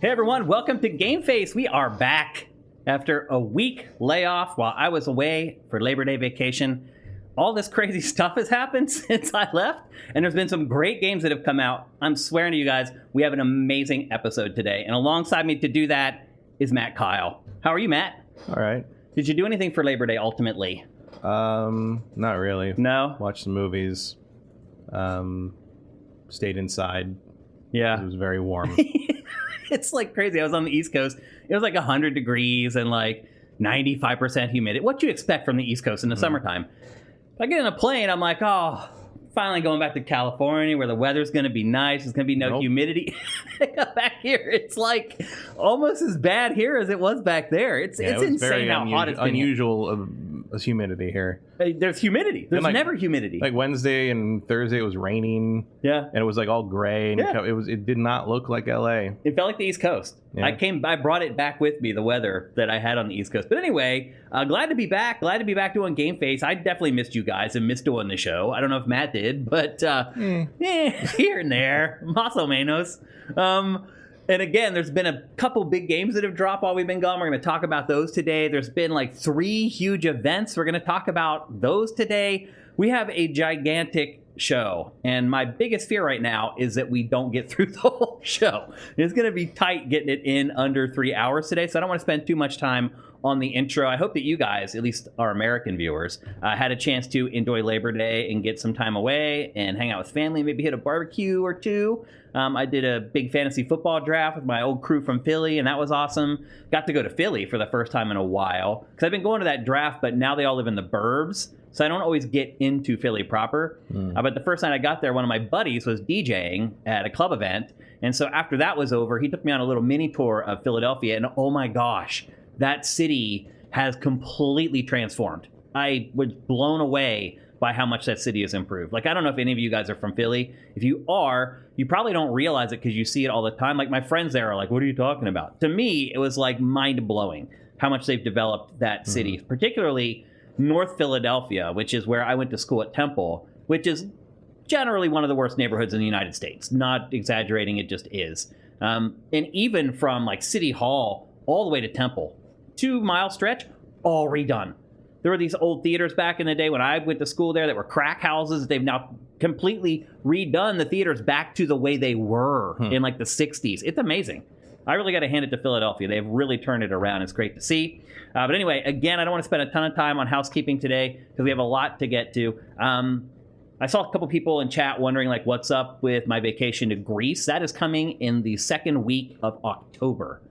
Hey everyone, welcome to GameFace. We are back after a week layoff while I was away for Labor Day vacation. All this crazy stuff has happened since I left, and there's been some great games that have come out. I'm swearing to you guys, we have an amazing episode today. And alongside me to do that is Matt Kyle. How are you, Matt? All right. Did you do anything for Labor Day ultimately? Not really. No? Watched some movies. Stayed inside. Yeah. It was very warm. It's like crazy. I was on the East Coast. It was like 100 degrees and like 95% humidity. What do you expect from the East Coast in the summertime? I get in a plane, I'm like, oh, finally going back to California where the weather's going to be nice. There's going to be no humidity. Back here, it's like almost as bad here as it was back there. It's insane how hot it's been. Unusual humidity here. There's humidity. There's never humidity. Like Wednesday and Thursday, it was raining. Yeah, and it was like all gray. And it did not look like LA. It felt like the East Coast. Yeah. I brought it back with me, the weather that I had on the East Coast. But anyway, glad to be back. Glad to be back doing GameFace. I definitely missed you guys and missed doing the show. I don't know if Matt did, but here and there, más o menos. And again, there's been a couple big games that have dropped while we've been gone. We're going to talk about those today. There's been like 3 huge events. We're going to talk about those today. We have a gigantic show, and my biggest fear right now is that we don't get through the whole show. It's going to be tight getting it in under 3 hours today, so I don't want to spend too much time on the intro. I hope that you guys, at least our American viewers, had a chance to enjoy Labor Day and get some time away and hang out with family, maybe hit a barbecue or two. I did a big fantasy football draft with my old crew from Philly, and that was awesome. Got to go to Philly for the first time in a while, because I've been going to that draft, but now they all live in the burbs, so I don't always get into Philly proper. But the first night I got there, one of my buddies was DJing at a club event, and so after that was over, he took me on a little mini tour of Philadelphia, and oh my gosh, that city has completely transformed. I was blown away by how much that city has improved. Like, I don't know if any of you guys are from Philly. If you are, you probably don't realize it because you see it all the time. Like, my friends there are like, what are you talking about? To me, it was like mind-blowing how much they've developed that city, particularly North Philadelphia, which is where I went to school at Temple, which is generally one of the worst neighborhoods in the United States. Not exaggerating, it just is. And even from like City Hall all the way to Temple, 2-mile stretch, all redone. There were these old theaters back in the day when I went to school there that were crack houses. They've now completely redone the theaters back to the way they were in like the 60s. It's amazing. I really got to hand it to Philadelphia. They've really turned it around. It's great to see. But anyway, again, I don't want to spend a ton of time on housekeeping today because we have a lot to get to. I saw a couple people in chat wondering like, what's up with my vacation to Greece? That is coming in the second week of October.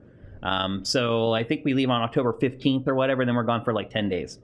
So I think we leave on October 15th or whatever, and then we're gone for like 10 days.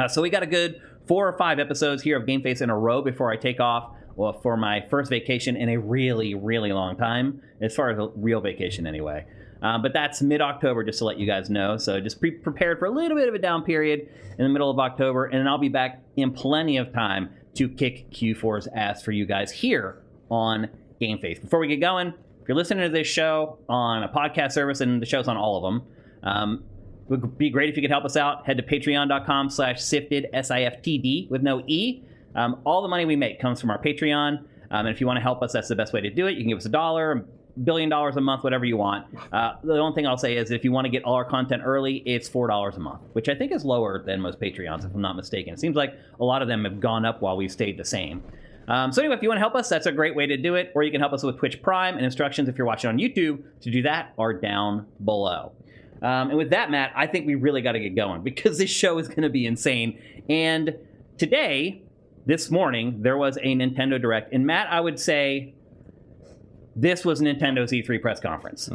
So we got a good 4 or 5 episodes here of GameFace in a row before I take off for my first vacation in a really, really long time, as far as a real vacation anyway. But that's mid-October, just to let you guys know. So just be prepared for a little bit of a down period in the middle of October, and then I'll be back in plenty of time to kick Q4's ass for you guys here on GameFace. Before we get going, if you're listening to this show on a podcast service, and the show's on all of them, it would be great if you could help us out. Head to patreon.com/sifted, SIFTD, with no E. All the money we make comes from our Patreon. And if you want to help us, that's the best way to do it. You can give us $1, $1 billion a month, whatever you want. The only thing I'll say is if you want to get all our content early, it's $4 a month, which I think is lower than most Patreons, if I'm not mistaken. It seems like a lot of them have gone up while we've stayed the same. So anyway, if you want to help us, that's a great way to do it. Or you can help us with Twitch Prime, and instructions if you're watching on YouTube to do that are down below. And with that, Matt, I think we really got to get going because this show is going to be insane. And today, this morning, there was a Nintendo Direct. And Matt, I would say this was Nintendo's E3 press conference.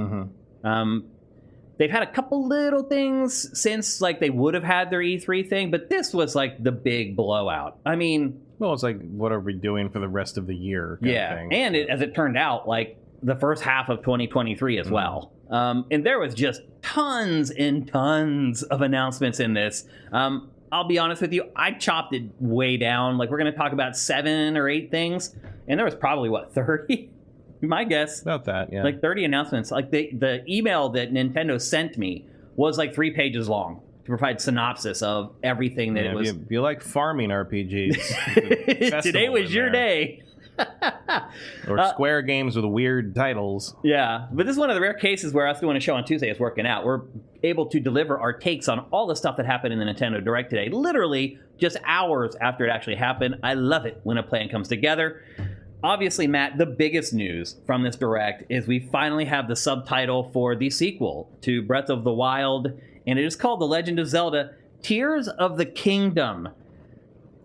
They've had a couple little things since like they would have had their E3 thing, but this was like the big blowout. I mean... Well, it's like, what are we doing for the rest of the year? Kind of thing. And as it turned out, like the first half of 2023 as well. And there was just tons and tons of announcements in this. I'll be honest with you, I chopped it way down. Like, we're going to talk about 7 or 8 things, and there was probably, 30? My guess. About that, yeah. Like 30 announcements. Like, the email that Nintendo sent me was like 3 pages long to provide synopsis of everything that it was. If you like farming RPGs, today was your day. Or Square games with weird titles. Yeah, but this is one of the rare cases where us doing a show on Tuesday is working out. We're able to deliver our takes on all the stuff that happened in the Nintendo Direct today, literally just hours after it actually happened. I love it when a plan comes together. Obviously, Matt, the biggest news from this Direct is we finally have the subtitle for the sequel to Breath of the Wild, and it is called The Legend of Zelda: Tears of the Kingdom.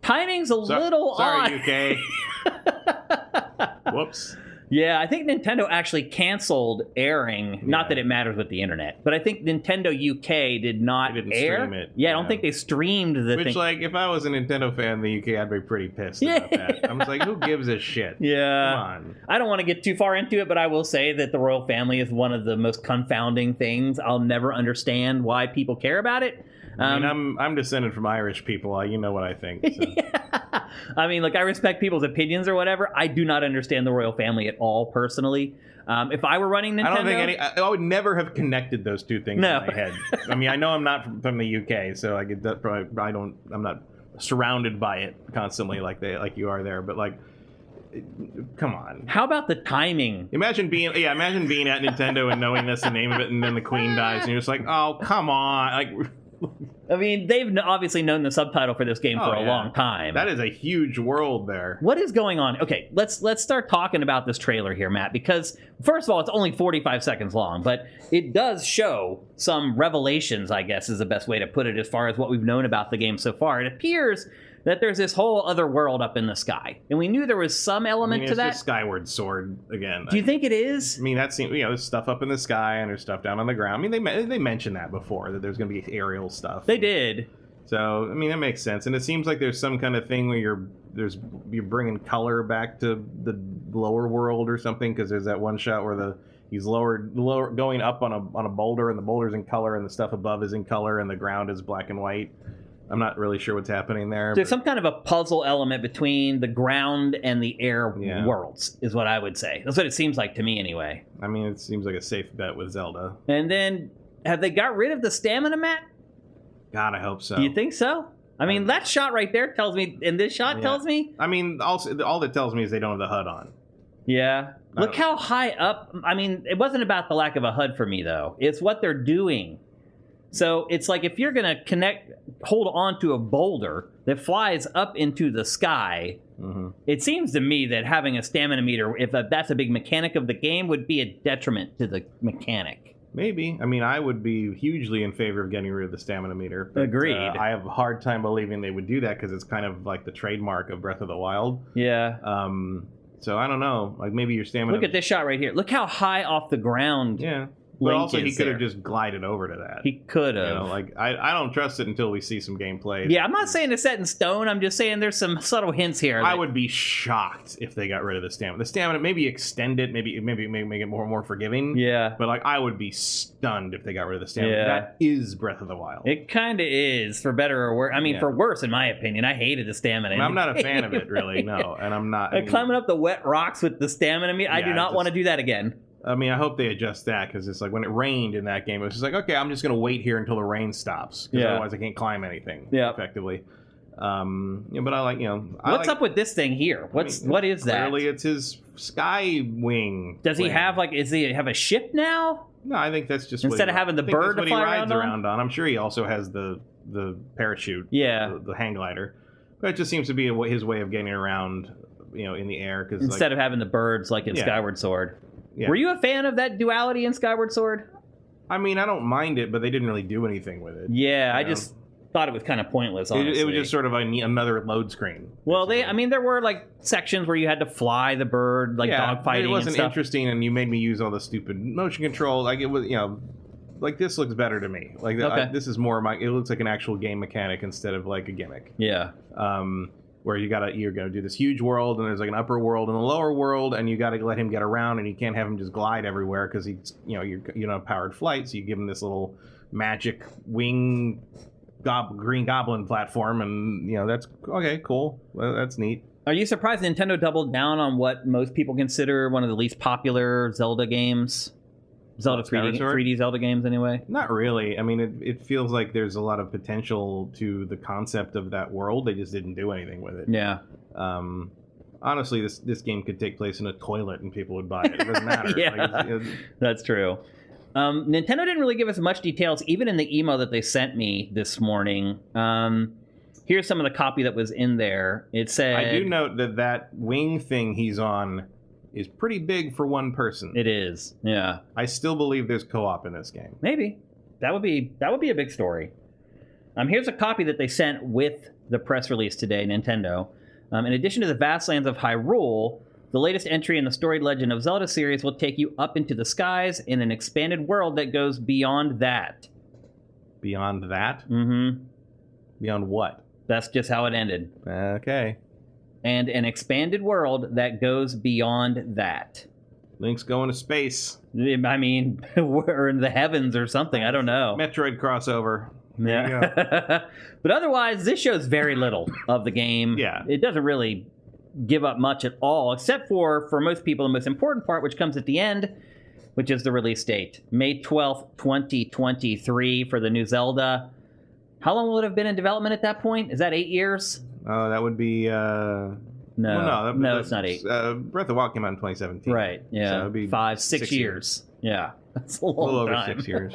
Timing's a little odd. Sorry, UK. Whoops. Yeah, I think Nintendo actually canceled airing. Not that it matters with the internet, but I think Nintendo UK did not air. Stream it. Yeah, I don't think they streamed the thing. Which, like, if I was a Nintendo fan in the UK, I'd be pretty pissed about that. I'm just like, who gives a shit? Yeah. Come on. I don't want to get too far into it, but I will say that the royal family is one of the most confounding things. I'll never understand why people care about it. I mean, I'm descended from Irish people. You know what I think. So. Yeah. I mean, like, I respect people's opinions or whatever. I do not understand the royal family at all, personally. If I were running Nintendo, I don't think I would never have connected those two things in my head. I mean, I know I'm not from the UK, so I get that. Probably, I'm not surrounded by it constantly like you are there. But like, come on. How about the timing? Imagine being at Nintendo and knowing that's the name of it, and then the Queen dies, and you're just like, oh, come on, like. I mean, they've obviously known the subtitle for this game for a long time. That is a huge world there. What is going on? Okay, let's start talking about this trailer here, Matt, because first of all, it's only 45 seconds long, but it does show some revelations, I guess is the best way to put it, as far as what we've known about the game so far. It appears that there's this whole other world up in the sky, and we knew there was some element to that. It's just Skyward Sword again. Do you think it is? I mean, that seems, there's stuff up in the sky and there's stuff down on the ground. I mean, they mentioned that before, that there's going to be aerial stuff. They did. So, I mean, that makes sense, and it seems like there's some kind of thing where you're bringing color back to the lower world or something, because there's that one shot where he's lower going up on a boulder, and the boulder's in color, and the stuff above is in color, and the ground is black and white. I'm not really sure what's happening there. There's some kind of a puzzle element between the ground and the air worlds, is what I would say. That's what it seems like to me, anyway. I mean, it seems like a safe bet with Zelda. And then, have they got rid of the stamina, Matt? God, I hope so. Do you think so? I mean, that shot right there tells me, and this shot tells me. I mean, also, all that tells me is they don't have the HUD on. Yeah. Look how high up. I mean, it wasn't about the lack of a HUD for me, though. It's what they're doing. So it's like if you're going to hold on to a boulder that flies up into the sky, it seems to me that having a stamina meter, if that's a big mechanic of the game, would be a detriment to the mechanic. Maybe. I mean, I would be hugely in favor of getting rid of the stamina meter. But, agreed. I have a hard time believing they would do that because it's kind of like the trademark of Breath of the Wild. Yeah. So I don't know. Like maybe your stamina. Look at this shot right here. Look how high off the ground. Yeah. But also, he could have just glided over to that. He could have. You know, like I don't trust it until we see some gameplay. Yeah, I'm not saying it's set in stone. I'm just saying there's some subtle hints here. I would be shocked if they got rid of the stamina. The stamina, maybe extend it, maybe make it more forgiving. Yeah. But like, I would be stunned if they got rid of the stamina. Yeah. That is Breath of the Wild. It kind of is, for better or worse. I mean, for worse, in my opinion. I hated the stamina. I'm not a fan of it, really. No, and I'm not. Climbing up the wet rocks with the stamina. I do not want to do that again. I mean, I hope they adjust that, because it's like when it rained in that game, it was just like, okay, I'm just going to wait here until the rain stops, because otherwise I can't climb anything effectively. But I like, what's up with this thing here? What is that? Clearly, it's his sky wing. Does he have does he have a ship now? No, I think that's just instead of having the bird to fly around on. I'm sure he also has the parachute, the hang glider. But it just seems to be his way of getting around, in the air. Cause instead of having the birds like in Skyward Sword. Yeah. Were you a fan of that duality in Skyward Sword? I mean, I don't mind it, but they didn't really do anything with it. Yeah, I just thought it was kind of pointless, honestly. It was just sort of another load screen. Well, there were like sections where you had to fly the bird, like dogfighting. It wasn't and stuff. Interesting, and you made me use all the stupid motion control. Like it was, like this looks better to me. Like this is more it looks like an actual game mechanic instead of like a gimmick. Yeah. Where you're gonna do this huge world, and there's like an upper world and a lower world, and you got to let him get around, and you can't have him just glide everywhere because he's you don't have powered flight, so you give him this little magic wing green goblin platform, and that's okay, cool, well, that's neat. Are you surprised Nintendo doubled down on what most people consider one of the least popular Zelda games? Zelda 3D Zelda games, anyway? Not really. I mean, it feels like there's a lot of potential to the concept of that world. They just didn't do anything with it. Yeah. honestly, this game could take place in a toilet and people would buy it. It doesn't matter. Yeah, that's true. Nintendo didn't really give us much details, even in the email that they sent me this morning. Here's some of the copy that was in there. It said... I do note that wing thing he's on is pretty big for one person. It is, yeah. I still believe there's co-op in this game. Maybe. That would be a big story. Here's a copy that they sent with the press release today, Nintendo. In addition to the vast lands of Hyrule, the latest entry in the storied Legend of Zelda series will take you up into the skies in an expanded world that goes beyond that. Beyond that? Mm-hmm. Beyond what? That's just how it ended. Okay. And an expanded world that goes beyond that. Link's going to space. I mean, we're in the heavens or something. I don't know. Metroid crossover. Yeah. But otherwise, this shows very little of the game. Yeah. It doesn't really give up much at all, except for most people, the most important part, which comes at the end, which is the release date. May 12th, 2023 for the new Zelda. How long will it have been in development at that point? Is that 8 years? Oh, that would be... No, it's not 8. Breath of the Wild came out in 2017. Right, yeah. So it'd be 6 years. Yeah, that's a little over time. 6 years.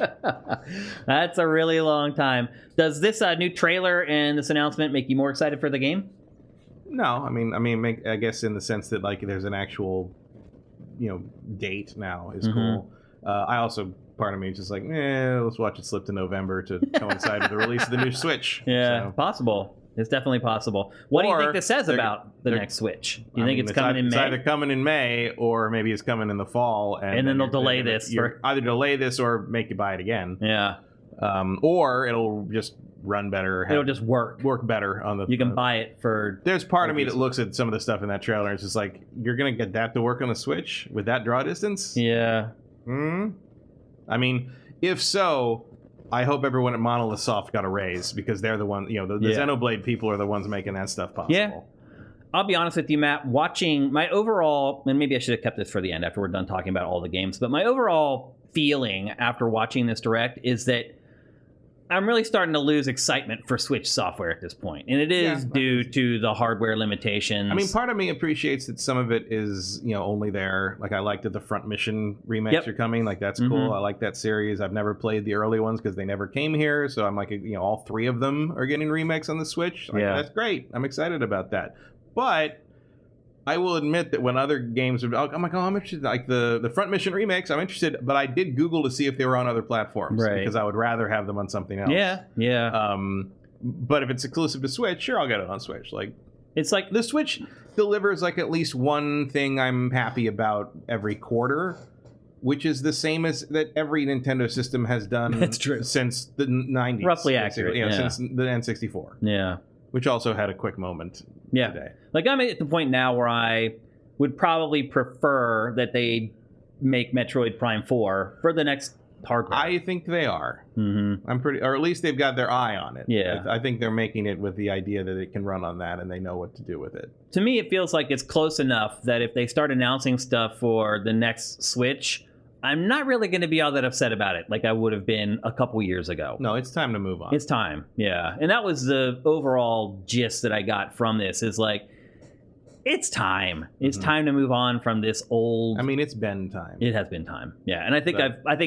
That's a really long time. Does this new trailer and this announcement make you more excited for the game? No, I mean, I guess in the sense that like there's an actual, date now is cool. I also, part of me is just like, let's watch it slip to November to coincide with the release of the new Switch. Yeah, so. Possible. It's definitely possible. What do you think this says about the next Switch? Do you think it's coming in May? It's either coming in May or maybe it's coming in the fall. And then they'll delay this. Either delay this or make you buy it again. Yeah. Or it'll just run better. It'll just work better on the... You can buy it for... There's part of me that looks at some of the stuff in that trailer and it's just like, you're going to get that to work on the Switch with that draw distance? Yeah. I mean, if so... I hope everyone at Monolith Soft got a raise because they're the one, the Xenoblade people are the ones making that stuff possible. Yeah. I'll be honest with you, Matt, watching my overall, and maybe I should have kept this for the end after we're done talking about all the games, but my overall feeling after watching this Direct is that I'm really starting to lose excitement for Switch software at this point, and it is due to the hardware limitations. I mean, part of me appreciates that some of it is, only there. Like, I like that the Front Mission remakes are coming. Like, that's cool. I like that series. I've never played the early ones because they never came here, so I'm like, all 3 of them are getting remakes on the Switch. Like, that's great. I'm excited about that. But I will admit that when other games are... I'm like, I'm interested. Like, the Front Mission remakes, I'm interested. But I did Google to see if they were on other platforms. Right. Because I would rather have them on something else. Yeah. But if it's exclusive to Switch, sure, I'll get it on Switch. Like, it's like... The Switch delivers, like, at least one thing I'm happy about every quarter, which is the same as that every Nintendo system has done That's true. Since the 90s. Roughly accurate, since the N64. Yeah. Which also had a quick moment today. Like, I'm at the point now where I would probably prefer that they make Metroid Prime 4 for the next hardware. I think they are. Or at least they've got their eye on it. Yeah. I think they're making it with the idea that it can run on that and they know what to do with it. To me, it feels like it's close enough that if they start announcing stuff for the next Switch, I'm not really going to be all that upset about it like I would have been a couple years ago. No, it's time to move on. It's time, yeah. And that was the overall gist that I got from this, is like, it's time. It's time to move on from this old... I mean, it's been time. It has been time, yeah. And I think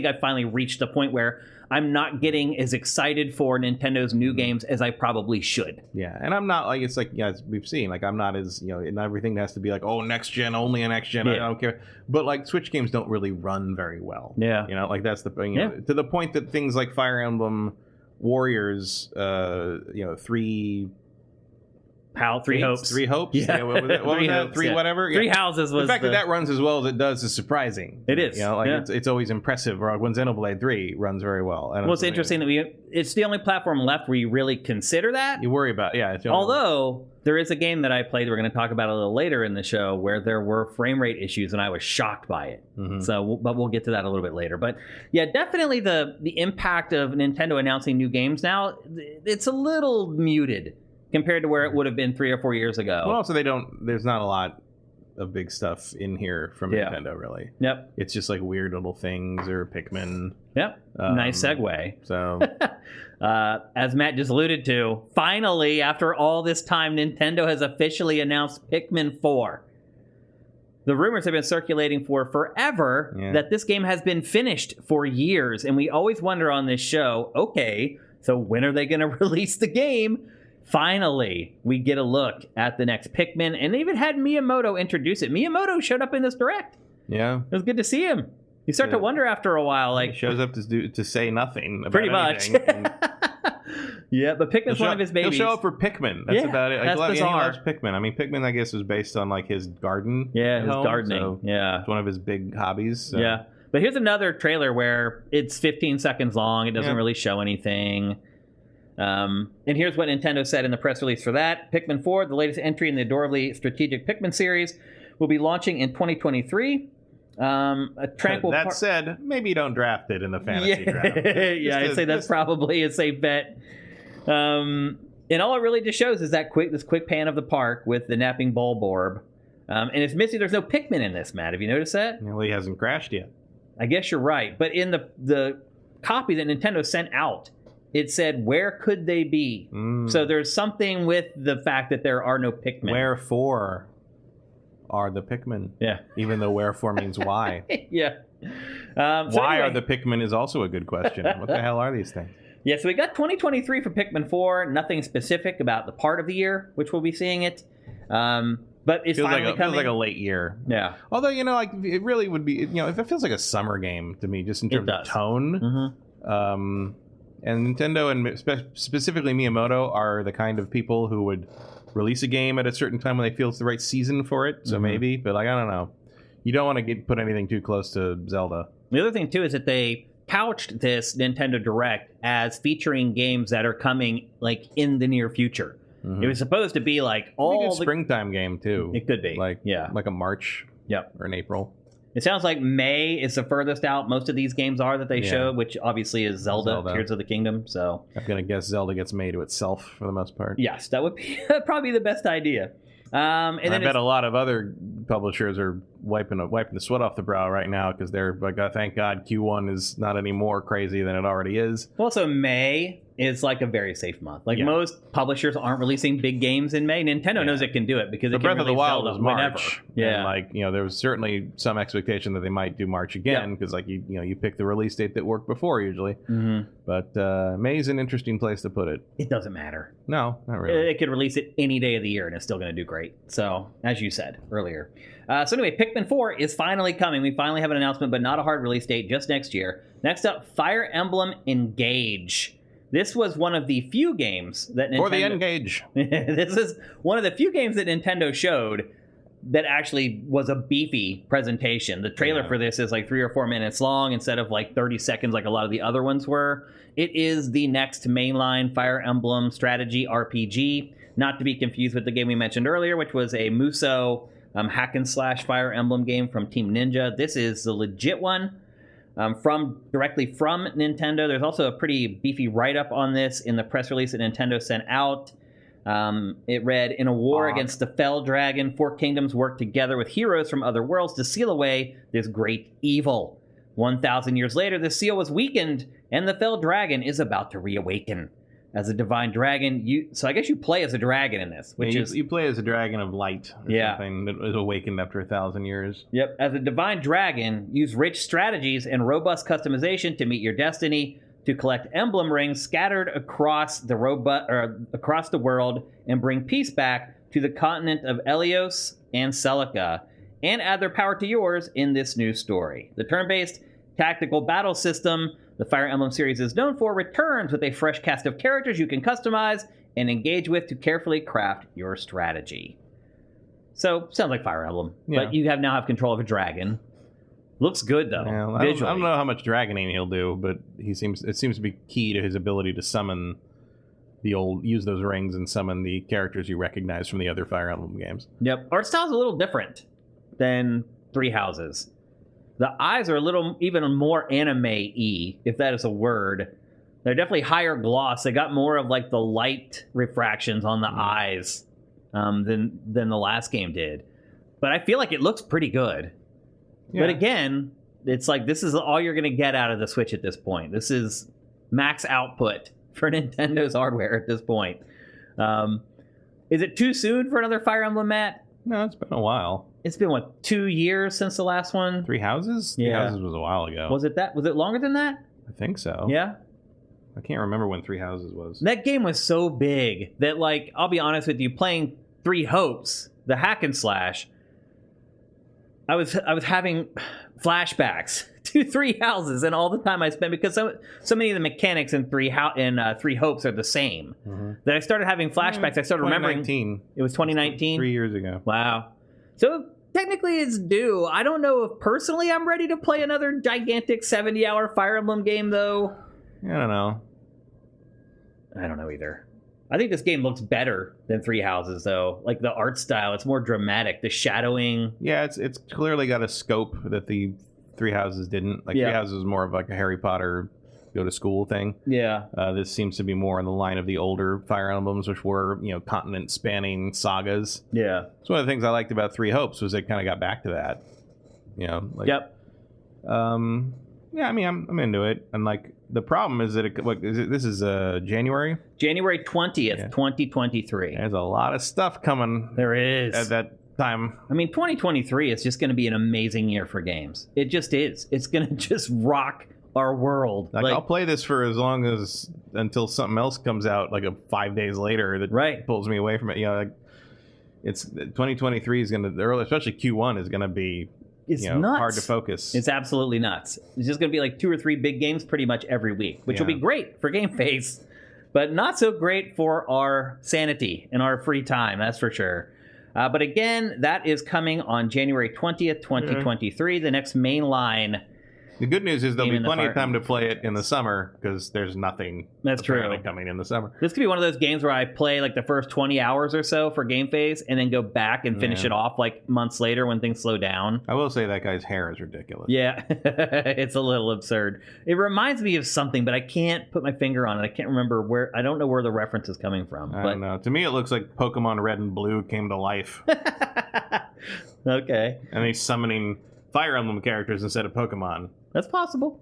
I've finally reached the point where I'm not getting as excited for Nintendo's new games as I probably should. Yeah, and I'm not like, it's like, as we've seen, like, I'm not as, and everything has to be like, oh, next gen, only a next gen, I don't care. But like, Switch games don't really run very well. Yeah. Like, that's the thing. To the point that things like Fire Emblem Warriors, 3 Hopes. 3 Hopes? Yeah. What was that? 3 whatever? Three Houses was the fact that runs as well as it does is surprising. It is. It's always impressive. Or when Xenoblade 3 runs very well. Well, it's interesting that it's the only platform left where you really consider that. You worry about it's although there is a game that I played we're going to talk about a little later in the show where there were frame rate issues and I was shocked by it. But we'll get to that a little bit later. But yeah, definitely the impact of Nintendo announcing new games now, it's a little muted compared to where it would have been 3 or 4 years ago. Well, also there's not a lot of big stuff in here from Nintendo, really. Yep. It's just like weird little things or Pikmin. Yep. Nice segue. So, as Matt just alluded to, finally, after all this time, Nintendo has officially announced Pikmin 4. The rumors have been circulating for forever that this game has been finished for years. And we always wonder on this show, okay, so when are they going to release the game? Finally, we get a look at the next Pikmin, and they even had Miyamoto introduce it. Miyamoto showed up in this direct. Yeah. It was good to see him. You start to wonder after a while, like... He shows up to say nothing about pretty much. Yeah, but Pikmin's one of his babies. He'll show up for Pikmin. That's about it. That's bizarre. He loves Pikmin. I mean, Pikmin, I guess, was based on like his garden. Yeah, his home, gardening. So it's one of his big hobbies. So. Yeah. But here's another trailer where it's 15 seconds long. It doesn't really show anything. And here's what Nintendo said in the press release for that. Pikmin 4, the latest entry in the adorably strategic Pikmin series, will be launching in 2023. That said, maybe you don't draft it in the fantasy draft. I'd say that's probably a safe bet. And all it really just shows is that this quick pan of the park with the napping Bulborb. And it's missing. There's no Pikmin in this, Matt. Have you noticed that? Well, he hasn't crashed yet. I guess you're right. But in the copy that Nintendo sent out, it said, where could they be? So there's something with the fact that there are no Pikmin. Wherefore are the Pikmin? Yeah. Even though wherefore means why. Yeah. Why are the Pikmin is also a good question. What the hell are these things? Yeah, so we got 2023 for Pikmin 4. Nothing specific about the part of the year which we'll be seeing it. But it's finally coming. Feels like a late year. Yeah. Although, like it really would be, if it feels like a summer game to me, just in terms of tone. Mm-hmm. And Nintendo and specifically Miyamoto are the kind of people who would release a game at a certain time when they feel it's the right season for it. So maybe, but I don't know. You don't want to put anything too close to Zelda. The other thing too is that they couched this Nintendo Direct as featuring games that are coming like in the near future. It was supposed to be like all the springtime game too. It could be like a March, or an April. It sounds like May is the furthest out most of these games are that they showed, which obviously is Zelda, Tears of the Kingdom. So I'm gonna guess Zelda gets made to itself for the most part. Yes, that would be probably the best idea. And I bet a lot of other publishers are wiping the sweat off the brow right now because they're like, thank God Q1 is not any more crazy than it already is. Also, May is like a very safe month. Like most publishers aren't releasing big games in May. Nintendo knows it can do it because it can Breath of the Wild was March. Whenever. Yeah, and there was certainly some expectation that they might do March again because you pick the release date that worked before usually. But May's an interesting place to put it. It doesn't matter. No, not really. It could release it any day of the year and it's still going to do great. So as you said earlier. So anyway, Pikmin 4 is finally coming. We finally have an announcement, but not a hard release date, just next year. Next up, Fire Emblem Engage. This was one of the few games that Nintendo... For the Engage. This is one of the few games that Nintendo showed that actually was a beefy presentation. The trailer for this is like 3 or 4 minutes long instead of like 30 seconds like a lot of the other ones were. It is the next mainline Fire Emblem strategy RPG, not to be confused with the game we mentioned earlier, which was a Musou hack and slash Fire Emblem game from Team Ninja. This is the legit one. Directly from Nintendo. There's also a pretty beefy write-up on this in the press release that Nintendo sent out. It read, in a war against the Fell Dragon, 4 kingdoms work together with heroes from other worlds to seal away this great evil. 1,000 years later, the seal was weakened, and the Fell Dragon is about to reawaken. As a divine dragon, so I guess you play as a dragon in this, which is you play as a dragon of light or something that was awakened after 1,000 years. Yep. As a divine dragon, use rich strategies and robust customization to meet your destiny, to collect emblem rings scattered across the world and bring peace back to the continent of Elios and Celica, and add their power to yours in this new story. The turn-based tactical battle system the Fire Emblem series is known for returns with a fresh cast of characters you can customize and engage with to carefully craft your strategy. So, sounds like Fire Emblem, but you now have control of a dragon. Looks good though. Yeah, I don't know how much dragoning he'll do, but it seems to be key to his ability to summon use those rings and summon the characters you recognize from the other Fire Emblem games. Yep. Art style's a little different than Three Houses. The eyes are a little even more anime-y, if that is a word. They're definitely higher gloss. They got more of like the light refractions on the eyes than the last game did. But I feel like it looks pretty good. Yeah. But again, it's like this is all you're going to get out of the Switch at this point. This is max output for Nintendo's hardware at this point. Is it too soon for another Fire Emblem, Matt? No, it's been a while. It's been, what, 2 years since the last one? Three Houses? Yeah. Three Houses was a while ago. Was it longer than that? I think so. Yeah? I can't remember when Three Houses was. That game was so big that, like, I'll be honest with you, playing Three Hopes, the hack and slash, I was having flashbacks to Three Houses and all the time I spent, because so many of the mechanics in Three Hopes are the same. That I started having flashbacks. I started remembering. It was 2019? 3 years ago. Wow. So technically it's due. I don't know if personally I'm ready to play another gigantic 70-hour Fire Emblem game, though. I don't know. I don't know either. I think this game looks better than Three Houses, though. Like, the art style, it's more dramatic. The shadowing. Yeah, it's clearly got a scope that the Three Houses didn't. Like, Three Houses is more of like a Harry Potter go to school thing. Yeah. This seems to be more in the line of the older Fire Emblems, which were, continent spanning sagas. Yeah. It's one of the things I liked about Three Hopes was it kind of got back to that. Yep. Yeah, I mean, I'm into it. And like, the problem is that this is January? January 20th, 2023. There's a lot of stuff coming. There is. At that time. I mean, 2023 is just going to be an amazing year for games. It just is. It's going to just rock our world. Like, I'll play this for as long as until something else comes out like 5 days later that pulls me away from it. It's 2023 is going to, especially Q1 is going to be nuts. Hard to focus. It's absolutely nuts. It's just going to be like 2 or 3 big games pretty much every week, which will be great for GameFace, but not so great for our sanity and our free time, that's for sure. But again, that is coming on January 20th, 2023, the next mainline. The good news is there'll be plenty of time to play it in the summer because there's nothing coming in the summer. This could be one of those games where I play like the first 20 hours or so for GameFace and then go back and finish it off like months later when things slow down. I will say that guy's hair is ridiculous. Yeah, it's a little absurd. It reminds me of something, but I can't put my finger on it. I can't remember where. I don't know where the reference is coming from. I don't know. To me, it looks like Pokemon Red and Blue came to life. Okay. And he's summoning Fire Emblem characters instead of Pokemon. That's possible.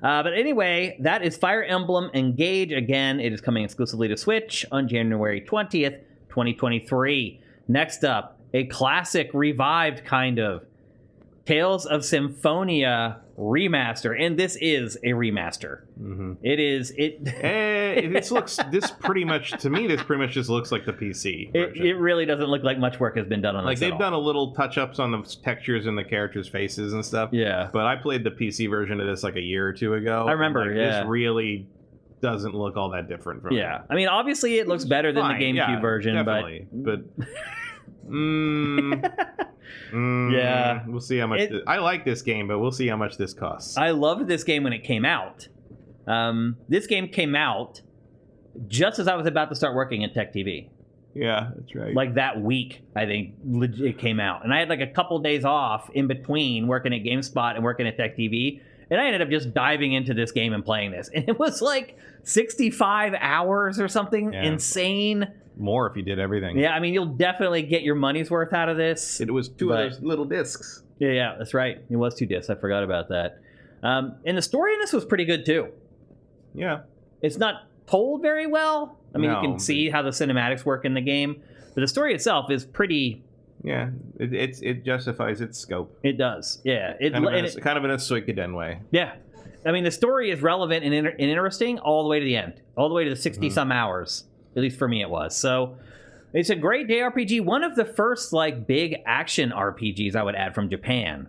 But anyway, that is Fire Emblem Engage. Again, it is coming exclusively to Switch on January 20th, 2023. Next up, a classic revived kind of Tales of Symphonia remaster, and this is a remaster. It is this pretty much just looks like the PC version. It really doesn't look like much work has been done on this. Like, they've done a little touch-ups on the textures and the characters' faces and stuff. Yeah, but I played the PC version of this like a year or two ago. I remember. This really doesn't look all that different from it. I mean, obviously it looks better than the GameCube version, definitely. but yeah, we'll see how much. I like this game, but we'll see how much this costs. I loved this game when it came out. This game came out just as I was about to start working at Tech TV. Yeah, that's right. Like that week, I think it came out, and I had like a couple days off in between working at GameSpot and working at Tech TV, and I ended up just diving into this game and playing this, and it was like 65 hours or something insane. More if you did everything. Yeah, I mean, you'll definitely get your money's worth out of this. It was 2 of those little discs. Yeah, that's right. It was 2 discs. I forgot about that. And the story in this was pretty good, too. Yeah. It's not told very well. I mean, you can see how the cinematics work in the game. But the story itself is pretty... Yeah, it justifies its scope. It does, yeah. Kind of in a Suikoden way. Yeah. I mean, the story is relevant and interesting all the way to the end. All the way to the 60-some hours. At least for me it was. So it's a great JRPG. One of the first like big action RPGs I would add from Japan.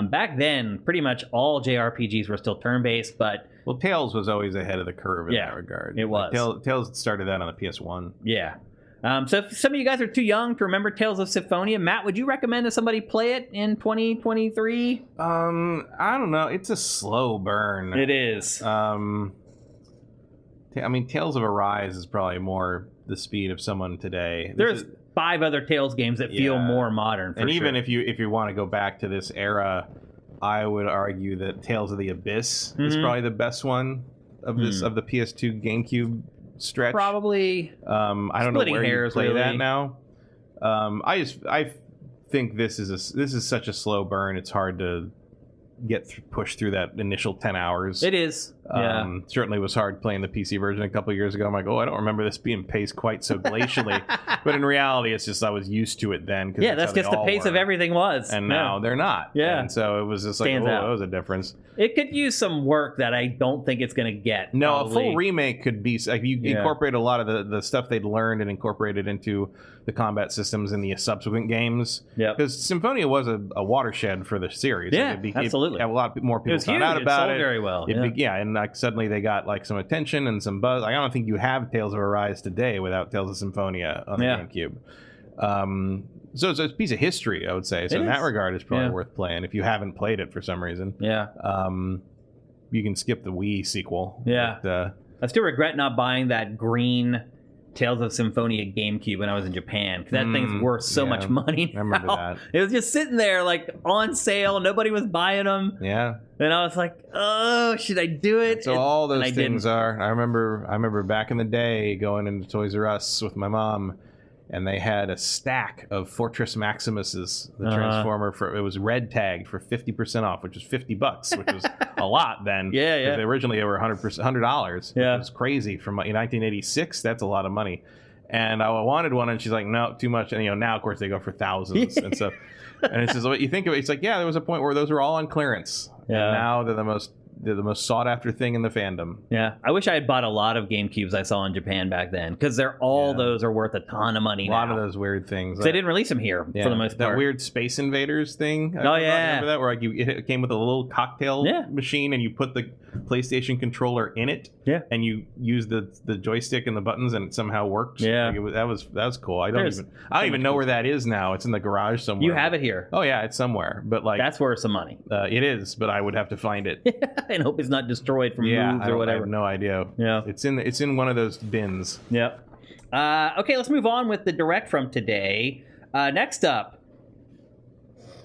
Back then, pretty much all JRPGs were still turn-based, but... Well, Tales was always ahead of the curve in that regard. It was. Tales started that on the PS1. Yeah. So if some of you guys are too young to remember Tales of Symphonia, Matt, would you recommend that somebody play it in 2023? I don't know. It's a slow burn. It is. I mean, Tales of Arise is probably more the speed of someone today. There's 5 other Tales games that feel more modern. And even if you want to go back to this era, I would argue that Tales of the Abyss is probably the best one of this of the PS2 GameCube stretch. Probably. I don't know where you play that now. I think this is such a slow burn. It's hard to push through that initial 10 hours. It is. Certainly was hard playing the PC version a couple of years ago. I'm like, I don't remember this being paced quite so glacially. But in reality, it's just I was used to it then. Yeah, that's just the pace of everything was. And now they're not. Yeah. And so it was just like, that was a difference. It could use some work that I don't think it's going to get. No, probably. A full remake could be, like, you incorporate a lot of the stuff they'd learned and incorporate it into the combat systems in the subsequent games. Yeah. Because Symphonia was a watershed for the series. Yeah, absolutely. A lot more people found out about it. Very well. And like suddenly they got like some attention and some buzz. Like, I don't think you have Tales of Arise today without Tales of Symphonia on the GameCube. So it's a piece of history, I would say. So in that regard, it's probably worth playing if you haven't played it for some reason. Yeah. You can skip the Wii sequel. Yeah. But, I still regret not buying that green Tales of Symphonia GameCube when I was in Japan, because that thing's worth so much money now. I remember that. It was just sitting there like on sale. Nobody was buying them. Yeah. And I was like, oh, should I do it? So all those things are. I remember back in the day going into Toys R Us with my mom, and they had a stack of Fortress Maximuses, the Transformer. It was red tagged for 50% off, which was $50, which was a lot then. Yeah. Originally they were $100, which was crazy. From 1986, that's a lot of money. And I wanted one, and she's like, no, too much. And now, of course, they go for thousands. And so, and it's just what you think of it. It's like, there was a point where those were all on clearance. Yeah. And now they're the most sought after thing in the fandom. Yeah, I wish I had bought a lot of GameCubes I saw in Japan back then, because those are worth a ton of money now. A lot of those weird things. They didn't release them here for the most part. That weird Space Invaders thing. Remember that, where it came with a little cocktail machine, and you put the PlayStation controller in it. Yeah. And you use the joystick and the buttons, and it somehow worked. Yeah. That was cool. I don't even know where that is now. It's in the garage somewhere. You have it here. Oh yeah, it's somewhere. But like, that's worth some money. It is, but I would have to find it. And hope it's not destroyed from moves or whatever. I have no idea. Yeah. It's in one of those bins. Yep. Okay, let's move on with the Direct from today. Next up,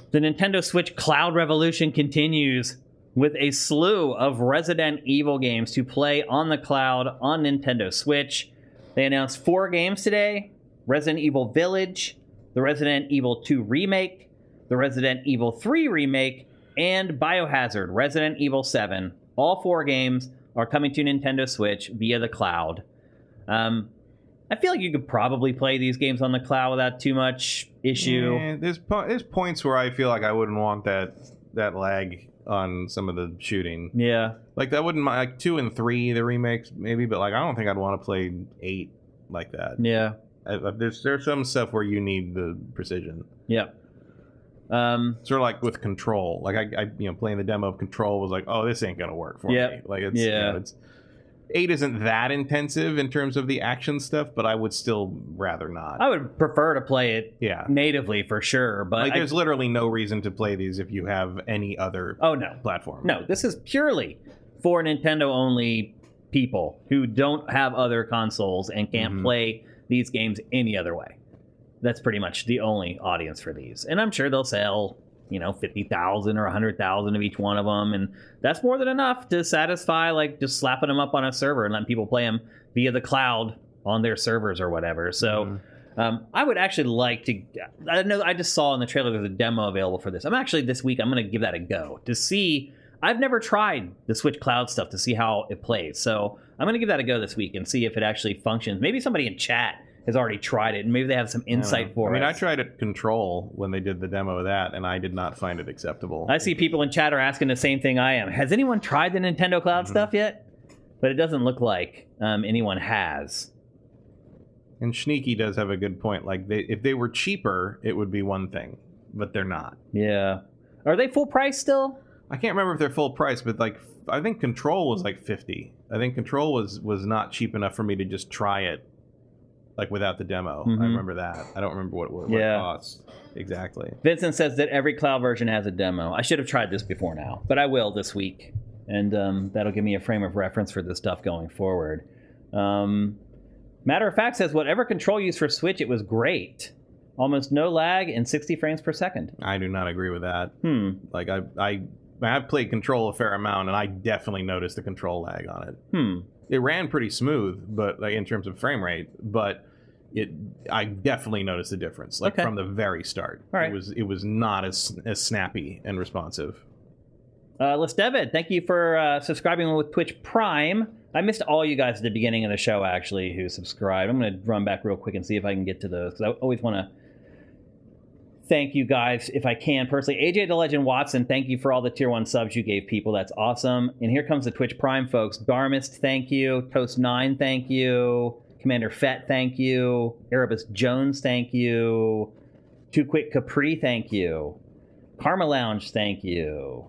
the Nintendo Switch Cloud Revolution continues with a slew of Resident Evil games to play on the cloud on Nintendo Switch. They announced 4 games today: Resident Evil Village, the Resident Evil 2 Remake, the Resident Evil 3 Remake, and Biohazard Resident Evil 7. All 4 games are coming to Nintendo Switch via the cloud. I feel like you could probably play these games on the cloud without too much issue. Yeah, there's points where I feel like I wouldn't want that lag on some of the shooting. Yeah. Like, I wouldn't mind, like 2 and 3, the remakes, maybe, but like, I don't think I'd want to play 8 like that. Yeah. There's some stuff where you need the precision. Yep. Sort of like with Control. Like, I playing the demo of Control was like, oh, this ain't gonna work for me. Like, it's 8 isn't that intensive in terms of the action stuff, but I would still rather not. I would prefer to play it natively for sure, but like, there's literally no reason to play these if you have any other platform. No, this is purely for Nintendo only people who don't have other consoles and can't play these games any other way. That's pretty much the only audience for these. And I'm sure they'll sell, 50,000 or 100,000 of each one of them. And that's more than enough to satisfy, like, just slapping them up on a server and letting people play them via the cloud on their servers or whatever. So I would actually like to... I know I just saw in the trailer there's a demo available for this. This week, I'm going to give that a go to see... I've never tried the Switch Cloud stuff to see how it plays. So I'm going to give that a go this week and see if it actually functions. Maybe somebody in chat has already tried it, and maybe they have some insight for us. I tried it Control when they did the demo of that, and I did not find it acceptable. I see people in chat are asking the same thing I am. Has anyone tried the Nintendo Cloud stuff yet? But it doesn't look like anyone has. And Sneaky does have a good point. Like, if they were cheaper, it would be one thing, but they're not. Yeah. Are they full price still? I can't remember if they're full price, but like, I think Control was like $50. I think Control was not cheap enough for me to just try it, like, without the demo. I remember that. I don't remember what it costs exactly. Vincent says that every cloud version has a demo. I should have tried this before now, but I will this week, and that'll give me a frame of reference for this stuff going forward. Matter of Fact says whatever Control used for Switch, it was great. Almost no lag and 60 frames per second. I do not agree with that. Like, I've played Control a fair amount, and I definitely noticed the control lag on it. It ran pretty smooth, but like, in terms of frame rate, but I definitely noticed the difference, like, from the very start. All right. It was not as snappy and responsive. Lestevid, thank you for subscribing with Twitch Prime. I missed all you guys at the beginning of the show, actually, who subscribed. I'm going to run back real quick and see if I can get to those, because I always want to thank you guys if I can personally. AJ the Legend Watson, thank you for all the tier 1 subs you gave people. That's awesome. And here comes the Twitch Prime folks. Darmist, thank you. Toast9, thank you. Commander Fett, thank you. Erebus Jones, thank you. Too Quick Capri, thank you. Karma Lounge, thank you.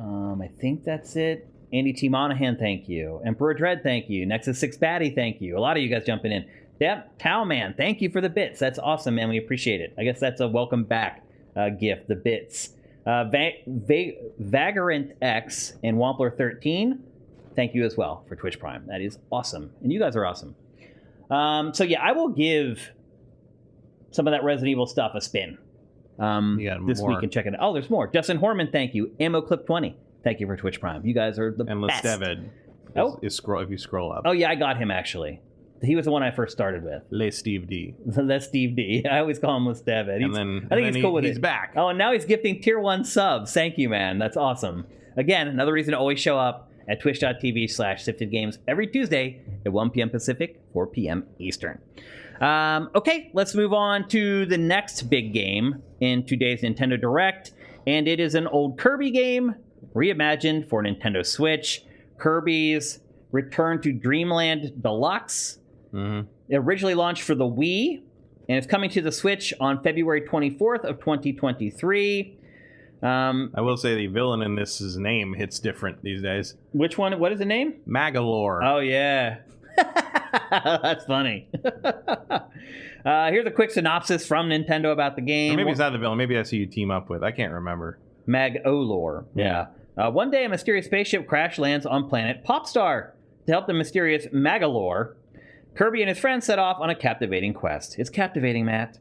I think that's it. Andy T. Monahan, thank you. Emperor Dread, thank you. Nexus 6 Batty, thank you. A lot of you guys jumping in. Yep, Towman, thank you for the bits. That's awesome, man. We appreciate it. I guess that's a welcome back gift, the bits. Vagrant X and Wampler 13, thank you as well for Twitch Prime. That is awesome. And you guys are awesome. So yeah, I will give some of that Resident Evil stuff a spin this week and check it out. Oh, there's more. Justin Horman, thank you. Ammo Clip 20, thank you for Twitch Prime. You guys are the best. And Lestevid is if you scroll up. Oh yeah, I got him actually. He was the one I first started with. Les Steve D. Les Steve D. I always call him Lestevid. I think he's cool with it. He's back. Oh, and now he's gifting tier 1 subs. Thank you, man. That's awesome. Again, another reason to always show up at twitch.tv/SiftedGames every Tuesday at 1 p.m. Pacific, 4 p.m. Eastern. Okay, let's move on to the next big game in today's Nintendo Direct. And it is an old Kirby game reimagined for Nintendo Switch. Kirby's Return to Dreamland Deluxe. Mm-hmm. It originally launched for the Wii, and it's coming to the Switch on February 24th of 2023. I will say the villain in this' name hits different these days. Which one? What is the name? Magalore. Oh, yeah. That's funny. Here's a quick synopsis from Nintendo about the game. Or maybe it's not the villain. Maybe that's who you team up with. I can't remember. Mag-O-Lore. Yeah. One day, a mysterious spaceship crash lands on planet Popstar. To help the mysterious Magalore, Kirby and his friends set off on a captivating quest. It's captivating, Matt.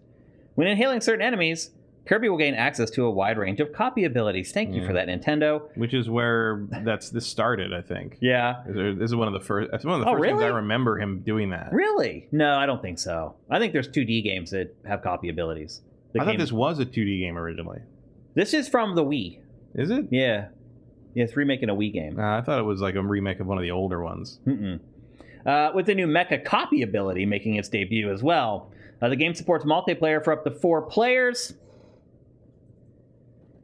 When inhaling certain enemies, Kirby will gain access to a wide range of copy abilities. Thank you for that, Nintendo. Which is where this started, I think. Yeah. This is one of the first. It's one of the first things I remember him doing that. Really? No, I don't think so. I think there's 2D games that have copy abilities. I thought this was a 2D game originally. This is from the Wii. Is it? Yeah. Yeah, it's remaking a Wii game. I thought it was like a remake of one of the older ones. Mm-mm. With the new Mecha copy ability making its debut as well. The game supports multiplayer for up to 4 players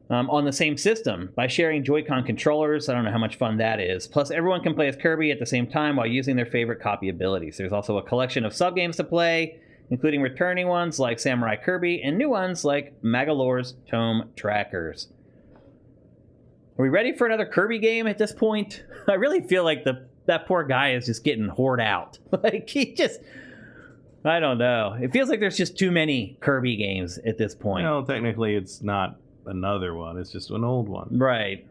on the same system by sharing Joy-Con controllers. I don't know how much fun that is. Plus, everyone can play as Kirby at the same time while using their favorite copy abilities. There's also a collection of sub-games to play, including returning ones like Samurai Kirby and new ones like Magalore's Tome Trackers. Are we ready for another Kirby game at this point? I really feel like that poor guy is just getting hoard out. Like, I don't know. It feels like there's just too many Kirby games at this point. Well, technically it's not another one. It's just an old one. Right.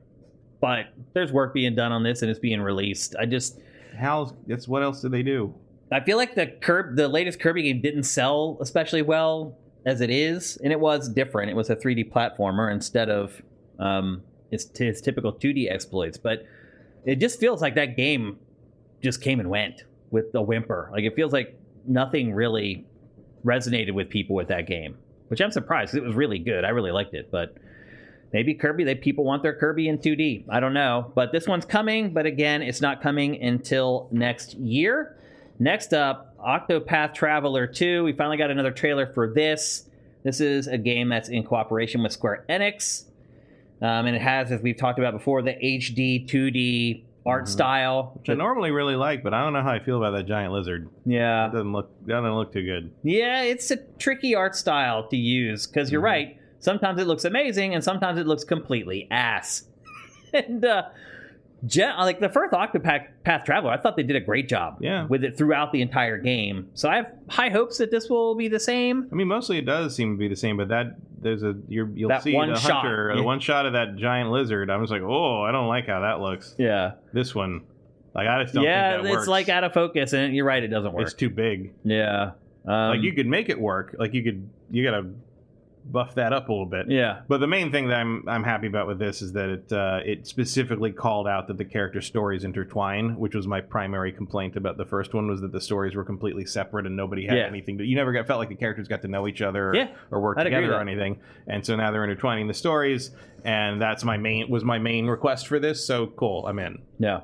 But there's work being done on this and it's being released. What else did they do? I feel like the latest Kirby game didn't sell especially well as it is. And it was different. It was a 3D platformer instead of its typical 2D exploits. But it just feels like that game just came and went with a whimper. Like, it feels like nothing really resonated with people with that game, which I'm surprised because it was really good. I really liked it, but maybe people want their Kirby in 2D. I don't know, but this one's coming, but again, it's not coming until next year. Next up, Octopath Traveler 2. We finally got another trailer for this. This is a game that's in cooperation with Square Enix. And it has, as we've talked about before, the HD 2D art style, which I normally really like, but I don't know how I feel about that giant lizard. Yeah, it doesn't look too good. Yeah, it's a tricky art style to use because you're right. Sometimes it looks amazing, and sometimes it looks completely ass. And like the first Octopath Traveler, I thought they did a great job with it throughout the entire game. So I have high hopes that this will be the same. I mean, mostly it does seem to be the same, but you'll that see one the shot. Hunter, the one shot of that giant lizard. I'm just like, oh, I don't like how that looks. Yeah. This one, like, I just don't think that works. Yeah, it's like out of focus, and you're right, it doesn't work. It's too big. Yeah. Like, you could make it work. Like, you gotta buff that up a little bit. Yeah. But the main thing that I'm happy about with this is that it specifically called out that the character stories intertwine, which was my primary complaint about the first one, was that the stories were completely separate and nobody had anything to... You never felt like the characters got to know each other or work together or anything. And so now they're intertwining the stories, and that's my main request for this. So cool, I'm in. Yeah.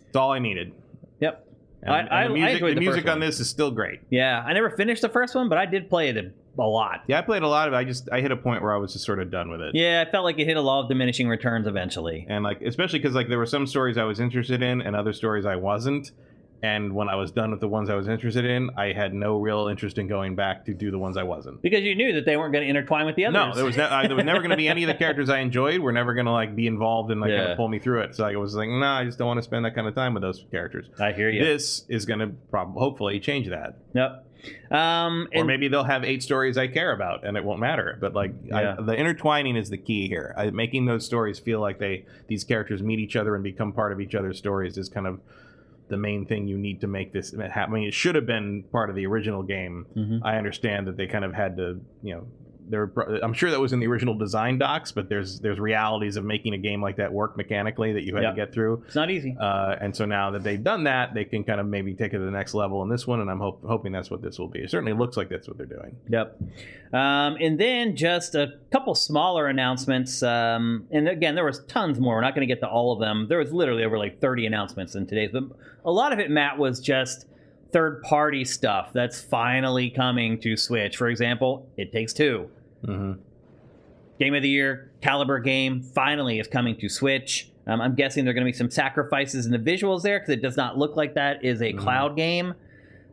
It's all I needed. Yep. And the music on this is still great. Yeah, I never finished the first one, but I did play it a lot. Yeah, I played a lot of it. I hit a point where I was just sort of done with it. Yeah, I felt like it hit a law of diminishing returns eventually. And like, especially because like there were some stories I was interested in and other stories I wasn't. And when I was done with the ones I was interested in, I had no real interest in going back to do the ones I wasn't. Because you knew that they weren't going to intertwine with the others. No, there was never going to be any of the characters I enjoyed were never going to like be involved and like kind of pull me through it. So I was like, no, I just don't want to spend that kind of time with those characters. I hear you. This is going to hopefully change that. Yep. Or maybe they'll have 8 stories I care about and it won't matter. But like the intertwining is the key here. Making those stories feel like these characters meet each other and become part of each other's stories is kind of the main thing you need to make this happen. I mean, it should have been part of the original game. Mm-hmm. I understand that they kind of had to, I'm sure that was in the original design docs, but there's realities of making a game like that work mechanically that you had to get through. It's not easy. And so now that they've done that, they can kind of maybe take it to the next level in this one, and I'm hoping that's what this will be. It certainly looks like that's what they're doing. Yep. And then just a couple smaller announcements. And again, there was tons more. We're not going to get to all of them. There was literally over like 30 announcements in today's, but a lot of it, Matt, was just third-party stuff that's finally coming to Switch. For example, It Takes Two. Mm-hmm. Game of the Year caliber game finally is coming to Switch. I'm guessing there are going to be some sacrifices in the visuals there because it does not look like that is a cloud game.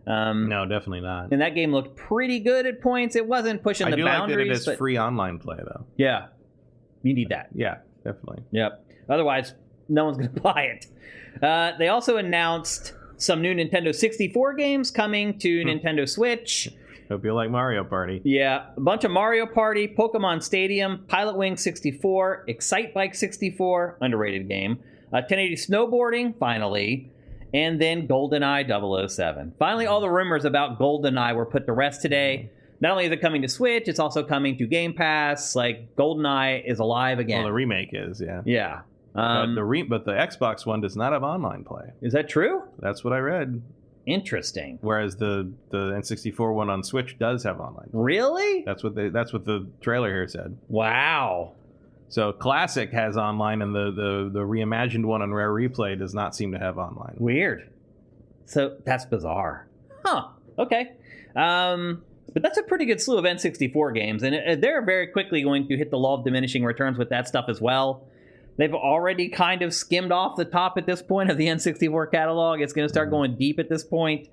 No, definitely not. And that game looked pretty good at points. It wasn't pushing the boundaries. I do like that it is free online play, though. Yeah. You need that. Yeah, definitely. Yep. Otherwise, no one's going to buy it. They also announced some new Nintendo 64 games coming to Nintendo Switch. Hope you like Mario Party. Yeah, a bunch of Mario Party, Pokemon Stadium, Pilot Wing 64, Excite Bike 64, underrated game, 1080 Snowboarding, finally, and then GoldenEye 007. Finally, all the rumors about GoldenEye were put to rest today. Not only is it coming to Switch, it's also coming to Game Pass. Like, GoldenEye is alive again. Well, the remake is, yeah. Yeah. But the Xbox one does not have online play. Is that true? That's what I read. Interesting. Whereas the N64 one on Switch does have online play. Really? That's what the trailer here said. Wow. So Classic has online, and the reimagined one on Rare Replay does not seem to have online. Weird. So that's bizarre. Huh. Okay. But that's a pretty good slew of N64 games, and they're very quickly going to hit the law of diminishing returns with that stuff as well. They've already kind of skimmed off the top at this point of the N64 catalog. It's going to start going deep at this point,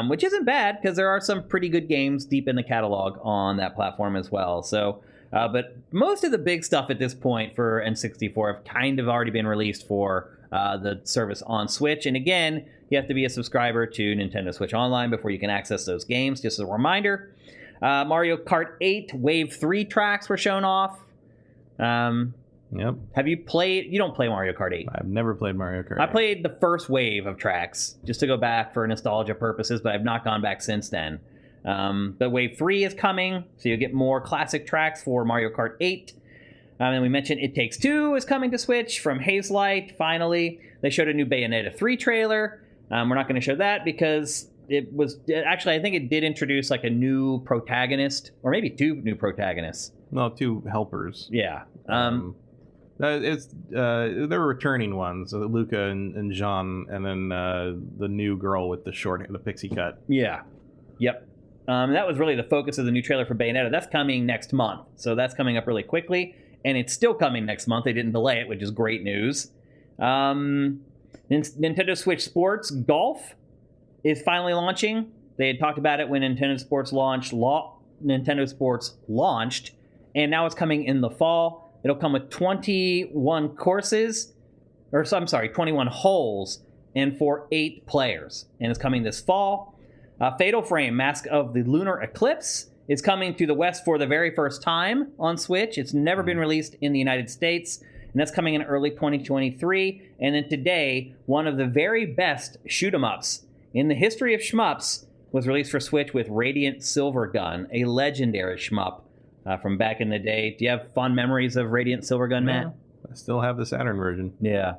which isn't bad because there are some pretty good games deep in the catalog on that platform as well. So, but most of the big stuff at this point for N64 have kind of already been released for the service on Switch. And again, you have to be a subscriber to Nintendo Switch Online before you can access those games. Just as a reminder, Mario Kart 8 Wave 3 tracks were shown off. Yep. Have you played... You don't play Mario Kart 8. I've never played Mario Kart 8. I played the first wave of tracks just to go back for nostalgia purposes, but I've not gone back since then. But Wave 3 is coming, so you'll get more classic tracks for Mario Kart 8. And we mentioned It Takes Two is coming to Switch from Hazelight, finally. They showed a new Bayonetta 3 trailer. We're not going to show that because it was... Actually, I think it did introduce like a new protagonist, or maybe 2 new protagonists. Well, 2 helpers. Yeah. They're returning ones, Luca and Jean, and then the new girl with the pixie cut. Yeah. Yep. That was really the focus of the new trailer for Bayonetta. That's coming next month, so that's coming up really quickly, and it's still coming next month. They didn't delay it, which is great news. Nintendo Switch Sports Golf is finally launching. They had talked about it when Nintendo Sports launched, and now it's coming in the fall. It'll come with 21 courses, 21 holes, and for 8 players. And it's coming this fall. Fatal Frame, Mask of the Lunar Eclipse, is coming to the West for the very first time on Switch. It's never been released in the United States, and that's coming in early 2023. And then today, one of the very best shoot-'em-ups in the history of shmups was released for Switch with Radiant Silver Gun, a legendary shmup from back in the day. Do you have fond memories of Radiant Silvergun, Matt? I still have the Saturn version. Yeah.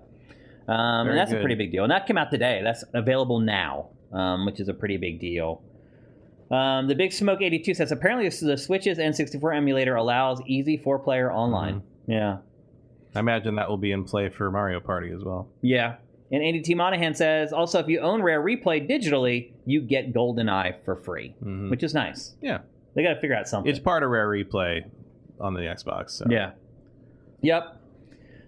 And that's a pretty big deal. And that came out today. That's available now, which is a pretty big deal. The Big Smoke 82 says, apparently the Switch's N64 emulator allows easy 4-player online. Mm-hmm. Yeah. I imagine that will be in play for Mario Party as well. Yeah. And Andy T. Monahan says, also, if you own Rare Replay digitally, you get GoldenEye for free, which is nice. Yeah. They got to figure out something. It's part of Rare Replay on the Xbox. So. Yeah. Yep.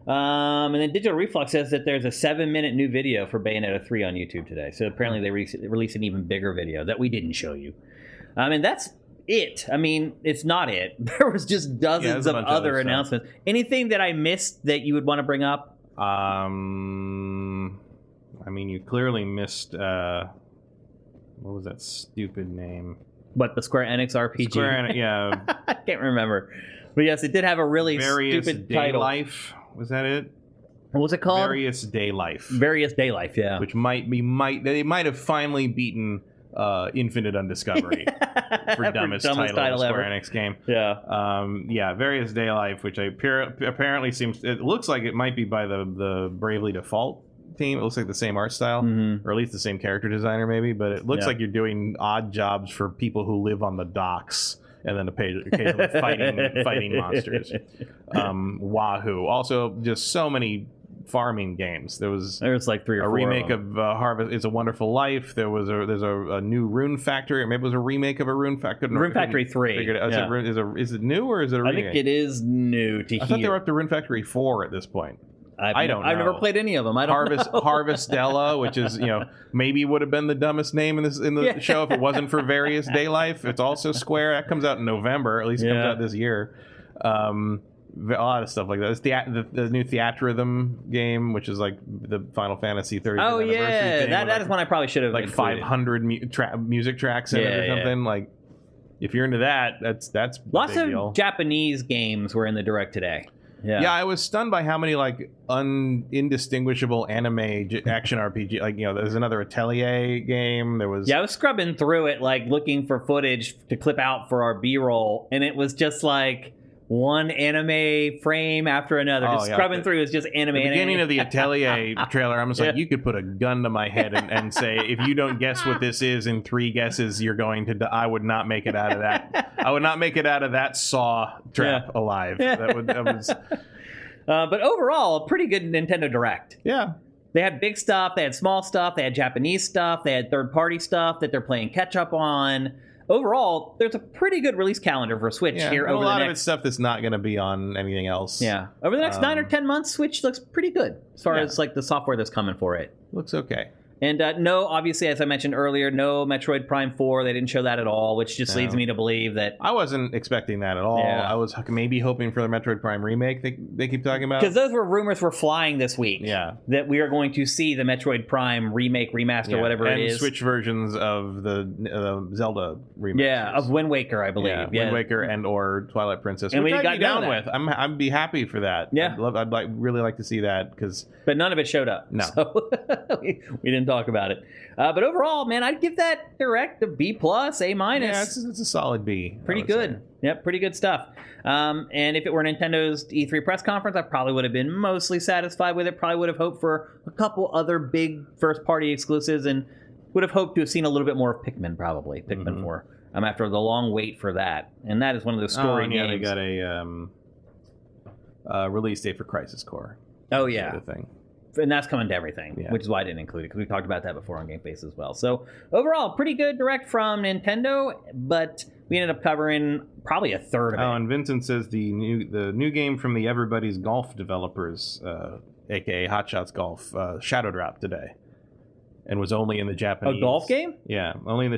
And then Digital Reflux says that there's a 7-minute new video for Bayonetta 3 on YouTube today. So apparently they released an even bigger video that we didn't show you. And that's it. I mean, it's not it. There was just dozens of other announcements. Anything that I missed that you would want to bring up? I mean, you clearly missed, what was that stupid name? What, the Square Enix RPG? Square Enix, yeah. I can't remember. But yes, it did have a really stupid title. Life, was that it? What was it called? Various Day Life. Various Day Life, yeah. Which they might have finally beaten Infinite Undiscovery for dumbest title of Square Enix game. Yeah. Various Day Life, which apparently seems, it looks like it might be by the Bravely Default team. It looks like the same art style, or at least the same character designer maybe, but it looks like you're doing odd jobs for people who live on the docks and then occasionally fighting monsters. Wahoo. Also, just so many farming games. There's like 3 or 4 remake of Harvest. It's a Wonderful Life. There's a new Rune Factory, or maybe it was a remake of a Rune Factory. Rune Factory 3. Is it new or is it a remake? I think it is new to I thought they were up to Rune Factory 4 at this point. I don't know. I've never played any of them. I don't know. Harvestella, which is, maybe would have been the dumbest name in the show if it wasn't for Various Day Life. It's also Square. That comes out in November. At least it comes out this year. A lot of stuff like that. It's the new Theatrhythm game, which is like the Final Fantasy 30th anniversary thing. That is one I probably should have like included. 500 music tracks in it or something. Like, if you're into that, that's lots of Japanese games were in the Direct today. Yeah, I was stunned by how many like indistinguishable anime action RPG. Like, there's another Atelier game. There was I was scrubbing through it, like looking for footage to clip out for our B-roll, and it was just like one anime frame after another. Scrubbing through is just anime. The beginning of the Atelier trailer, I'm just like, you could put a gun to my head and say, if you don't guess what this is in 3 guesses, you're going to die. I would not make it out of that. I would not make it out of that Saw trap alive. That was. But overall, a pretty good Nintendo Direct. Yeah. They had big stuff. They had small stuff. They had Japanese stuff. They had third-party stuff that they're playing catch-up on. Overall, there's a pretty good release calendar for Switch here. Over a lot of it's stuff that's not going to be on anything else. Yeah, over the next 9 or 10 months, Switch looks pretty good as far as like the software that's coming for it. Looks okay. And no, obviously, as I mentioned earlier, no Metroid Prime 4. They didn't show that at all, which just leads me to believe that... I wasn't expecting that at all. Yeah. I was maybe hoping for the Metroid Prime remake they keep talking about. Because those rumors were flying this week. Yeah. That we are going to see the Metroid Prime remake, remaster, whatever it is. And Switch versions of the Zelda remake. Yeah, of Wind Waker, I believe. Yeah, Wind Waker and or Twilight Princess, and which I'd be down with. I'd be happy for that. Yeah. I'd really like to see that. But none of it showed up. No. So we didn't talk about it. But overall, man, I'd give that Direct a B+, A-. Yeah, it's a solid B. Pretty good. Yep, pretty good stuff. And if it were Nintendo's E3 press conference, I probably would have been mostly satisfied with it. Probably would have hoped for a couple other big first-party exclusives and would have hoped to have seen a little bit more of Pikmin, probably. Pikmin 4. After the long wait for that. And that is one of those story games. They got a release date for Crisis Core. Oh, yeah. Thing. And that's coming to everything, which is why I didn't include it, because we talked about that before on GameFace as well. So overall, pretty good Direct from Nintendo, but we ended up covering probably a third of it. Oh, and Vincent says the new game from the Everybody's Golf developers, aka Hot Shots Golf, Shadow Drop today, and was only in the Japanese. A golf game? Yeah, only in the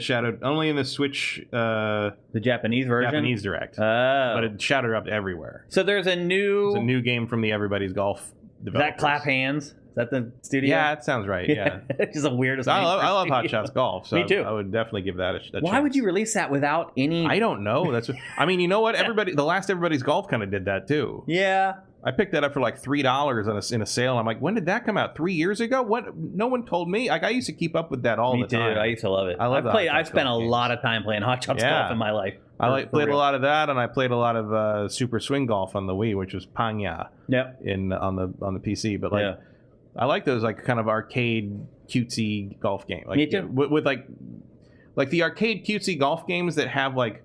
Switch. The Japanese version. Japanese Direct. But it Shadow Dropped everywhere. So there's a new game from the Everybody's Golf. Does that clap hands? Is that the studio? Yeah, it sounds right. Yeah. It's just the weirdest. I love Hot Shots Golf. So Me too. I would definitely give that a chance. Why would you release that without any? I don't know. I mean, you know what? The last Everybody's Golf kind of did that too. Yeah. I picked that up for like $3 in a sale. I'm like, when did that come out? 3 years ago? What? No one told me. Like, I used to keep up with that all the time. Me too. I used to love it. I spent a lot of time playing Hot Shots Golf in my life. I played a lot of that, and I played a lot of Super Swing Golf on the Wii, which was Panya. Yep. On the PC, but like, I like those like kind of arcade cutesy golf games. Like, me too. With like the arcade cutesy golf games that have like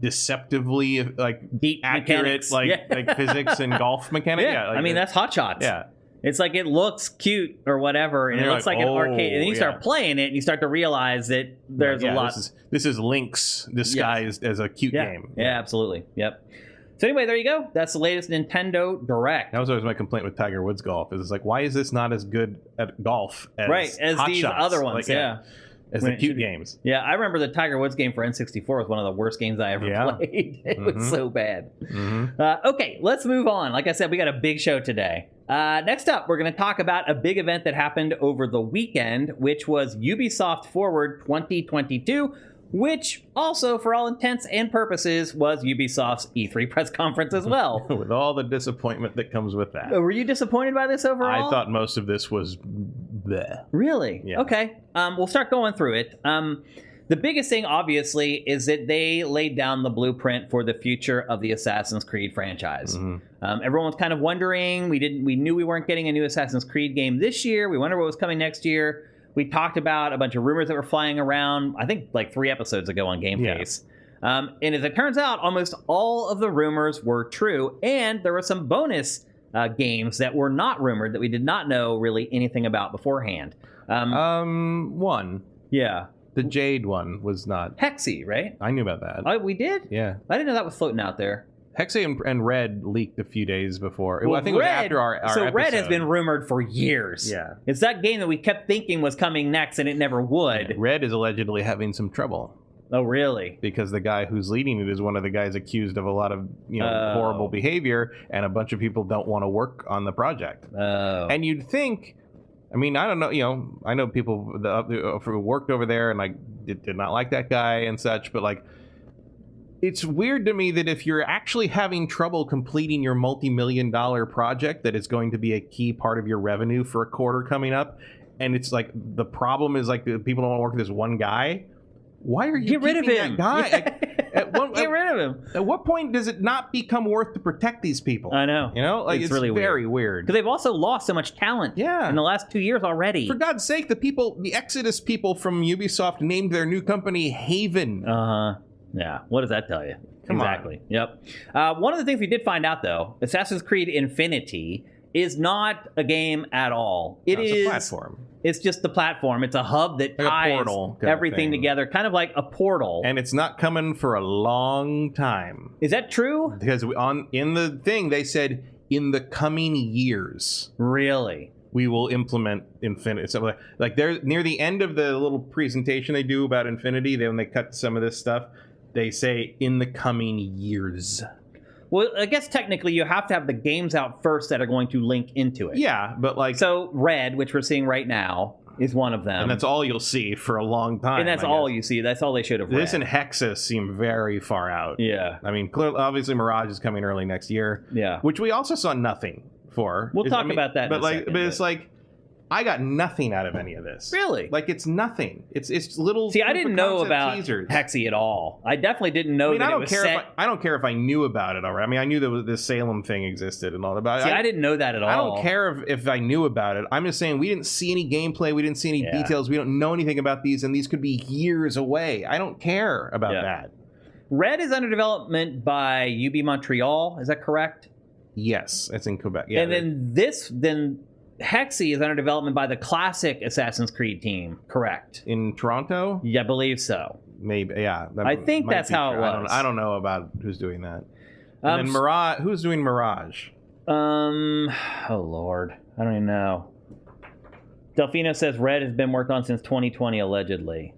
deceptively like deep accurate like physics and golf mechanics. Yeah, I mean that's Hot Shots. Yeah. It's like it looks cute or whatever, and it looks like an arcade. And then you start playing it, and you start to realize that there's a lot. This is Lynx disguised as a cute game. Yeah, absolutely. Yep. So anyway, there you go. That's the latest Nintendo Direct. That was always my complaint with Tiger Woods golf. Is like, why is this not as good at golf as Hot these Shots? Other ones? Like, as the cute games. Yeah, I remember the Tiger Woods game for N64 was one of the worst games I ever played. It was so bad. Okay, let's move on. Like I said, we got a big show today. Next up, we're going to talk about a big event that happened over the weekend, which was Ubisoft Forward 2022, which also, for all intents and purposes, was Ubisoft's E3 press conference as well. With all the disappointment that comes with that. Were you disappointed by this overall? I thought most of this was bleh. Really? Yeah. Okay. We'll start going through it. The biggest thing, obviously, is that they laid down the blueprint for the future of the Assassin's Creed franchise. Everyone was kind of wondering. We knew we weren't getting a new Assassin's Creed game this year. We wondered what was coming next year. We talked about a bunch of rumors that were flying around, I think like 3 episodes ago on GameFace. And as it turns out, almost all of the rumors were true. And there were some bonus games that were not rumored that we did not know really anything about beforehand. One. Yeah. The Jade one was not. Hexy, right? I knew about that. Oh, we did? Yeah. I didn't know that was floating out there. Hexy and Red leaked a few days before. Well, I think it was after our episode. Red has been rumored for years. Yeah. It's that game that we kept thinking was coming next, and it never would. Yeah. Red is allegedly having some trouble. Oh, really? Because the guy who's leading it is one of the guys accused of a lot of horrible behavior, and a bunch of people don't want to work on the project. Oh. And you'd think, I mean, I don't know, I know people who worked over there and like did not like that guy and such, but like, it's weird to me that if you're actually having trouble completing your multi-million-dollar project that is going to be a key part of your revenue for a quarter coming up, and it's like the problem is like people don't want to work with this one guy. Why are you get rid of him? That guy? Get rid of him. At what point does it not become worth to protect these people? I know. You know, like it's really very weird. Because they've also lost so much talent. In the last 2 years already. For God's sake, the Exodus people from Ubisoft named their new company Haven. Yeah, what does that tell you? Come exactly. on. Yep. One of the things we did find out, though, Assassin's Creed Infinity is not a game at all. It's a platform. It's just the platform. It's a hub that ties everything together, kind of like a portal. And it's not coming for a long time. Is that true? Because in the thing, they said, in the coming years. Really? We will implement Infinity. So like they're near the end of the little presentation they do about Infinity, when they cut some of this stuff, they say in the coming years. Well, I guess technically you have to have the games out first that are going to link into it. Yeah, but like... So Red, which we're seeing right now, is one of them. And that's all you'll see for a long time. And that's all you see. That's all they should have read. This and Hexus seem very far out. Yeah. I mean, clearly, obviously Mirage is coming early next year. Yeah. Which we also saw nothing for. We'll talk about that in a second. But it's like... I got nothing out of any of this. Really? Like, it's nothing. It's little... See, I didn't know about teasers. Hexy at all. I definitely didn't know that it was set... I don't care if I knew about it already. I mean, I knew that this Salem thing existed and all that. See, I didn't know that at all. I don't care if I knew about it. I'm just saying we didn't see any gameplay. We didn't see any details. We don't know anything about these, and these could be years away. I don't care about that. Red is under development by UB Montreal. Is that correct? Yes, it's in Quebec. Yeah, and then Hexy is under development by the classic Assassin's Creed team, correct? In Toronto? Yeah, I believe so. Maybe, yeah. I think that's how it was. I don't know about who's doing that. And then Mirage, who's doing Mirage? Oh, Lord. I don't even know. Delfino says Red has been worked on since 2020, allegedly.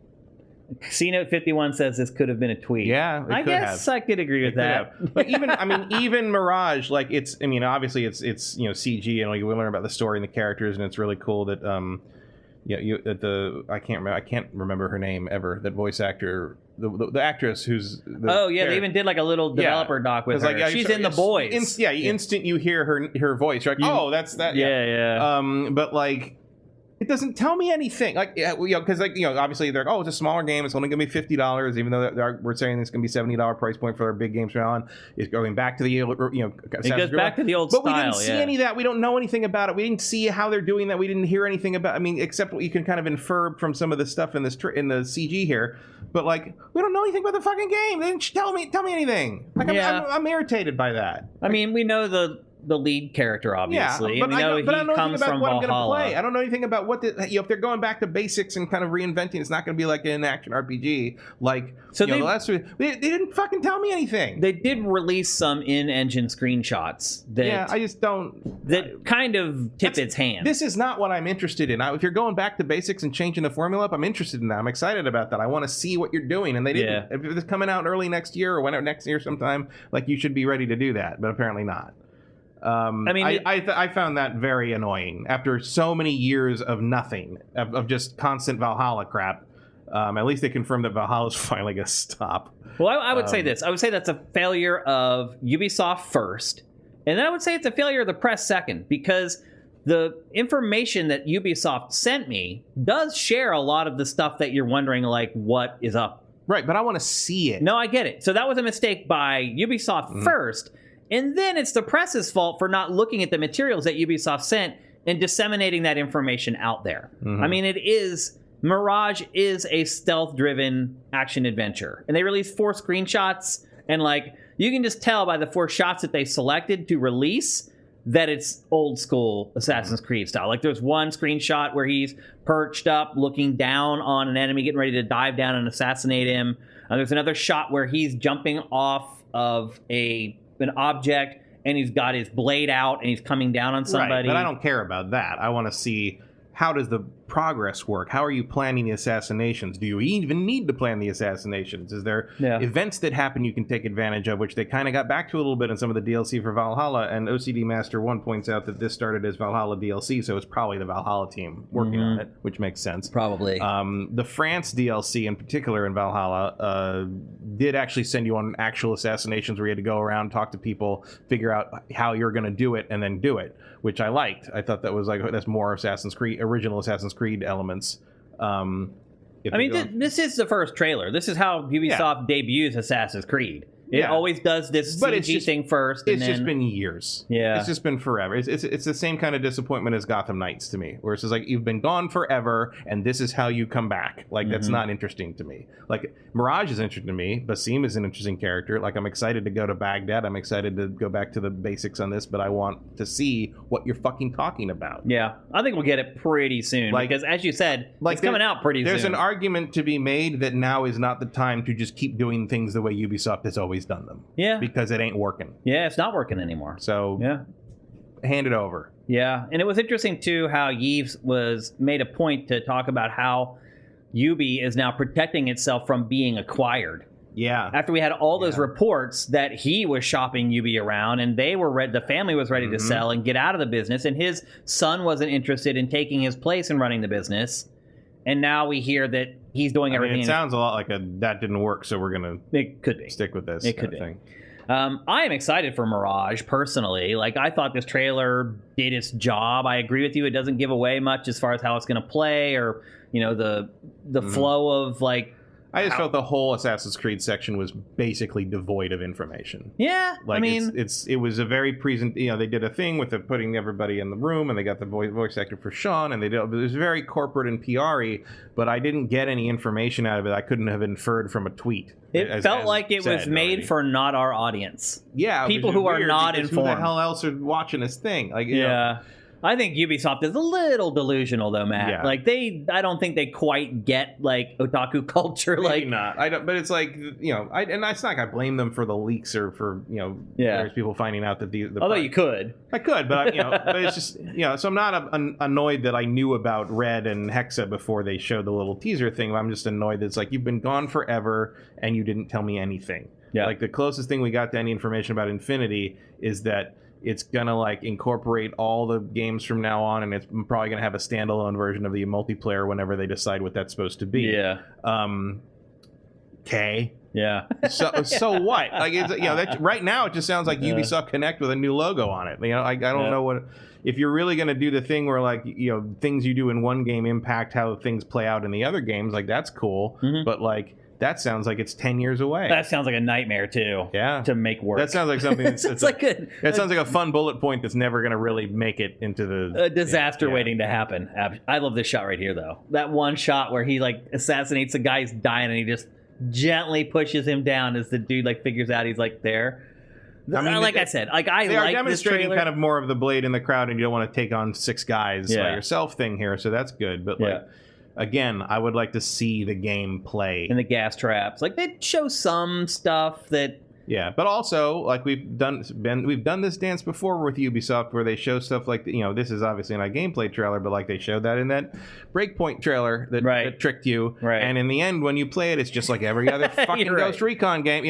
C-Note 51 says this could have been a tweet. Yeah, I guess I could agree with that. But even Mirage, like obviously it's CG, and we learn about the story and the characters, and it's really cool that I can't remember her name ever. That voice actor, the actress who's they even did like a little developer doc with her. Like, she's in The Boys. Instant you hear her voice, right? That's that. Yeah. But like, it doesn't tell me anything. Like, because obviously they're like, it's a smaller game. It's only going to be $50, even though we're saying it's going to be $70 price point for our big games from now on. It's going back to the it goes back to the old style. But we didn't see any of that. We don't know anything about it. We didn't see how they're doing that. We didn't hear anything about. Except what you can kind of infer from some of the stuff in the CG here. But like, we don't know anything about the fucking game. They didn't tell me anything. Like, I'm irritated by that. We know the lead character, obviously. But I don't know anything about what I'm going to Valhalla. play. I don't know anything about what if they're going back to basics and kind of reinventing. It's not going to be like an action RPG. Like, so they didn't fucking tell me anything. They did release some in-engine screenshots that I just don't that kind of tip its hand. This is not what I'm interested in. If you're going back to basics and changing the formula up, I'm interested in that. I'm excited about that. I want to see what you're doing, and they didn't. If it's coming out early next year or whenever next year sometime, like, you should be ready to do that, but apparently not. I found that very annoying after so many years of nothing, of just constant Valhalla crap. At least they confirmed that Valhalla's finally going to stop. Well, I would say this. I would say that's a failure of Ubisoft first, and then I would say it's a failure of the press second, because the information that Ubisoft sent me does share a lot of the stuff that you're wondering, like, what is up. Right, but I want to see it. No, I get it. So that was a mistake by Ubisoft first. And then it's the press's fault for not looking at the materials that Ubisoft sent and disseminating that information out there. Mirage is a stealth-driven action-adventure. And they released 4 screenshots, and like, you can just tell by the 4 shots that they selected to release that it's old-school Assassin's Creed style. Like, there's one screenshot where he's perched up, looking down on an enemy, getting ready to dive down and assassinate him. There's another shot where he's jumping off of an object, and he's got his blade out, and he's coming down on somebody. Right, but I don't care about that. I want to see, how does the progress work? How are you planning the assassinations? Do you even need to plan the assassinations? Is there events that happen you can take advantage of, which they kind of got back to a little bit in some of the DLC for Valhalla? And OCD Master 1 points out that this started as Valhalla DLC, so it's probably the Valhalla team working on it, which makes sense. Probably. The France DLC in particular in Valhalla did actually send you on actual assassinations where you had to go around, talk to people, figure out how you're going to do it, and then do it, which I liked. I thought that was like, that's more original Assassin's Creed elements. This is the first trailer. This is how Ubisoft debuts Assassin's Creed. It always does this CG thing first. It's just been years. Yeah. It's just been forever. It's the same kind of disappointment as Gotham Knights to me, where it's just like, you've been gone forever, and this is how you come back. Like, that's not interesting to me. Like, Mirage is interesting to me. Basim is an interesting character. Like, I'm excited to go to Baghdad. I'm excited to go back to the basics on this, but I want to see what you're fucking talking about. Yeah. I think we'll get it pretty soon. Like, because, as you said, it's coming out pretty soon. There's an argument to be made that now is not the time to just keep doing things the way Ubisoft has always done them. Yeah. Because it ain't working. Yeah, it's not working anymore. So, hand it over. Yeah, and it was interesting, too, how Yves made a point to talk about how Ubi is now protecting itself from being acquired. Yeah. After we had all those reports that he was shopping Ubi around, and they were the family was ready to sell and get out of the business, and his son wasn't interested in taking his place in running the business. And now we hear that he's doing everything. It sounds a lot like that didn't work, so we're going to stick with this. It could be. I am excited for Mirage, personally. Like, I thought this trailer did its job. I agree with you. It doesn't give away much as far as how it's going to play, or, the flow of, like, I just felt the whole Assassin's Creed section was basically devoid of information. Yeah, like, it was a very they did a thing with putting everybody in the room, and they got the voice actor for Sean, and it was very corporate and PR-y, but I didn't get any information out of it I couldn't have inferred from a tweet. It felt like it was made for not our audience. Yeah, people who are not informed. Who the hell else are watching this thing? Like, I think Ubisoft is a little delusional, though, Matt. Yeah. Like I don't think they quite get like otaku culture. Maybe like, not. I don't. But it's like and it's not like I blame them for the leaks or for various people finding out that the although you could, I could, but but it's just So I'm not annoyed that I knew about Red and Hexa before they showed the little teaser thing. I'm just annoyed that it's like you've been gone forever and you didn't tell me anything. Yeah. Like the closest thing we got to any information about Infinity is that it's gonna like incorporate all the games from now on, and it's probably gonna have a standalone version of the multiplayer whenever they decide what that's supposed to be. Yeah. Okay. Yeah. So what? Like that right now it just sounds like Ubisoft Connect with a new logo on it. I don't know what. If you're really gonna do the thing where like things you do in one game impact how things play out in the other games, like that's cool. Mm-hmm. But like. That sounds like it's 10 years away. That sounds like a nightmare, too. Yeah. To make work. That sounds like something that's... That sounds like a fun bullet point that's never going to really make it into the... A disaster waiting to happen. I love this shot right here, though. That one shot where he, like, assassinates a guy who's dying and he just gently pushes him down as the dude, like, figures out he's, like, there. I mean, I said, like, I like this trailer. They are demonstrating kind of more of the blade in the crowd and you don't want to take on 6 guys by yourself thing here, so that's good. But, like... Again, I would like to see the game play. In the gas traps. Like, they show some stuff that... Yeah, but also, like, we've done this dance before with Ubisoft where they show stuff like, this is obviously not a gameplay trailer, but, like, they showed that in that Breakpoint trailer that tricked you. Right. And in the end, when you play it, it's just like every other fucking Ghost Recon game.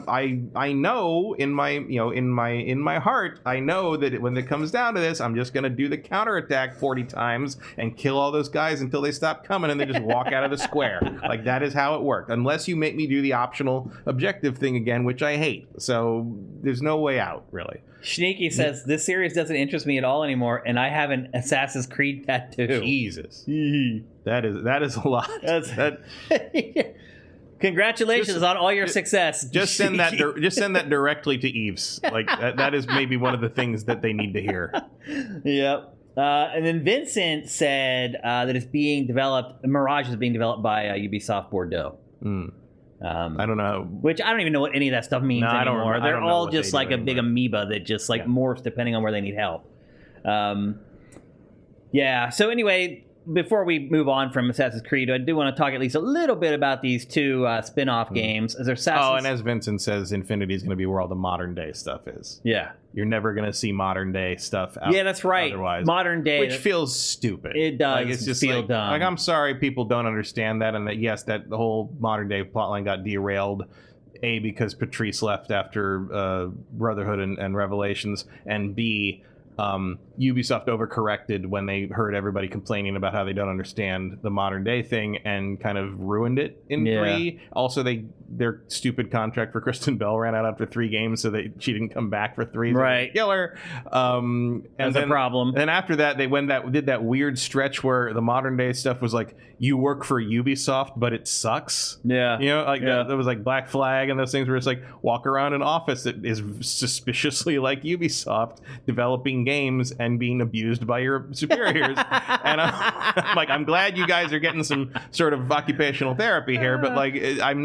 I know in my heart, I know that when it comes down to this, I'm just going to do the counterattack 40 times and kill all those guys until they stop coming and they just walk out of the square. Like, that is how it worked. Unless you make me do the optional objective thing again, which I hate. So there's no way out, really. Sneaky says, this series doesn't interest me at all anymore, and I have an Assassin's Creed tattoo. Jesus. That is a lot. Congratulations on all your success. Just send that directly to Eves. Like that is maybe one of the things that they need to hear. Yep. And then Vincent said that it's being developed, Mirage is being developed by Ubisoft Bordeaux. I don't know. Which I don't even know what any of that stuff means anymore. They're all just like a big amoeba that just like morphs depending on where they need help. So anyway, before we move on from Assassin's Creed, I do want to talk at least a little bit about these 2 spin-off games. And as Vincent says, Infinity is going to be where all the modern day stuff is. Yeah. You're never going to see modern day stuff out. Yeah, that's right. Otherwise, modern day. Which feels stupid. It does. Like, it's just feel dumb. Like, I'm sorry people don't understand that, and that, yes, that the whole modern day plotline got derailed. A, because Patrice left after Brotherhood and Revelations, and B, Ubisoft overcorrected when they heard everybody complaining about how they don't understand the modern day thing and kind of ruined it in 3. Also, their stupid contract for Kristen Bell ran out after 3 games, so she didn't come back for 3. Right. Killer. That's a problem. And after that, they did that weird stretch where the modern day stuff was like, you work for Ubisoft, but it sucks. Yeah. That was like Black Flag and those things where it's like, walk around an office that is suspiciously like Ubisoft, developing games and being abused by your superiors. And I'm like, I'm glad you guys are getting some sort of occupational therapy here, but like,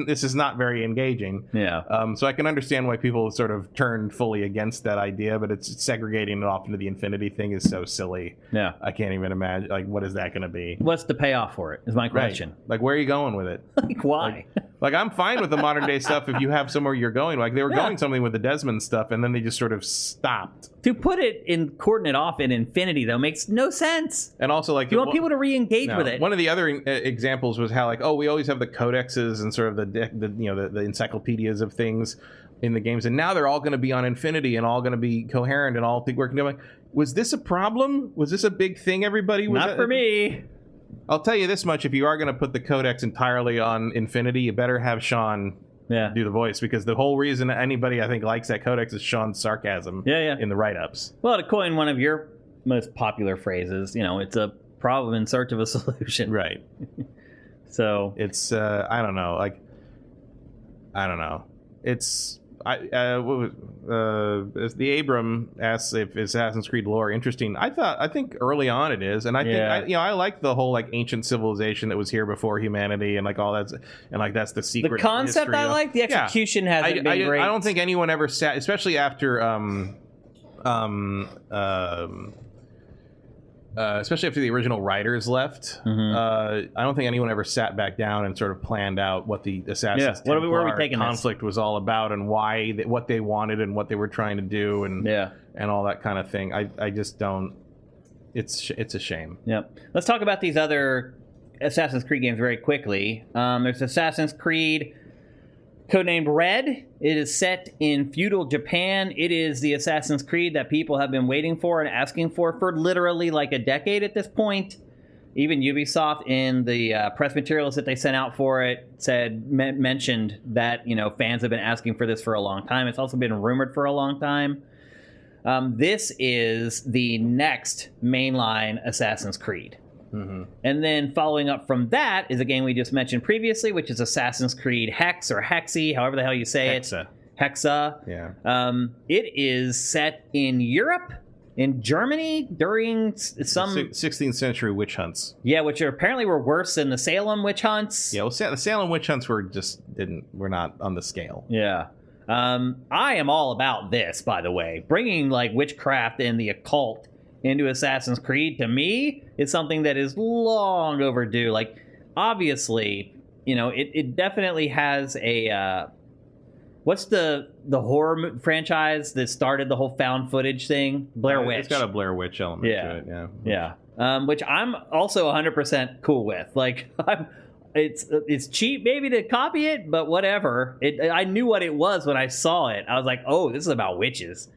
this is not very engaging. Yeah. So I can understand why people sort of turned fully against that idea, but it's segregating it off into the Infinity thing is so silly. Yeah. I can't even imagine. Like, what is that going to be? What's the payoff for it? Is my question. Right. Like, where are you going with it? Like, why? Like, I'm fine with the modern day stuff if you have somewhere you're going. Like, they were going something with the Desmond stuff, and then they just sort of stopped. To put it in coordinate off in Infinity, though, makes no sense. And also, like, you want people to re-engage with it. One of the other examples was how, like, we always have the codexes and sort of the encyclopedias of things in the games, and now they're all going to be on Infinity and all going to be coherent and all working together. Was this a problem? Was this a big thing, everybody? Not for me. I'll tell you this much: if you are going to put the codex entirely on Infinity, you better have Sean do the voice, because the whole reason anybody I think likes that codex is Sean's sarcasm in the write-ups. Well, to coin one of your most popular phrases, it's a problem in search of a solution. Right. So it's I don't know. It's as the Abram asks if Assassin's Creed lore interesting. I think early on it is, and I think I like the whole like ancient civilization that was here before humanity and like all that, and like that's the secret. The concept history, I like. The execution hasn't been great. I don't think anyone ever sat, especially after especially after the original writers left, I don't think anyone ever sat back down and sort of planned out what the Assassin's Templar conflict was all about and what they wanted and what they were trying to do and all that kind of thing. I just don't. It's a shame. Yep. Let's talk about these other Assassin's Creed games very quickly. There's Assassin's Creed codenamed Red. It is set in feudal Japan. It is the Assassin's Creed that people have been waiting for and asking for literally like a decade at this point. Even Ubisoft in the press materials that they sent out for it mentioned that fans have been asking for this for a long time. It's also been rumored for a long time. This is the next mainline Assassin's Creed. Mm-hmm. And then following up from that is a game we just mentioned previously, which is Assassin's Creed Hex or Hexy, however the hell you say it. Hexa. Yeah. It is set in Europe, in Germany, during some 16th century witch hunts. Yeah, which apparently were worse than the Salem witch hunts. Yeah, well, the Salem witch hunts were not on the scale. Yeah. I am all about this, by the way. Bringing like witchcraft and the occult into Assassin's Creed, to me, is something that is long overdue. Like, obviously, it definitely has a what's the horror franchise that started the whole found footage thing? Blair Witch. It's got a Blair Witch element to it. Yeah. Which I'm also 100% cool with. Like, it's cheap maybe to copy it, but whatever. I knew what it was when I saw it. I was like, oh, this is about witches.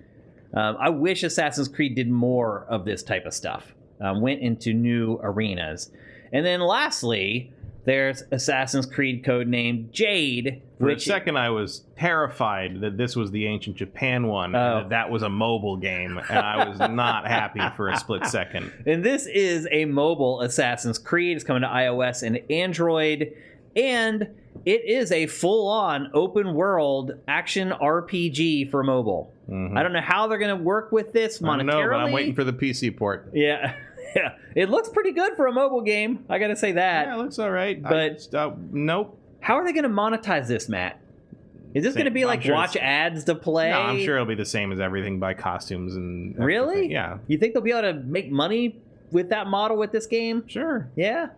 I wish Assassin's Creed did more of this type of stuff. Went into new arenas. And then lastly, there's Assassin's Creed codenamed Jade. For a second, I was terrified that this was the ancient Japan one, and that was a mobile game, and I was not happy for a split second. And this is a mobile Assassin's Creed. It's coming to iOS and Android, and it is a full-on open-world action RPG for mobile. Mm-hmm. I don't know how they're going to work with this monetarily. I don't know, but I'm waiting for the PC port. Yeah. Yeah, it looks pretty good for a mobile game. I got to say that. Yeah, it looks all right. But nope. How are they going to monetize this, Matt? Is this going to be like watch ads to play? No, I'm sure it'll be the same as everything. Buy costumes and everything. Really? Yeah. You think they'll be able to make money with that model with this game? Sure. Yeah.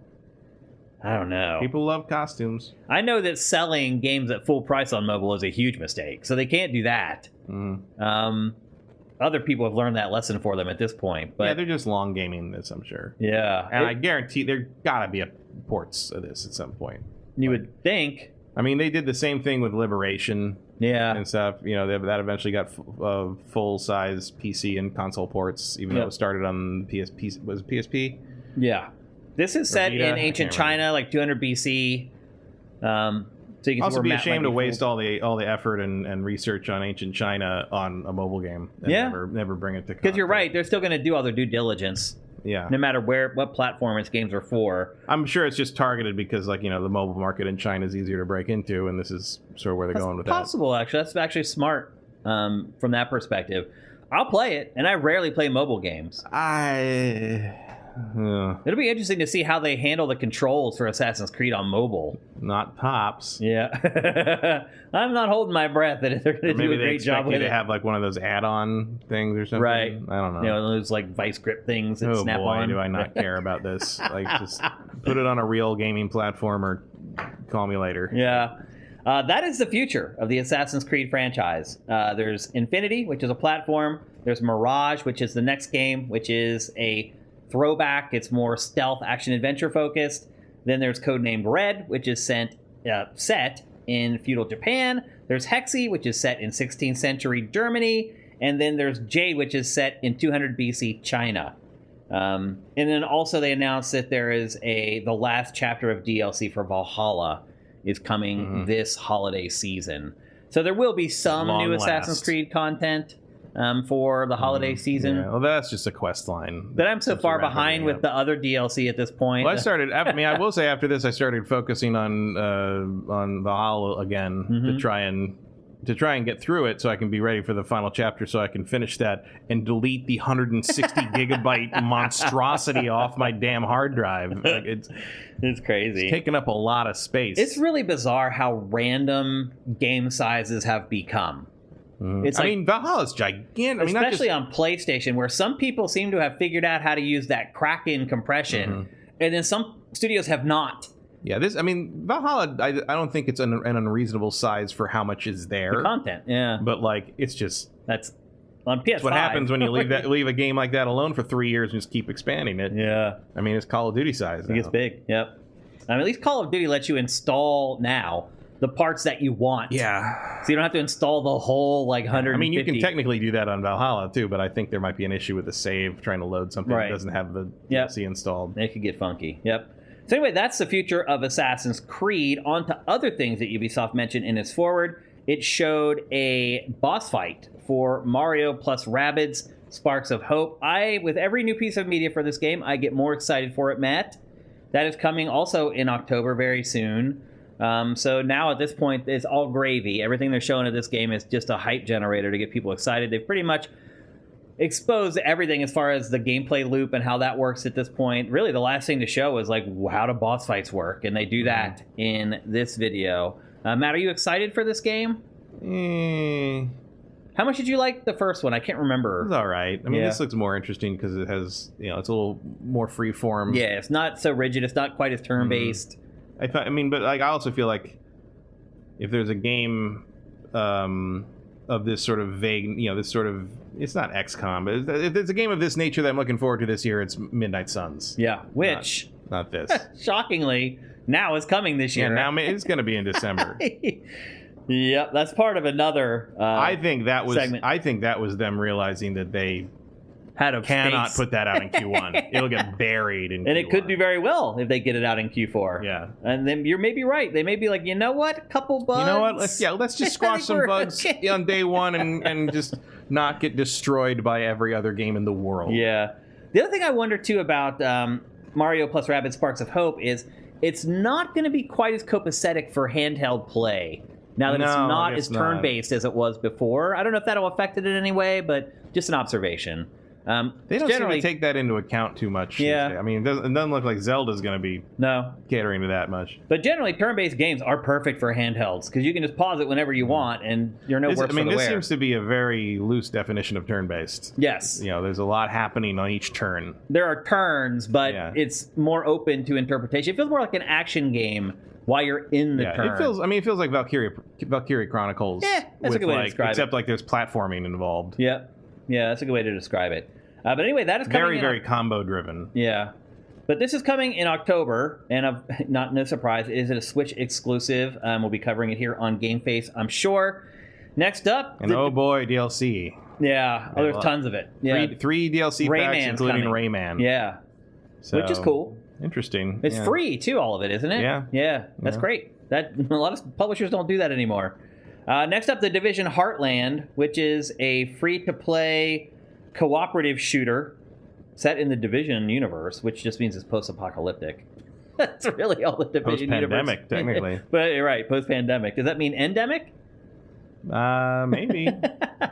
I don't know. People love costumes. I know that selling games at full price on mobile is a huge mistake, so they can't do that. Other people have learned that lesson for them at this point. But yeah, they're just long gaming this, I'm sure. Yeah. And I guarantee there gotta be ports of this at some point. You would think. I mean, they did the same thing with Liberation. Yeah. And stuff. That eventually got full-size PC and console ports, even though it started on PSP. Was it PSP? Yeah. This is set in ancient China, like 200 BC. So you can also be ashamed to waste all the effort and research on ancient China on a mobile game. And never bring it to. Because you're right, they're still going to do all their due diligence. Yeah. No matter what platform its games are for. I'm sure it's just targeted because, the mobile market in China is easier to break into, and this is sort of where they're going with that. That's possible, actually. That's actually smart from that perspective. I'll play it, and I rarely play mobile games. It'll be interesting to see how they handle the controls for Assassin's Creed on mobile. Not tops. Yeah. I'm not holding my breath that they're going to do a great job with it. Maybe they have one of those add-on things or something. Right. I don't know. Those vice grip things that snap on. Oh boy, do I not care about this. Just put it on a real gaming platform or call me later. Yeah. That is the future of the Assassin's Creed franchise. There's Infinity, which is a platform. There's Mirage, which is the next game, which is a throwback. It's more stealth action adventure focused. Then there's codenamed Red, which is set in feudal Japan. There's Hexy, which is set in 16th century Germany. And then there's Jade, which is set in 200 BC China. And then also they announced that there is the last chapter of DLC for Valhalla is coming this holiday season. So there will be some new Assassin's Creed content for the holiday season. Yeah, well, that's just a quest line. But I'm so far behind with the other DLC at this point. Well, I will say after this, I started focusing on Valhalla again to try and get through it so I can be ready for the final chapter so I can finish that and delete the 160 gigabyte monstrosity off my damn hard drive. It's crazy. It's taking up a lot of space. It's really bizarre how random game sizes have become. It's Valhalla's gigantic. Especially on PlayStation, where some people seem to have figured out how to use that Kraken compression, and then some studios have not. Yeah, Valhalla, I don't think it's an unreasonable size for how much is there. The content, yeah. But, it's just... That's on PS5. That's what happens when you leave a game like that alone for 3 years and just keep expanding it. Yeah. It's Call of Duty size now. It gets big, yep. At least Call of Duty lets you install now the parts that you want. Yeah. So you don't have to install the whole 150. You can technically do that on Valhalla too, but I think there might be an issue with the save trying to load something that doesn't have the DLC installed. It could get funky. Yep. So anyway, that's the future of Assassin's Creed. On to other things that Ubisoft mentioned in its forward. It showed a boss fight for Mario plus Rabbids Sparks of Hope. With every new piece of media for this game, I get more excited for it, Matt. That is coming also in October very soon. So now at this point, it's all gravy. Everything they're showing at this game is just a hype generator to get people excited. They've pretty much exposed everything as far as the gameplay loop and how that works at this point. Really, the last thing to show is how do boss fights work, and they do that in this video. Matt, are you excited for this game? How much did you like the first one? I can't remember. It's all right. This looks more interesting because it has, it's a little more free form. Yeah, it's not so rigid. It's not quite as turn-based. But I also feel like if there's a game of this sort of vague, it's not XCOM, but if there's a game of this nature that I'm looking forward to this year, it's Midnight Suns. Yeah, which not this. Shockingly, now is coming this year. Yeah, now it's going to be in December. Yep, that's part of another. I think that was. segment. I think that was them realizing that they cannot put that out in Q1. It'll get buried in Q1. And it could do very well if they get it out in Q4. Yeah. And then you're maybe right. They may be like, you know what? A couple bugs. You know what? Let's just squash some bugs on day one and just not get destroyed by every other game in the world. Yeah. The other thing I wonder, too, about Mario plus Rabbids Sparks of Hope is it's not going to be quite as copacetic for handheld play. Now that it's not as turn-based as it was before. I don't know if that'll affect it in any way, but just an observation. They don't seem to take that into account too much. Yeah. It doesn't look like Zelda's going to be catering to that much. But generally, turn-based games are perfect for handhelds because you can just pause it whenever you want, and you're no worse for the wear. This seems to be a very loose definition of turn-based. Yes. There's a lot happening on each turn. There are turns, but it's more open to interpretation. It feels more like an action game while you're in the turn. It feels like Valkyrie Chronicles. Yeah, that's a good way to describe it. Except there's platforming involved. Yeah, that's a good way to describe it. But anyway, that is coming very combo driven. Yeah. But this is coming in October, and no surprise, is it a Switch exclusive? We'll be covering it here on GameFace, I'm sure. Next up... And DLC. Yeah, there's tons of it. Yeah. Three DLC packs, including Rayman. Yeah. Which is cool. Interesting. It's free, too, all of it, isn't it? Yeah. Yeah, that's great. A lot of publishers don't do that anymore. Next up, The Division Heartland, which is a free-to-play cooperative shooter set in the Division universe, which just means it's post-apocalyptic. That's really all the Division universe. Post-pandemic, technically. But you're right, post-pandemic. Does that mean endemic? Maybe.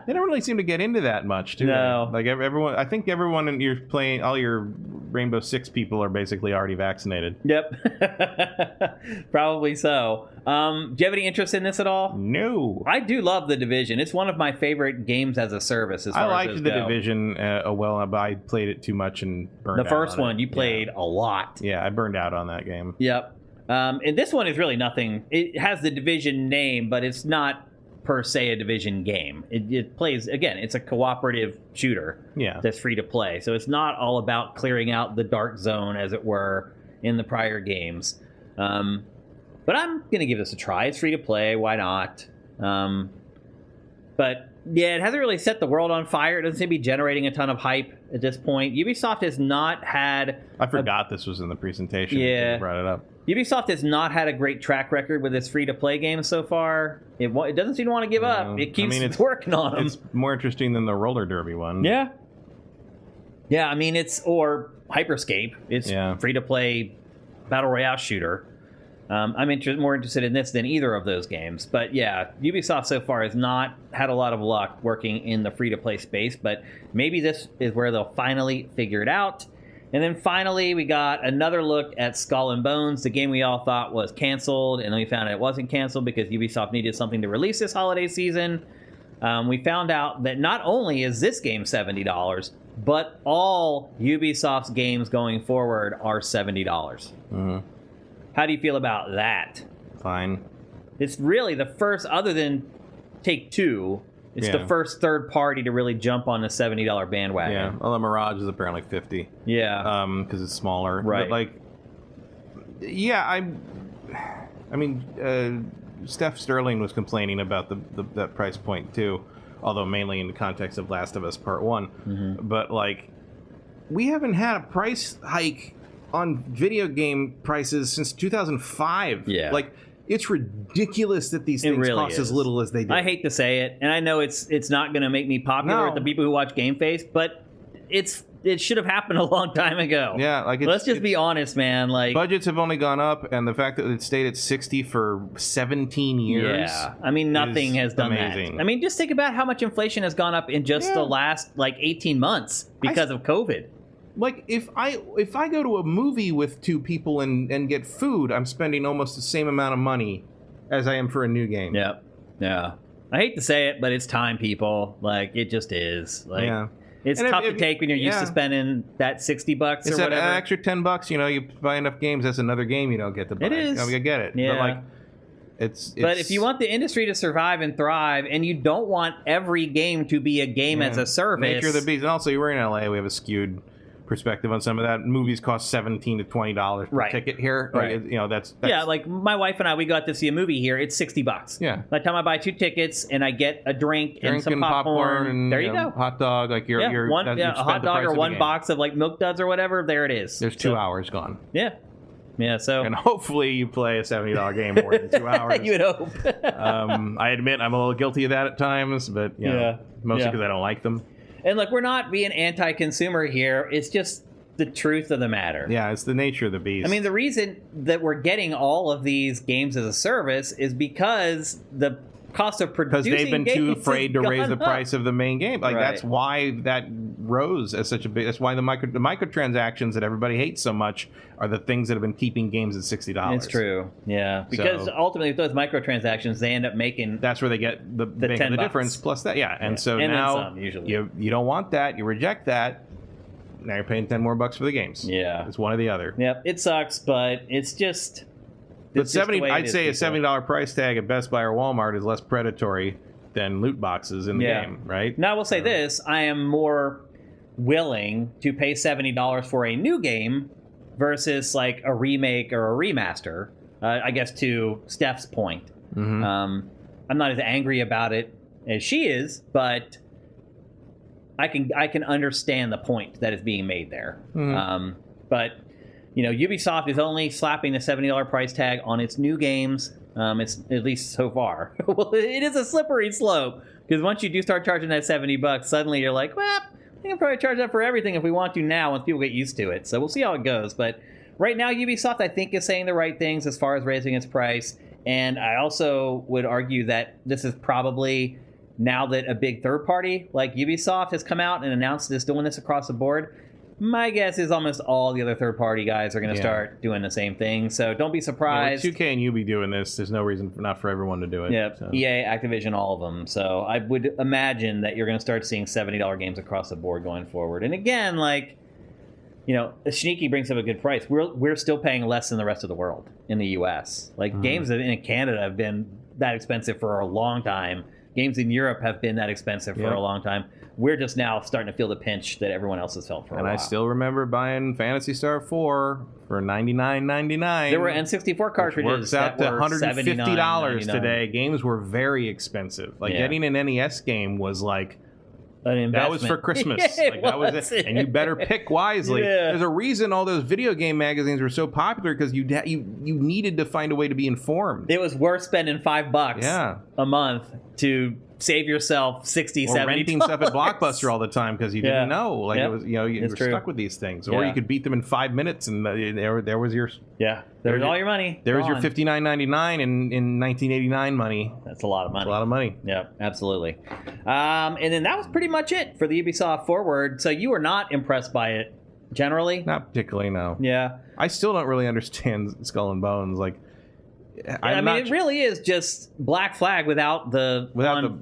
They don't really seem to get into that much, do no. they? Everyone, I think everyone you're playing, all your Rainbow Six people are basically already vaccinated. Yep. Probably so. Do you have any interest in this at all? No. I do love The Division. It's one of my favorite games as a service. I liked The Division but I played it too much and burned out. The first one, you played a lot. Yeah, I burned out on that game. Yep. And this one is really nothing. It has the Division name, but it's not per se a Division game. It plays, again, it's a cooperative shooter that's free to play. So it's not all about clearing out the dark zone, as it were, in the prior games. But I'm going to give this a try. It's free to play. Why not? But yeah, it hasn't really set the world on fire. It doesn't seem to be generating a ton of hype at this point. Ubisoft has not had... I forgot this was in the presentation. Yeah. You brought it up. Ubisoft has not had a great track record with its free-to-play games so far. It doesn't seem to want to give up. It keeps working on them. It's more interesting than the roller derby one. Yeah. Yeah, or Hyperscape. It's free-to-play battle royale shooter. I'm more interested in this than either of those games. But yeah, Ubisoft so far has not had a lot of luck working in the free-to-play space. But maybe this is where they'll finally figure it out. And then finally, we got another look at Skull and Bones, the game we all thought was canceled, and then we found out it wasn't canceled because Ubisoft needed something to release this holiday season. we found out that not only is this game $70, but all Ubisoft's games going forward are $70. Mm-hmm. How do you feel about that? Fine. It's really the first, other than Take-Two, it's the first third party to really jump on the $70 bandwagon. Yeah, although Mirage is apparently $50. Yeah. Because it's smaller. Right. But, I mean, Steph Sterling was complaining about that price point, too. Although mainly in the context of Last of Us Part 1. Mm-hmm. But, we haven't had a price hike on video game prices since 2005. Yeah. It's ridiculous that these things really cost as little as they do. I hate to say it, and I know it's not going to make me popular with the people who watch GameFace, but it should have happened a long time ago. Yeah, let's just be honest, man. Budgets have only gone up, and the fact that it stayed at 60 for 17 years. Yeah, I mean, nothing has done amazing. that. I mean, just think about how much inflation has gone up in just the last 18 months because of COVID. If I go to a movie with two people and get food, I'm spending almost the same amount of money as I am for a new game. Yep. Yeah. I hate to say it, but it's time, people. It just is. It's tough to take when you're used to spending that $60 or whatever. An extra $10. You buy enough games, that's another game you don't get to buy. It is. I get it. Yeah. But but if you want the industry to survive and thrive, and you don't want every game to be a game as a service, nature of the beast. And also, we're in LA. We have a skewed perspective on some of that. Movies cost $17 to $20 per ticket here. Right. That's my wife and I, we got to see a movie here. It's $60. Yeah. By the time I buy 2 tickets and I get a drink and some popcorn, and there you go. Hot dog, a hot dog or one box of Milk Duds or whatever. There it is. There's 2 hours gone. Yeah. Yeah, so... And hopefully you play a $70 game more than 2 hours. You would hope. I admit I'm a little guilty of that at times, but mostly because I don't like them. And look, we're not being anti-consumer here. It's just the truth of the matter. Yeah, it's the nature of the beast. I mean, the reason that we're getting all of these games as a service is because the cost of producing because they've been too afraid to raise the price of the main game. That's why that rose as such a big. That's why the microtransactions that everybody hates so much are the things that have been keeping games at $60. It's true, yeah. Because ultimately, with those microtransactions, they end up making. That's where they get the difference plus that, and so and now then some, usually. You don't want that. You reject that. Now you're paying $10 more for the games. Yeah, it's one or the other. Yep, it sucks, but it's just. But I'd say a $70 price tag at Best Buy or Walmart is less predatory than loot boxes in the game, right? Now I will say this: I am more willing to pay $70 for a new game versus a remake or a remaster. I guess to Steph's point, I'm not as angry about it as she is, but I can understand the point that is being made there. But Ubisoft is only slapping a $70 price tag on its new games. It's at least so far. Well, it is a slippery slope because once you do start charging that $70, suddenly you're like, well, we can probably charge that for everything if we want to now once people get used to it. So we'll see how it goes. But right now, Ubisoft, I think, is saying the right things as far as raising its price. And I also would argue that this is probably, now that a big third party like Ubisoft has come out and announced it's doing this across the board, my guess is almost all the other third-party guys are going to start doing the same thing. So don't be surprised. 2K and Ubi doing this, there's no reason not for everyone to do it. Yep. So. EA, Activision, all of them. So I would imagine that you're going to start seeing $70 games across the board going forward. And again, Sneaky brings up a good price. We're still paying less than the rest of the world in the U.S. Games in Canada have been that expensive for a long time. Games in Europe have been that expensive for a long time. We're just now starting to feel the pinch that everyone else has felt for a while. And I still remember buying Phantasy Star 4 for $99.99. There were N64 cartridges works out to $150 today. Games were very expensive. Getting an NES game was an investment. That was for Christmas. That was it. And you better pick wisely. There's a reason all those video game magazines were so popular because you needed to find a way to be informed. It was worth spending $5 a month to save yourself $60, $70. Or renting stuff at Blockbuster all the time because you didn't know. It was, you were stuck with these things. Or you could beat them in 5 minutes and there was your... Yeah, there was all your money. There was your $59.99 in 1989 money. That's a lot of money. That's a lot of money. Yeah, absolutely. And then that was pretty much it for the Ubisoft Forward. So you were not impressed by it, generally? Not particularly, no. Yeah. I still don't really understand Skull and Bones. I mean, it really is just Black Flag without the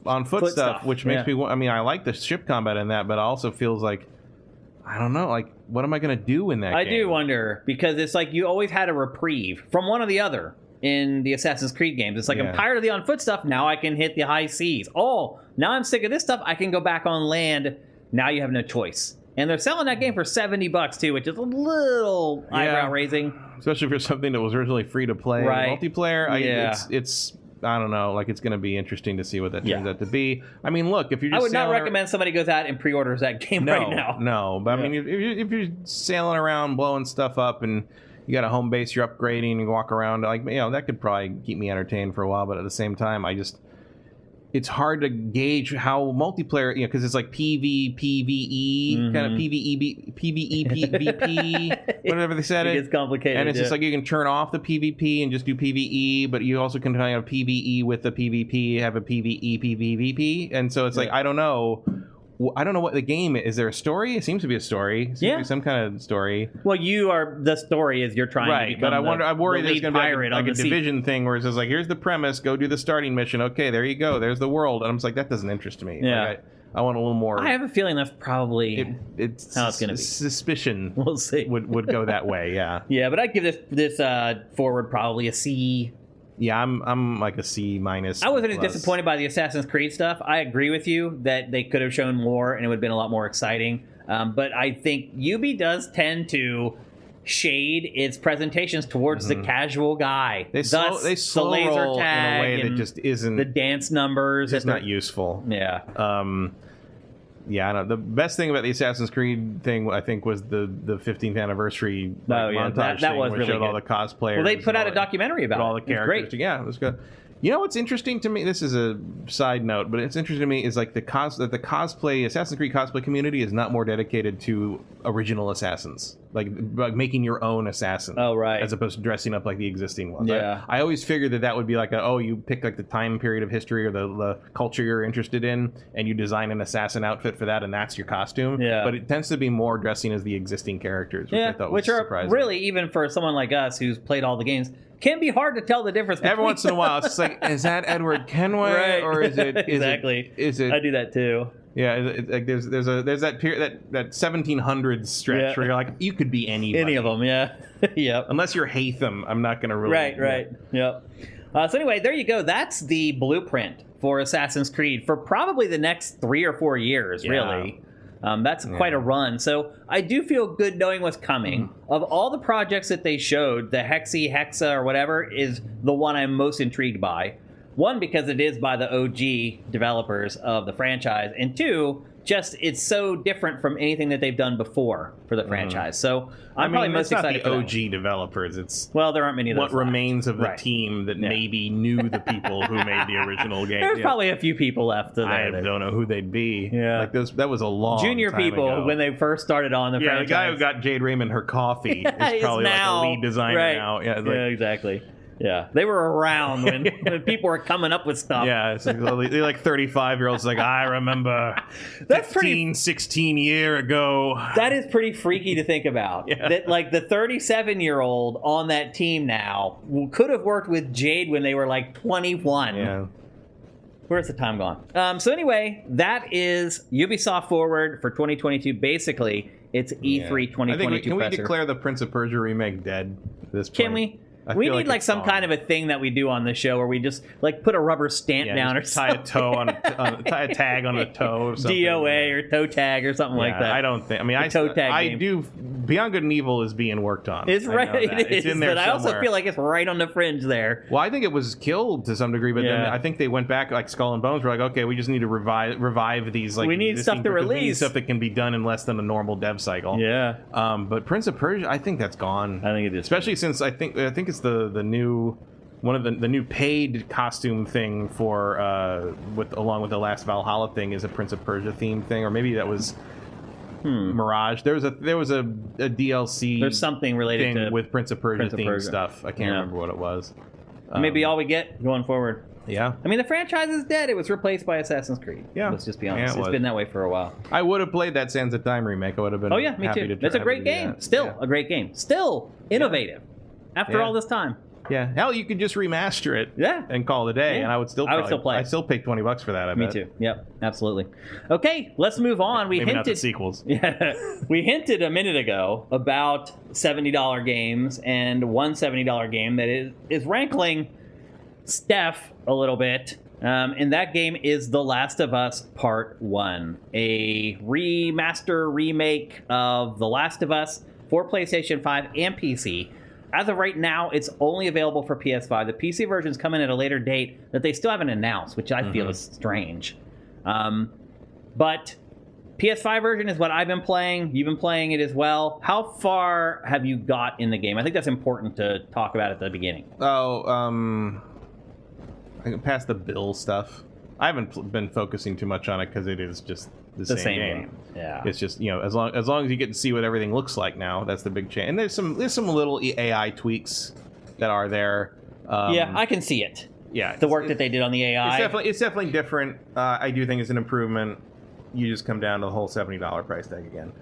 on foot stuff, which makes me. I mean, I like the ship combat in that, but it also feels like I don't know. Like, what am I going to do in that game? I do wonder, because it's like you always had a reprieve from one or the other in the Assassin's Creed games. It's like, I'm tired of the on foot stuff. Now I can hit the high seas. Oh, now I'm sick of this stuff. I can go back on land. Now you have no choice. And they're selling that game for $70 too, which is a little eyebrow raising. Especially for something that was originally free to play multiplayer. It's I don't know. Like, it's going to be interesting to see what that turns out to be. I mean, look, if you're just I would not recommend somebody goes out and pre-orders that game right now. No, but I mean, if you're sailing around, blowing stuff up, and you got a home base you're upgrading and walk around, like, that could probably keep me entertained for a while. But at the same time, it's hard to gauge how multiplayer, because it's like PvE, kind of PvE, PvP, whatever they said. It's complicated. And it's just like you can turn off the PvP and just do PvE, but you also can have PvE with the PvP, have a PvE, PvP. And so it's like, I don't know what the game is. Is there a story? It seems to be a story. It seems to be some kind of story. Well, the story is you're trying to become but I worry there's going to be like a division thing where it's just like, here's the premise, go do the starting mission. Okay, there you go. There's the world. And I'm just like, that doesn't interest me. Yeah. Like, I want a little more. I have a feeling that's probably it's how it's going to be. Suspicion we'll see. would go that way, yeah. Yeah, but I'd give this forward probably a C. Yeah, I'm like a C minus. I wasn't as disappointed by the Assassin's Creed stuff. I agree with you that they could have shown more and it would have been a lot more exciting. But I think Ubi does tend to shade its presentations towards the casual guy. They slow the laser roll tag in a way that just isn't. The dance numbers. It's not useful. Yeah. Yeah, I know. The best thing about the Assassin's Creed thing, I think, was the 15th anniversary montage that was where really showed good. all the cosplayers. Well, they put out a documentary about all the characters. Great. Yeah, it was good. You know what's interesting to me? This is a side note, but it's interesting to me is like the cosplay Assassin's Creed cosplay community is not more dedicated to original assassins, like making your own assassin. Oh, right. As opposed to dressing up like the existing ones. Yeah. I always figured that would be like you pick like the time period of history or the culture you're interested in, and you design an assassin outfit for that, and that's your costume. Yeah. But it tends to be more dressing as the existing characters, which I thought was surprising. Are really, even for someone like us who's played all the games, can be hard to tell the difference between every once in a while. It's just like, is that Edward Kenway, right. or is it exactly? Is it? I do that too. Yeah, like there's that period that 1700s stretch where you're like, you could be anybody. Any of them, yeah. Yep. Unless you're Hatham, I'm not going to really. Right. Yep. So anyway, there you go. That's the blueprint for Assassin's Creed for probably the next 3 or 4 years. Really. That's quite a run. So I do feel good knowing what's coming. Of all the projects that they showed, the Hexa or whatever is the one I'm most intrigued by. One, because it is by the OG developers of the franchise. And two, just it's so different from anything that they've done before for the franchise. So I'm probably most excited for that. It's not the OG developers. It's there aren't many of those what remains of the team that maybe knew the people who made the original game. There's probably a few people left. I don't know who they'd be. Yeah, like that was a long junior time people ago. when they first started on the franchise. The guy who got Jade Raymond her coffee is probably now, like a lead designer now. Yeah, exactly. Yeah, they were around when people were coming up with stuff. Yeah, it's like, they're like 35-year-olds. Like, I remember 16 year ago. That is pretty freaky to think about. Yeah. That like the 37-year-old on that team now could have worked with Jade when they were like 21. Yeah. Where's the time gone? So anyway, that is Ubisoft Forward for 2022. Basically, it's E3 2022. Can we declare the Prince of Persia remake dead at this point? Can we? We need like some kind of a thing that we do on the show where we just like put a rubber stamp down or tie a toe on tie a tag on a toe or something. DOA or toe tag or something like that. I don't think. I mean, toe tag I game. do. Beyond Good and Evil is being worked on. It's right. It's in there but somewhere. I also feel like it's right on the fringe there. Well, I think it was killed to some degree, but then I think they went back like Skull and Bones. Were like, okay, we just need to revive these. Like we need stuff to release. We need stuff that can be done in less than a normal dev cycle. Yeah. But Prince of Persia, I think that's gone. I think it is, especially since I think it's the new. One of the new paid costume thing for along with the last Valhalla thing is a Prince of Persia themed thing, or maybe that was Mirage. There was a DLC. There's something related to with Prince of Persia themed stuff. I can't remember what it was. Maybe all we get going forward. Yeah. I mean, the franchise is dead. It was replaced by Assassin's Creed. Yeah. Let's just be honest. It's been that way for a while. I would have played that Sands of Time remake. I would have been. Oh yeah, me too. It's a great game. Still a great game. Still innovative after all this time. Yeah, hell, you could just remaster it. Yeah. And call it a day, and I would still play. I still pay $20 for that. Me too. Yep, absolutely. Okay, let's move on. Maybe not the sequels. Yeah, we hinted a minute ago about $70 games, and one $70 game that is rankling Steph a little bit. And that game is The Last of Us Part 1, a remake of The Last of Us for PlayStation 5 and PC. As of right now, it's only available for PS5. The PC version's coming at a later date that they still haven't announced, which I feel is strange. But PS5 version is what I've been playing. You've been playing it as well. How far have you got in the game? I think that's important to talk about at the beginning. I can pass the Bill stuff. I haven't been focusing too much on it because it is just the same game. Yeah, it's just, as long as you get to see what everything looks like now, that's the big change. And there's some little AI tweaks that are there. Yeah, I can see it. Yeah, the work that they did on the AI. It's definitely different. I do think it's an improvement. You just come down to the whole $70 price tag again.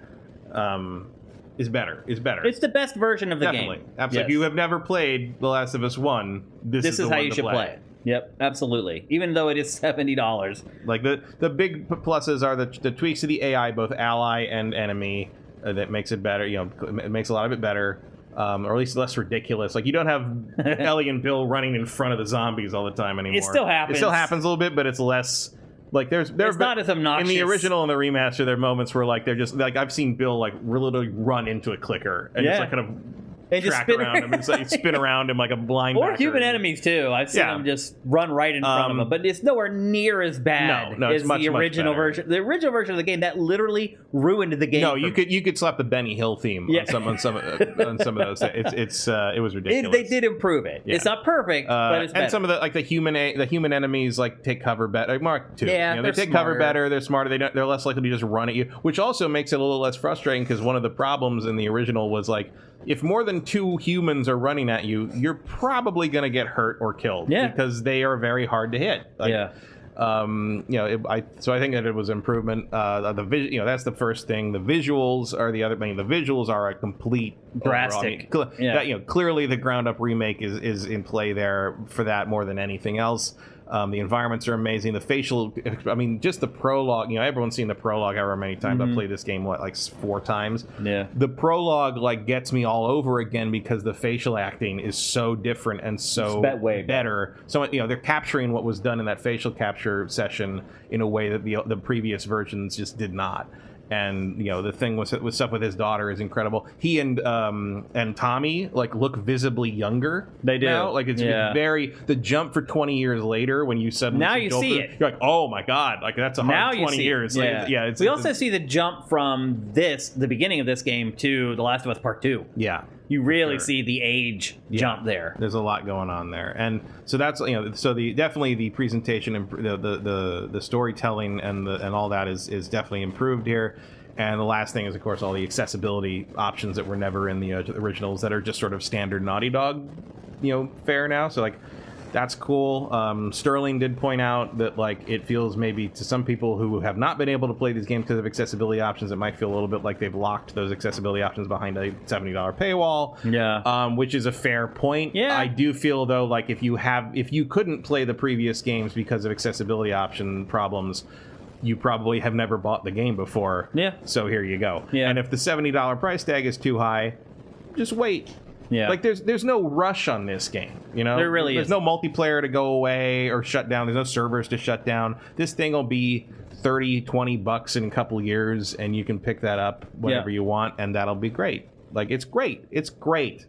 Is better. It's the best version of the game. Absolutely. Yes. If you have never played The Last of Us 1, this is how you should play it. Yep, absolutely. Even though it is $70. Like the big pluses are the tweaks to the AI, both ally and enemy, that makes it better. It makes a lot of it better, or at least less ridiculous. Like you don't have Ellie and Bill running in front of the zombies all the time anymore. It still happens. It still happens a little bit, but it's less. Like it's not as obnoxious. In the original and the remaster, there are moments where they're just like I've seen Bill literally run into a clicker and just kind of. And just spin around him and spin around him like a blind. Or human enemies too. I've seen them just run right in front of him, but it's nowhere near as bad as the original version. The original version of the game that literally ruined the game. No, you could slap the Benny Hill theme on some of those. It was ridiculous. They did improve it. Yeah. It's not perfect, but it's better. And some of the human enemies take cover better. Like Mark too. Yeah, they take cover better. They're smarter. They're less likely to just run at you, which also makes it a little less frustrating because one of the problems in the original was if more than 2 humans are running at you, you're probably going to get hurt or killed because they are very hard to hit. So I think that it was improvement. That's the first thing. The visuals are the other thing. The visuals are a complete drastic. Clearly, the ground up remake is in play there for that more than anything else. The environments are amazing. The facial, just the prologue. Everyone's seen the prologue however many times. I've played this game 4 times. Yeah. The prologue gets me all over again because the facial acting is so different and so better. So they're capturing what was done in that facial capture session in a way that the previous versions just did not. And the thing with stuff with his daughter is incredible. He and Tommy look visibly younger. They do. Now. It's very the jump for 20 years later when you suddenly now you see it. You're like, oh my god, that's 120 years. Yeah. We also see the jump from the beginning of this game to The Last of Us Part 2. Yeah. You really see the age jump there. There's a lot going on there, and so that's definitely the presentation and the storytelling and all that is definitely improved here. And the last thing is, of course, all the accessibility options that were never in the originals that are just sort of standard Naughty Dog, fare now. So that's cool. Sterling did point out that it feels maybe to some people who have not been able to play these games because of accessibility options, it might feel a little bit like they've locked those accessibility options behind a $70 paywall. Yeah. Which is a fair point. Yeah. I do feel though if you couldn't play the previous games because of accessibility option problems, you probably have never bought the game before. Yeah. So here you go. Yeah. And if the $70 price tag is too high, just wait. Yeah. There's no rush on this game, There really There's no multiplayer to go away or shut down. There's no servers to shut down. This thing will be $30-$20 in a couple of years, and you can pick that up whenever you want, and that'll be great. It's great. It's great.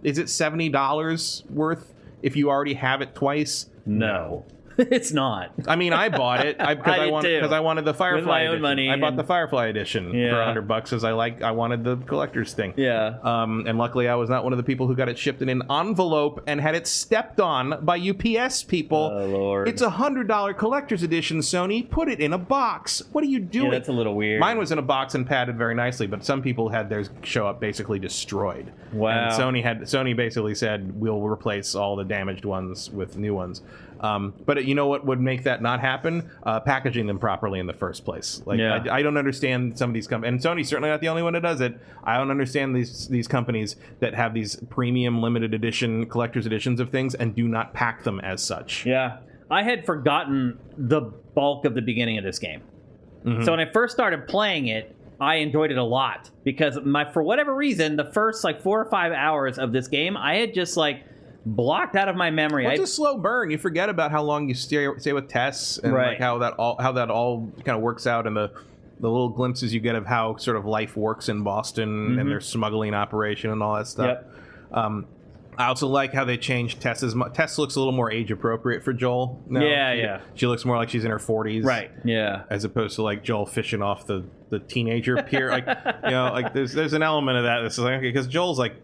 Is it $70 worth if you already have it twice? No. It's not. I bought it because I wanted the Firefly with my own edition. money. I bought the Firefly edition for $100 because I wanted the collector's thing. Yeah. And luckily I was not one of the people who got it shipped in an envelope and had it stepped on by UPS people. Oh Lord! It's $100 collector's edition. Sony, put it in a box. What are you doing? Yeah, that's a little weird. Mine was in a box and padded very nicely, but some people had theirs show up basically destroyed. Wow. And Sony basically said we'll replace all the damaged ones with new ones. But you know what would make that not happen? Packaging them properly in the first place. Like I don't understand some of these companies, and Sony's certainly not the only one that does it. I don't understand these companies that have these premium limited edition collector's editions of things and do not pack them as such. Yeah, I had forgotten the bulk of the beginning of this game. So when I first started playing it, I enjoyed it a lot because for whatever reason, the first like 4 or 5 hours of this game, I had just like blocked out of my memory. It's a slow burn. You forget about how long you stay with Tess and like how that all kind of works out, and the little glimpses you get of how sort of life works in Boston and their smuggling operation and all that stuff. I also like how they changed Tess's. Tess looks a little more age appropriate for Joel now. She looks more like she's in her 40s. Right. Yeah. As opposed to like Joel fishing off the teenager pier. Like, you know, like there's an element of that that's like, okay, because Joel's like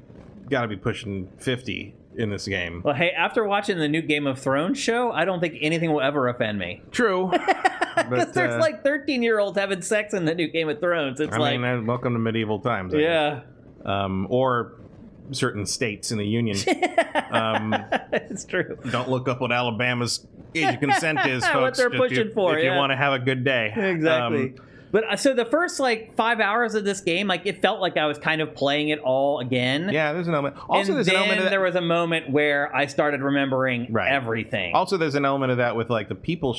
got to be pushing 50 in this game. Well, hey, after watching the new Game of Thrones show, I don't think anything will ever offend me. True. Because there's like 13-year-olds having sex in the new Game of Thrones. It's I mean, welcome to medieval times. I guess. Or certain states in the Union. It's true. Don't look up what Alabama's age of consent is, folks. What they're pushing for, if you want to have a good day. Exactly. But so the first like 5 hours of this game, like it felt like I was kind of playing it all again. Yeah, there's an element. Also, there's an element of that. There was a moment where I started remembering everything. Also, there's an element of that with like the people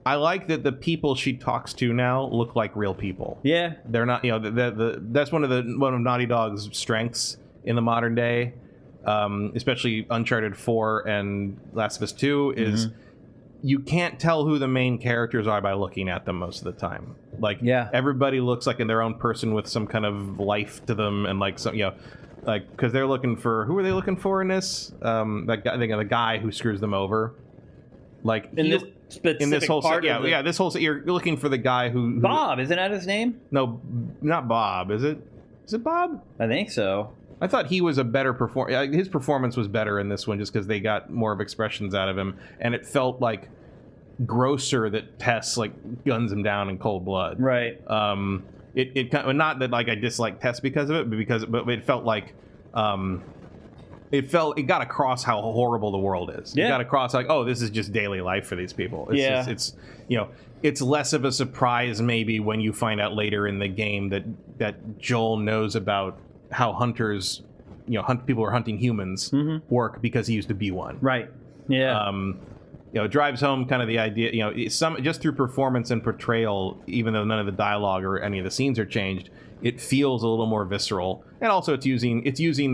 I like that the people she talks to now look like real people. Yeah, they're not. You know, that's one of Naughty Dog's strengths in the modern day, especially Uncharted 4 and Last of Us 2, is you can't tell who the main characters are by looking at them most of the time. Like, everybody looks like their own person with some kind of life to them, and like some, you know, like because they're looking for who are they looking for in this? That guy, the guy who screws them over. Like in this whole part, this whole you're looking for the guy who Bob, isn't that his name? No, not Bob. Is it Bob? I think so. I thought he was a better performer. His performance was better in this one just because they got more of expressions out of him, and it felt like grosser that Tess like guns him down in cold blood. Right. It kind of, not that like I dislike Tess because of it, but it felt like it got across how horrible the world is. Yeah. It got across like, oh, this is just daily life for these people. It's you know, it's less of a surprise maybe when you find out later in the game that Joel knows about how hunters, you know, people who are hunting humans work because he used to be one. Right. Yeah. You know, it drives home kind of the idea, you know, just through performance and portrayal, even though none of the dialogue or any of the scenes are changed, it feels a little more visceral. And also it's using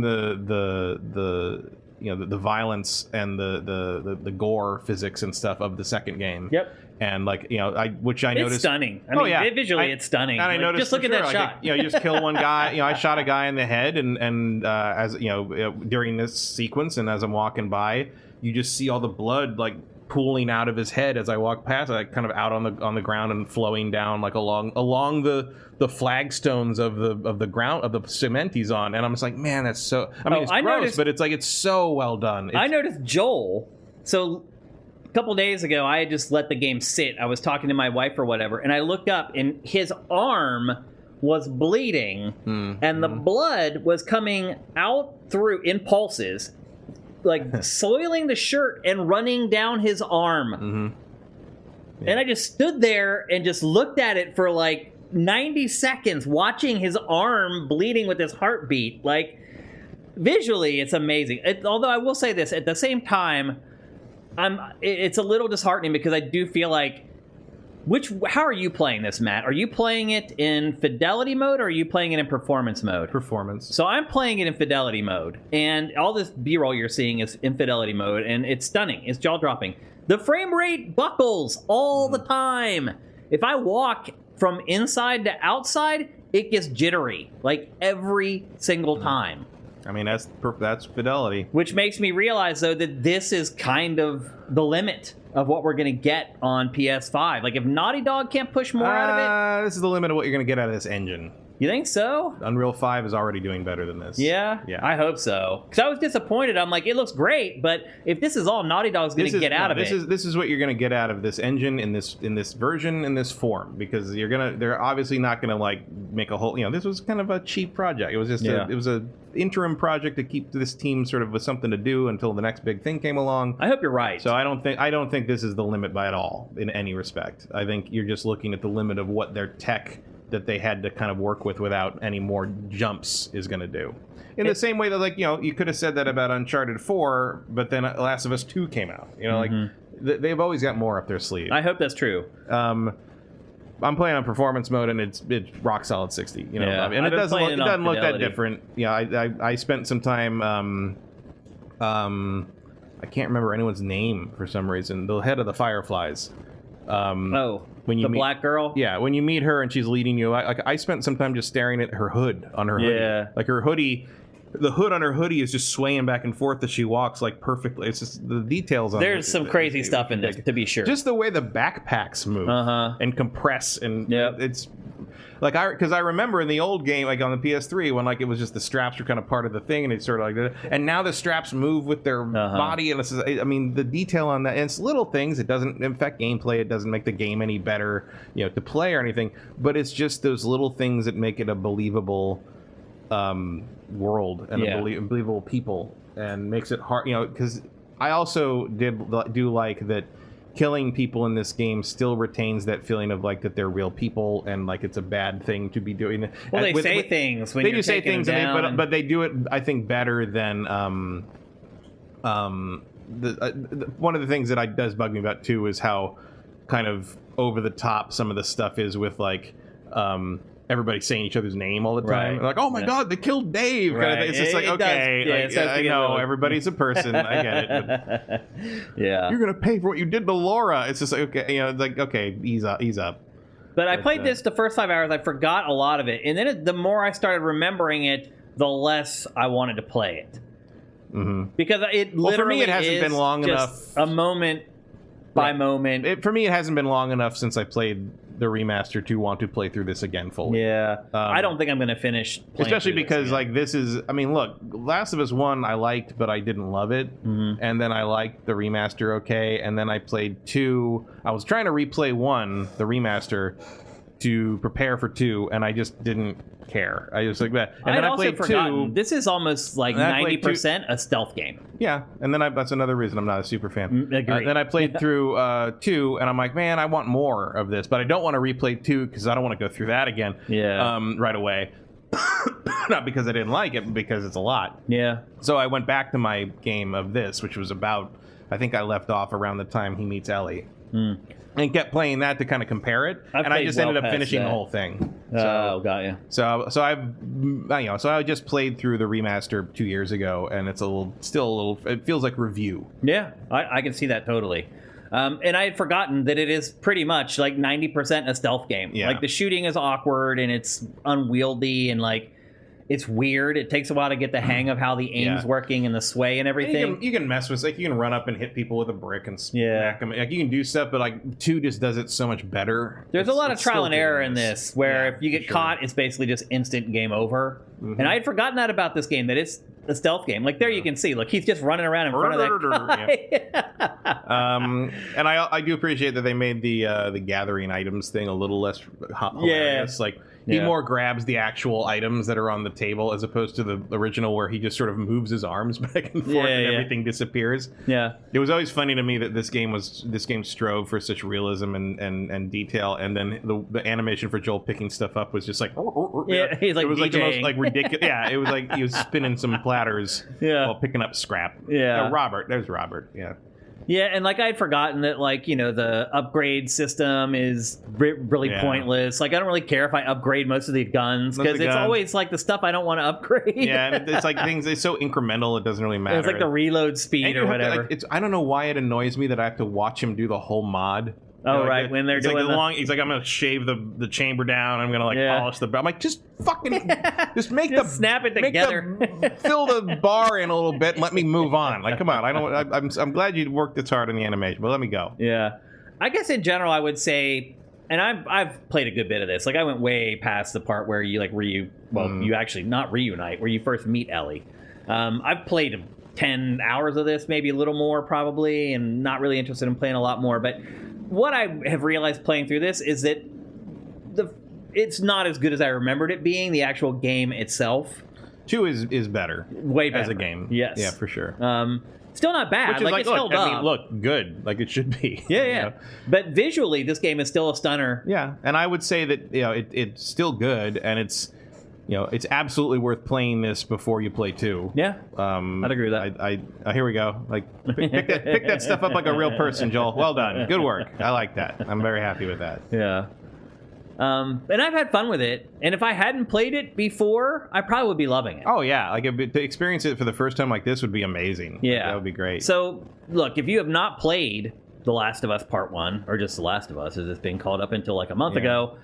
the you know, the violence and the gore physics and stuff of the second game. Yep. And like, you know, which I noticed. It's stunning. I mean, visually it's stunning. And I noticed, just look at that shot. You know, you just kill one guy. You know, I shot a guy in the head, and as you know, during this sequence, and as I'm walking by, you just see all the blood like pooling out of his head as I walk past, like kind of out on the ground and flowing down like along the flagstones of the ground of the cement he's on, and I'm just like, man, that's so. I mean, it's gross, but it's like it's so well done. I noticed Joel. So a couple days ago, I had just let the game sit. I was talking to my wife or whatever, and I looked up, and his arm was bleeding, and the blood was coming out through in pulses, like soiling the shirt and running down his arm. Yeah. And I just stood there and just looked at it for like 90 seconds, watching his arm bleeding with his heartbeat. Like, visually, it's amazing. Although I will say this, at the same time, it's a little disheartening because I do feel like, how are you playing this, Matt? Are you playing it in fidelity mode or are you playing it in performance mode? Performance. So I'm playing it in fidelity mode, and all this B-roll you're seeing is in fidelity mode, and it's stunning. It's jaw-dropping. The frame rate buckles all the time. If I walk from inside to outside, it gets jittery, like every single time. I mean, that's fidelity. Which makes me realize, though, that this is kind of the limit of what we're going to get on PS5. Like, if Naughty Dog can't push more out of it... This is the limit of what you're going to get out of this engine. You think so? Unreal 5 is already doing better than this. Yeah? Yeah. I hope so. Because I was disappointed. I'm like, it looks great, but if this is all Naughty Dog's going to get out of it... This is what you're going to get out of this engine in this version, in this form, because they're obviously not going to, like, make a whole... this was kind of a cheap project. It was just it was a interim project to keep this team sort of with something to do until the next big thing came along. I hope you're right. So I don't think this is the limit by at all in any respect. I think you're just looking at the limit of what their tech that they had to kind of work with without any more jumps is going to do. In the same way that, like, you could have said that about Uncharted 4, but then Last of Us 2 came out. Like, they've always got more up their sleeve. I hope that's true. I'm playing on performance mode, and it's rock solid 60. And it doesn't look that different. I spent some time. I can't remember anyone's name for some reason. The head of the Fireflies. When you meet, black girl? Yeah, when you meet her and she's leading you, I spent some time just staring at her hood on her hoodie. Like her hoodie, the hood on her hoodie is just swaying back and forth as she walks, like perfectly. It's just the details on it. There's some crazy stuff in this, to be sure. Just the way the backpacks move and compress, and it's... Like, because I remember in the old game, like on the PS3, when like it was just the straps were kind of part of the thing, and it's sort of like that. And now the straps move with their body, and the detail on that, and it's little things. It doesn't affect gameplay. It doesn't make the game any better, to play or anything. But it's just those little things that make it a believable world and a believable people, and makes it hard, because I also do like that. Killing people in this game still retains that feeling of like that they're real people and like it's a bad thing to be doing. Well, they say things when you're taking them down, but they do it, I think, better than one of the things that does bug me about too is how kind of over the top some of the stuff is with like everybody saying each other's name all the time. Right. Like, oh my God, they killed Dave. Right. Kind of, it's just like, okay, I know everybody's a person. I get it. But you're gonna pay for what you did to Laura. It's just like, okay, it's like, okay, ease up. But I played this the first 5 hours. I forgot a lot of it, and then the more I started remembering it, the less I wanted to play it. Because it literally for me, it hasn't been long enough. A moment by moment. For me, it hasn't been long enough since I played the remaster to want to play through this again fully. I don't think I'm going to finish playing, especially because like this is, I mean, look, Last of Us 1 I liked, but I didn't love it. And then I liked the remaster okay, and then I played 2. I was trying to replay 1, the remaster, to prepare for 2, and I just didn't care. I just like that. And then I played 2. This is almost like 90% a stealth game. Yeah, and then that's another reason I'm not a super fan. Agreed. Then I played through 2, and I'm like, man, I want more of this, but I don't want to replay 2 because I don't want to go through that again. Right away. Not because I didn't like it, but because it's a lot. So I went back to my game of this, which was about, I think I left off around the time he meets Ellie. And kept playing that to kind of compare it, and I just ended up finishing the whole thing. Got you. So I just played through the remaster 2 years ago, and it's still a little. It feels like review. Yeah, I can see that totally. And I had forgotten that it is pretty much like 90% a stealth game. Yeah. Like the shooting is awkward and it's unwieldy and like. It's weird. It takes a while to get the hang of how the aim's working and the sway and everything. And you can mess with, like, you can run up and hit people with a brick and smack them. Like, you can do stuff, but like 2 just does it so much better. There's a lot of trial and error in this, where if you get caught, it's basically just instant game over. And I had forgotten that about this game, that it's a stealth game. Like there you can see, look, he's just running around in front of that guy. And I do appreciate that they made the gathering items thing a little less hilarious. Like he more grabs the actual items that are on the table as opposed to the original where he just sort of moves his arms back and forth and everything disappears. It was always funny to me that this game strove for such realism and detail, and then the animation for Joel picking stuff up was just like he's like, it was DJing. like the most like ridiculous. It was like he was spinning some platters while picking up scrap. There's Robert. Yeah, and like I'd forgotten that, like, the upgrade system is really pointless. Like I don't really care if I upgrade most of the guns because it's always like the stuff I don't want to upgrade. And it's like things. It's so incremental. It doesn't really matter. It's like the reload speed or whatever. I don't know why it annoys me that I have to watch him do the whole mod. Right, when they're doing he's like, I'm gonna shave the chamber down. I'm gonna polish the. I'm like, just fucking, just make snap it together. Fill the bar in a little bit and let me move on. Like, come on. I'm glad you worked this hard on the animation, but let me go. I guess in general, I would say and I've played a good bit of this. Like, I went way past the part where you, like, you actually not reunite, where you first meet Ellie. I've played 10 hours of this, maybe a little more probably, and not really interested in playing a lot more. But what I have realized playing through this is that it's not as good as I remembered it being, the actual game itself. 2 is better. Way better. As a game. Yes. Yeah, for sure. Still not bad. Which is like it's held up. I mean, look, good. Like it should be. Yeah, yeah. Know? But visually, this game is still a stunner. Yeah, and I would say that it's still good, and it's it's absolutely worth playing this before you play 2. Yeah, I'd agree with that. I here we go. Like pick that stuff up like a real person, Joel. Well done. Good work. I like that. I'm very happy with that. Yeah. And I've had fun with it, and if I hadn't played it before, I probably would be loving it. Oh yeah, like to experience it for the first time like this would be amazing. Yeah, like, that would be great. So look, if you have not played The Last of Us Part 1, or just The Last of Us, as it's being called up until like a month ago,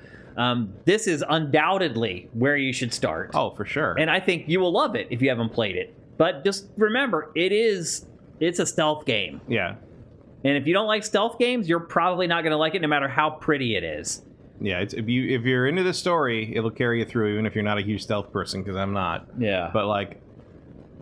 this is undoubtedly where you should start. Oh, for sure. And I think you will love it if you haven't played it. But just remember, it's a stealth game. Yeah. And if you don't like stealth games, you're probably not going to like it no matter how pretty it is. Yeah, if you're into the story, it'll carry you through, even if you're not a huge stealth person, because I'm not. Yeah. But like,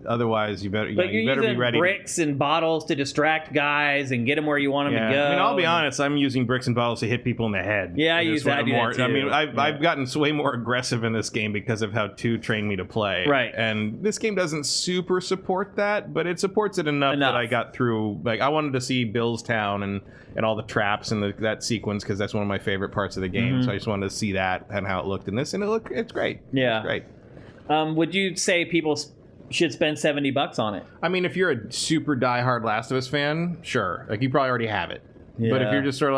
otherwise, you better you're be ready. Bricks and bottles to distract guys and get them where you want them to go. I mean, I'll be honest. I'm using bricks and bottles to hit people in the head. Yeah, I use that. I mean, I've gotten way more aggressive in this game because of how 2 trained me to play. Right. And this game doesn't super support that, but it supports it enough. That I got through. Like, I wanted to see Bill's town and all the traps and that sequence, because that's one of my favorite parts of the game. So I just wanted to see that and how it looked in this, and it's great. Yeah, it's great. Would you say people should spend $70 on it? I mean, if you're a super diehard Last of Us fan, sure. Like, you probably already have it. Yeah. But if you're just sort of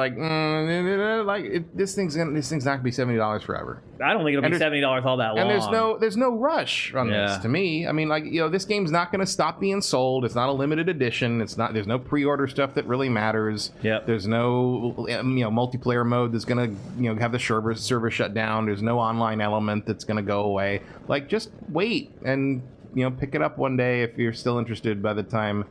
like, this thing's not gonna be $70 forever. I don't think it'll be $70 all that long. And there's no rush on this to me. I mean, like, this game's not gonna stop being sold. It's not a limited edition. There's no pre-order stuff that really matters. Yep. There's no multiplayer mode that's gonna have the server shut down. There's no online element that's gonna go away. Like, just wait and pick it up one day if you're still interested by the time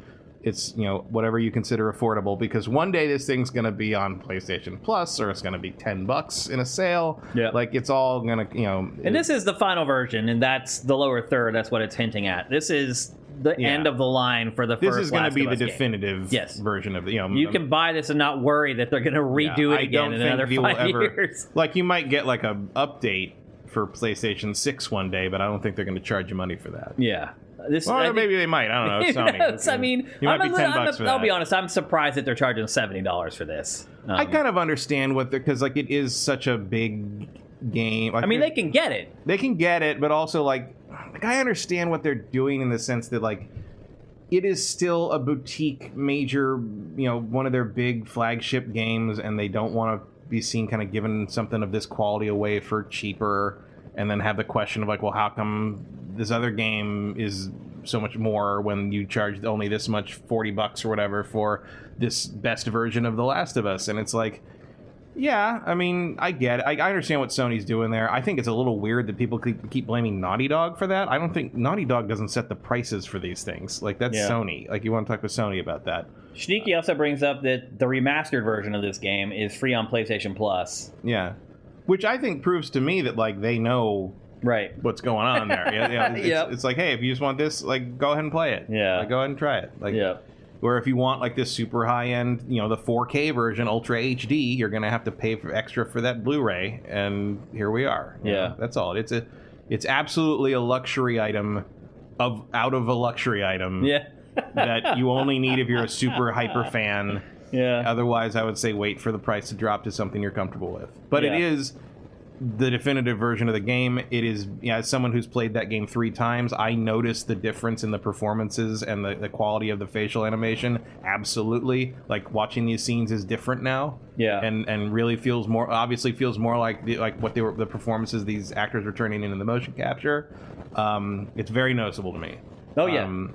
it's whatever you consider affordable, because one day this thing's gonna be on PlayStation Plus, or it's gonna be $10 in a sale. Yeah, like, it's all gonna And this is the final version, and that's the lower third. That's what it's hinting at. This is the end of the line for the first. This is going to be the definitive yes. version of the. You can buy this and not worry that they're going to redo it again in another 5 years. Like, you might get like a update for PlayStation 6 one day, but I don't think they're going to charge you money for that. Yeah. Maybe they might. I don't know. It's Sony. I mean, you might be $10 for that. I'll be honest. I'm surprised that they're charging $70 for this. I kind of understand because like, it is such a big game. Like, I mean, they can get it. They can get it, but also like I understand what they're doing in the sense that like, it is still a boutique major, one of their big flagship games, and they don't want to be seen kind of giving something of this quality away for cheaper, and then have the question of like, well, how come this other game is so much more when you charge only this much, $40 or whatever, for this best version of The Last of Us? And it's like, yeah, I mean, I get it. I understand what Sony's doing there. I think it's a little weird that people keep blaming Naughty Dog for that. I don't think Naughty Dog doesn't set the prices for these things. Like, that's Sony. Like, you want to talk with Sony about that. Sneaky also brings up that the remastered version of this game is free on PlayStation Plus. Yeah. Which I think proves to me that, like, they know what's going on there. It's like, hey, if you just want this, like, go ahead and play it. Yeah. Like, go ahead and try it. Like, or if you want like this super high end, the 4K version, Ultra HD, you're gonna have to pay extra for that Blu-ray, and here we are. That's all. It's absolutely a luxury item out of a luxury item. Yeah. That you only need if you're a super hyper fan. Yeah. Otherwise, I would say wait for the price to drop to something you're comfortable with. But it is the definitive version of the game. It is, as someone who's played that game 3 times, I noticed the difference in the performances and the quality of the facial animation. Absolutely. Like, watching these scenes is different now. Yeah. And really feels more like what the performances these actors were turning into the motion capture. It's very noticeable to me. Oh, yeah.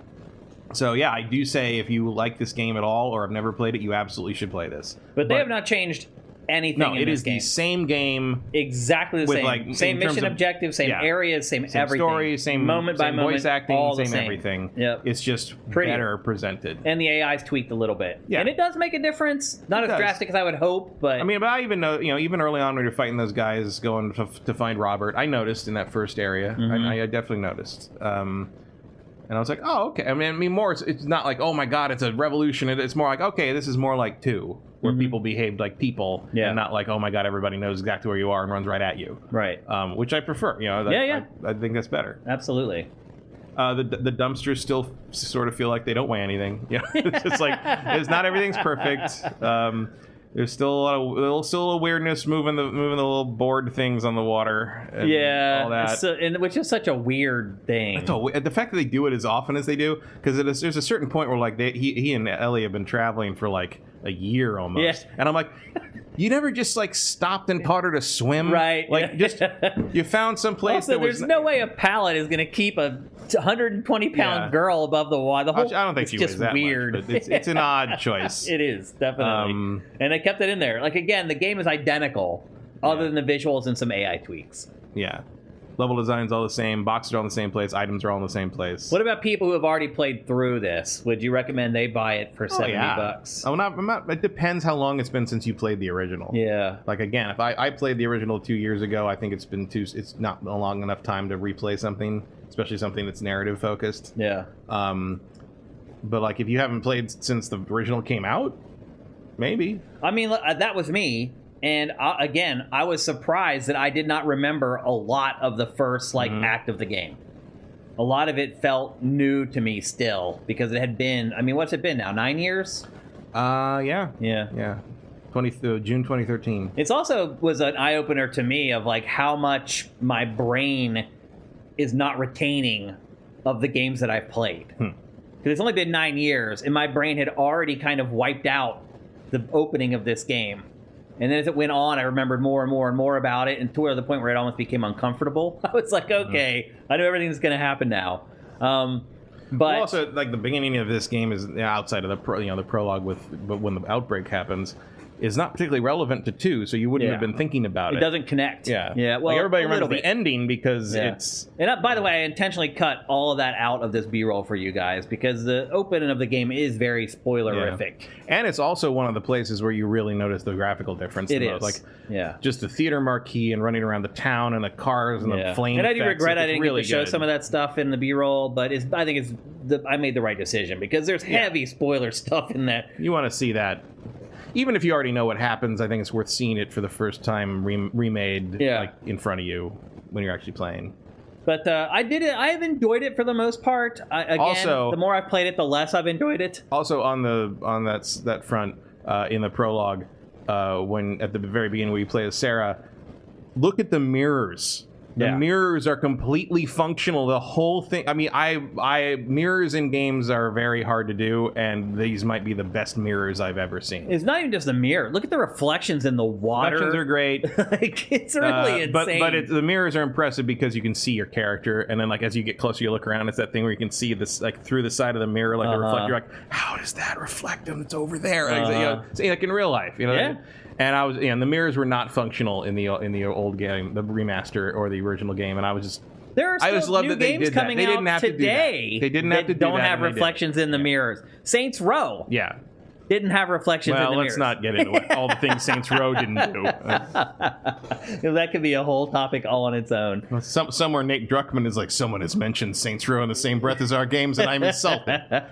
So, yeah, I do say if you like this game at all or have never played it, you absolutely should play this. But they have not changed anything No, in it this is game. the same game. Exactly the with, same. like, Same in terms mission of- objectives, same yeah. areas, same everything. Story, same moment by same moment, voice acting, all the same same. everything. Yep. It's just Prettier. better presented. And the AI's tweaked a little bit. Yeah. And it does make a difference. Not It as does. drastic as I would hope, but... I mean, but I even know, even early on when you're fighting those guys going to find Robert, I noticed in that first area. I definitely noticed. And I was like, oh, okay. I mean more, it's not like, oh my God, it's a revolution. It's more like, okay, this is more like 2, where people behaved like people, and not like, oh my God, everybody knows exactly where you are and runs right at you. Right. Which I prefer. I think that's better. Absolutely. The dumpsters still sort of feel like they don't weigh anything. It's just like, not everything's perfect. There's still a lot of weirdness moving the little board things on the water. And all that. Which is such a weird thing. The fact that they do it as often as they do, because there's a certain point where like he and Ellie have been traveling for like a year almost, and I'm like, you never just like stopped and taught her to swim, right? Like just you found some place. Also, there's no way a pallet is going to keep a 120-pound girl above the water. I don't think she weighs just that weird. Much, but it's an odd choice. It is definitely, and they kept it in there. Like again, the game is identical, other than the visuals and some AI tweaks. Yeah. Level design's all the same. Boxes are all in the same place. Items are all in the same place. What about people who have already played through this? Would you recommend they buy it for $70? Oh, not. It depends how long it's been since you played the original. Yeah. Like again, if I played the original 2 years ago, I think it's not a long enough time to replay something, especially something that's narrative focused. Yeah. But like if you haven't played since the original came out, maybe. I mean, that was me. And again, I was surprised that I did not remember a lot of the first act of the game. A lot of it felt new to me still because it had been. I mean, what's it been now? 9 years? Yeah. June 2013. It's also was an eye opener to me of like how much my brain is not retaining of the games that I've played. Because it's only been 9 years, and my brain had already kind of wiped out the opening of this game. And then as it went on, I remembered more and more and more about it, and to the point where it almost became uncomfortable. I was like, okay, I know everything's going to happen now. But also, like the beginning of this game is outside of the prologue but when the outbreak happens, is not particularly relevant to 2, so you wouldn't have been thinking about it. It doesn't connect. Yeah. Well, like everybody remembers the ending because it's... And by the way, I intentionally cut all of that out of this B-roll for you guys because the opening of the game is very spoilerific. And it's also one of the places where you really notice the graphical difference. It is. Like, just the theater marquee and running around the town and the cars and the flame. And I do regret I didn't really get to show some of that stuff in the B-roll, but I think I made the right decision because there's heavy spoiler stuff in that. You want to see that. Even if you already know what happens, I think it's worth seeing it for the first time remade like in front of you when you're actually playing. But I did it. I have enjoyed it for the most part. Also, the more I've played it, the less I've enjoyed it. Also, on that front, in the prologue, when at the very beginning where you play as Sarah, look at the mirrors. The mirrors are completely functional. The whole thing. I mean, mirrors in games are very hard to do, and these might be the best mirrors I've ever seen. It's not even just the mirror. Look at the reflections in the water. Reflections are great. Like, it's really insane. But the mirrors are impressive because you can see your character, and then like as you get closer, you look around. It's that thing where you can see this like through the side of the mirror, like a reflector. You're like, how does that reflect them? It's over there. Like in real life, And I was, and the mirrors were not functional in the old game, the remaster or the original game, and I was just. There are still new games coming out today. They didn't have to do that. Don't have reflections in the mirrors. Saints Row. Yeah. Didn't have reflections in the mirrors. Well, let's not get into all the things Saints Row didn't do. That could be a whole topic all on its own. Somewhere Nate Druckmann is like, someone has mentioned Saints Row in the same breath as our games, and I'm insulted.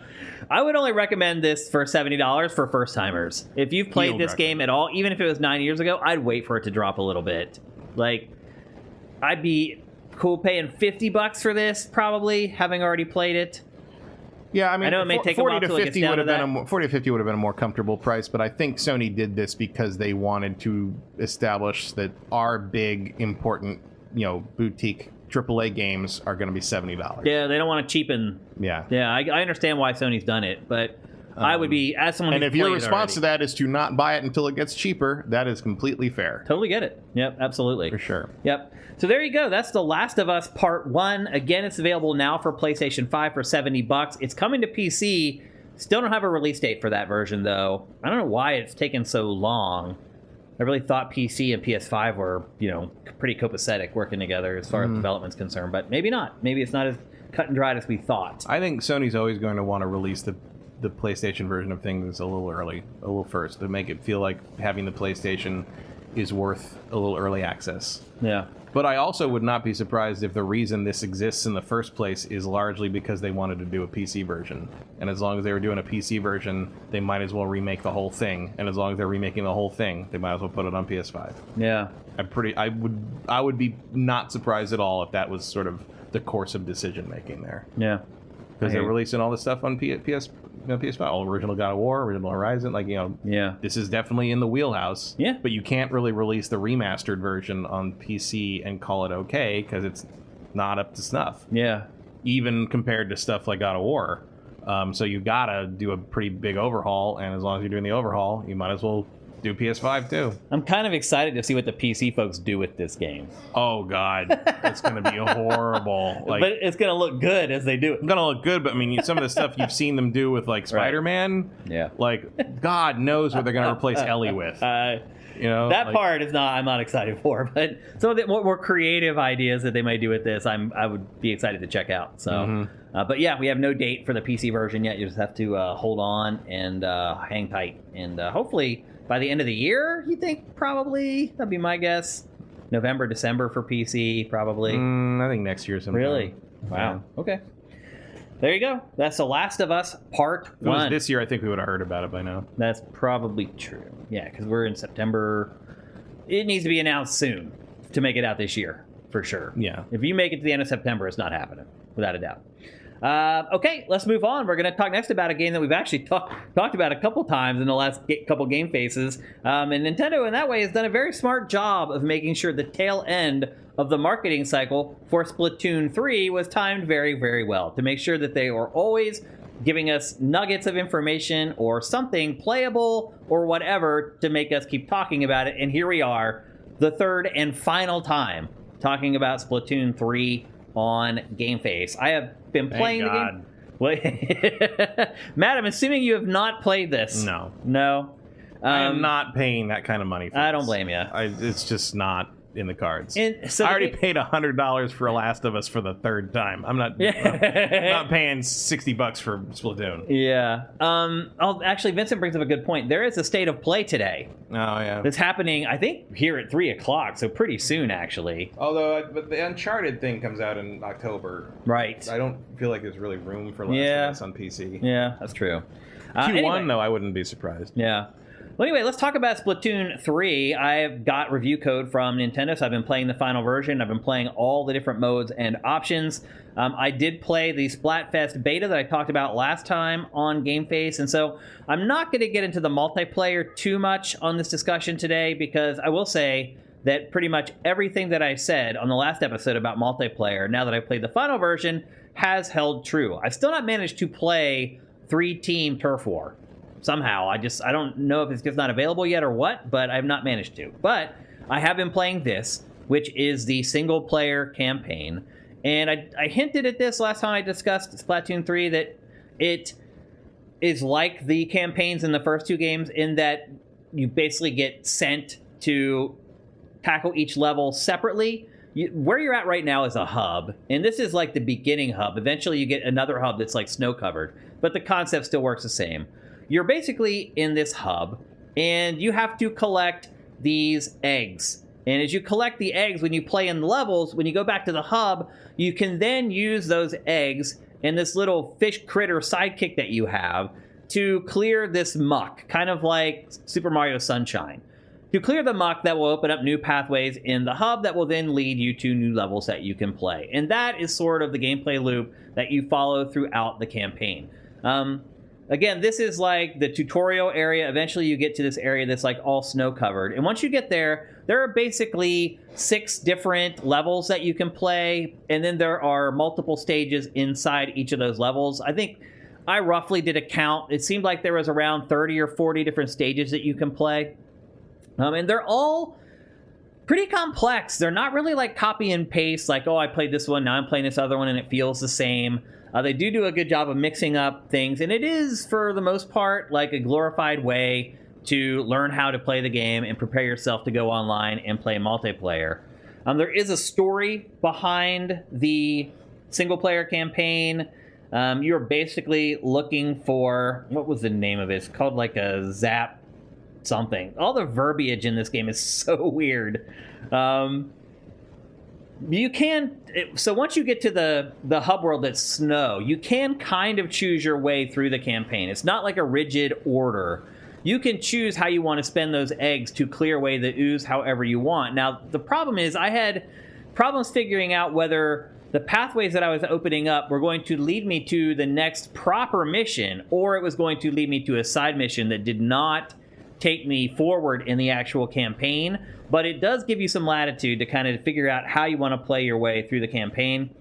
I would only recommend this for $70 for first-timers. If you've played this game at all, even if it was 9 years ago, I'd wait for it to drop a little bit. Like, I'd be cool paying $50 for this, probably, having already played it. Yeah, I mean, I know it may take 40 to to 50 would have been 40 to 50 would have been a more comfortable price, but I think Sony did this because they wanted to establish that our big, important, boutique AAA games are going to be $70. Yeah, they don't want to cheapen. Yeah, I understand why Sony's done it, but I would be, as someone who's and if your response already, to that is to not buy it until it gets cheaper, that is completely fair. Totally get it. Yep, absolutely. For sure. Yep. So there you go. That's The Last of Us Part 1. Again, it's available now for PlayStation 5 for $70. It's coming to PC. Still don't have a release date for that version, though. I don't know why it's taken so long. I really thought PC and PS5 were, pretty copacetic working together as far as development's concerned, but maybe not. Maybe it's not as cut and dried as we thought. I think Sony's always going to want to release the PlayStation version of things a little first, to make it feel like having the PlayStation is worth a little early access. Yeah. But I also would not be surprised if the reason this exists in the first place is largely because they wanted to do a PC version. And as long as they were doing a PC version, they might as well remake the whole thing. And as long as they're remaking the whole thing, they might as well put it on PS5. Yeah. I would be not surprised at all if that was sort of the course of decision making there. Yeah. Because they're releasing all this stuff on PS5, all original God of War, original Horizon, this is definitely in the wheelhouse. Yeah. But you can't really release the remastered version on PC and call it okay, because it's not up to snuff. Yeah. Even compared to stuff like God of War. So you gotta do a pretty big overhaul, and as long as you're doing the overhaul, you might as well do PS5 too. I'm kind of excited to see what the PC folks do with this game. Oh God, it's going to be horrible. But it's going to look good as they do it. It's going to look good, but I mean, some of the stuff you've seen them do with Spider-Man, yeah, God knows what they're going to replace Ellie with. That part is I'm not excited for, but some of the more creative ideas that they might do with this, I would be excited to check out. So, but yeah, we have no date for the PC version yet. You just have to hold on and hang tight, and hopefully by the end of the year, you think probably that'd be my guess. November, December for PC, probably. I think next year sometime. Really? Wow. Yeah. Okay. There you go. That's The Last of Us Part 1. If it was this year, I think we would have heard about it by now. That's probably true. Yeah, because we're in September. It needs to be announced soon to make it out this year, for sure. Yeah. If you make it to the end of September, it's not happening, without a doubt. Okay, let's move on. We're going to talk next about a game that we've actually talked about a couple times in the last couple game faces. And Nintendo, in that way, has done a very smart job of making sure the tail end of the marketing cycle for Splatoon 3 was timed very, very well to make sure that they were always giving us nuggets of information or something playable or whatever to make us keep talking about it. And here we are, the third and final time talking about Splatoon 3 on GameFace. I have been playing the game. Matt, I'm assuming you have not played this. No. I am not paying that kind of money for this. I don't blame you. It's just not in the cards. So I already paid $100 for Last of Us for the third time. I'm not paying $60 for Splatoon. Yeah. Actually, Vincent brings up a good point. There is a state of play today. Oh, yeah. That's happening, I think, here at 3 o'clock, so pretty soon, actually. Although, but the Uncharted thing comes out in October. Right. I don't feel like there's really room for Last of Us on PC. Yeah, that's true. Q1, though, I wouldn't be surprised. Yeah. Well, anyway, let's talk about Splatoon 3. I've got review code from Nintendo, so I've been playing the final version. I've been playing all the different modes and options. I did play the Splatfest beta that I talked about last time on GameFace, and so I'm not going to get into the multiplayer too much on this discussion today, because I will say that pretty much everything that I said on the last episode about multiplayer, now that I've played the final version, has held true. I've still not managed to play 3-team Turf War. Somehow, I don't know if it's just not available yet or what, but I've not managed to. But I have been playing this, which is the single-player campaign. And I hinted at this last time I discussed Splatoon 3, that it is like the campaigns in the first two games in that you basically get sent to tackle each level separately. Where you're at right now is a hub, and this is like the beginning hub. Eventually, you get another hub that's like snow-covered, but the concept still works the same. You're basically in this hub, and you have to collect these eggs. And as you collect the eggs, when you play in the levels, when you go back to the hub, you can then use those eggs and this little fish critter sidekick that you have to clear this muck, kind of like Super Mario Sunshine. To clear the muck that will open up new pathways in the hub that will then lead you to new levels that you can play. And that is sort of the gameplay loop that you follow throughout the campaign. Again, this is like the tutorial area. Eventually you get to this area that's like all snow covered. And once you get there, there are basically 6 different levels that you can play. And then there are multiple stages inside each of those levels. I think I roughly did a count. It seemed like there was around 30 or 40 different stages that you can play. And they're all pretty complex. They're not really like copy and paste, like, oh, I played this one, now I'm playing this other one, and it feels the same. They do a good job of mixing up things, and it is, for the most part, like a glorified way to learn how to play the game and prepare yourself to go online and play multiplayer. There is a story behind the single-player campaign. You're basically looking for... What was the name of it? It's called like a Zap something. All the verbiage in this game is so weird. You can... So once you get to the hub world that's snow, you can kind of choose your way through the campaign. It's not like a rigid order. You can choose how you want to spend those eggs to clear away the ooze however you want. Now, the problem is I had problems figuring out whether the pathways that I was opening up were going to lead me to the next proper mission, or it was going to lead me to a side mission that did not take me forward in the actual campaign. But it does give you some latitude to kind of figure out how you want to play your way through the campaign.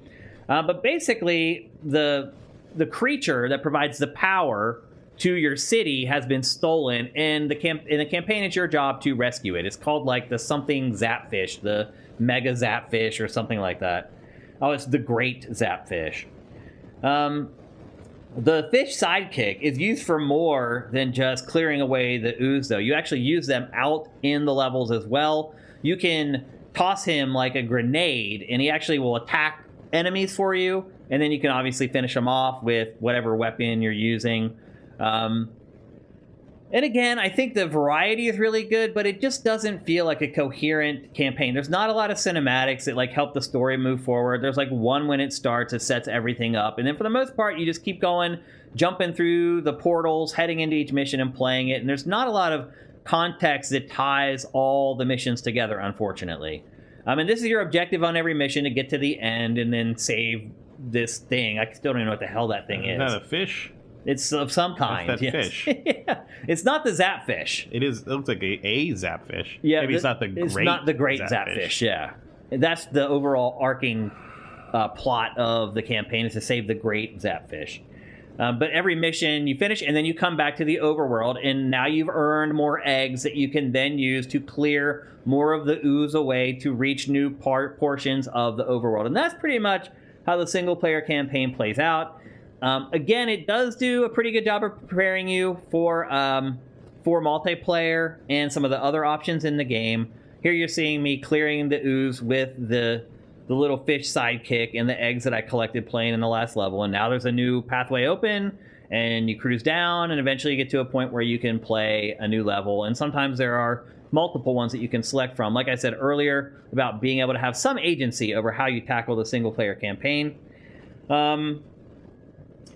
But basically, the creature that provides the power to your city has been stolen, and in the campaign it's your job to rescue it. It's called like the something Zapfish, the Mega Zapfish or something like that. Oh, it's the Great Zapfish. The fish sidekick is used for more than just clearing away the ooze, though. You actually use them out in the levels as well. You can toss him like a grenade, and he actually will attack enemies for you, and then you can obviously finish them off with whatever weapon you're using. And again, I think the variety is really good, but it just doesn't feel like a coherent campaign. There's not a lot of cinematics that like help the story move forward. There's like one when it starts, it sets everything up. And then for the most part, you just keep going, jumping through the portals, heading into each mission and playing it. And there's not a lot of context that ties all the missions together, unfortunately. And this is your objective on every mission, to get to the end and then save this thing. I still don't even know what the hell that thing is. Is that a fish? It's of some kind. That's that fish. Yeah. It's not the Zapfish. It is. It looks like a Zapfish. Yeah, maybe it's not the great. It's not the great Zapfish. Yeah, that's the overall arcing plot of the campaign, is to save the great Zapfish. But every mission you finish, and then you come back to the overworld, and now you've earned more eggs that you can then use to clear more of the ooze away to reach new portions of the overworld, and that's pretty much how the single player campaign plays out. Again, it does do a pretty good job of preparing you for multiplayer and some of the other options in the game. Here you're seeing me clearing the ooze with the little fish sidekick and the eggs that I collected playing in the last level. And now there's a new pathway open, and you cruise down, and eventually you get to a point where you can play a new level. And sometimes there are multiple ones that you can select from. Like I said earlier, about being able to have some agency over how you tackle the single-player campaign.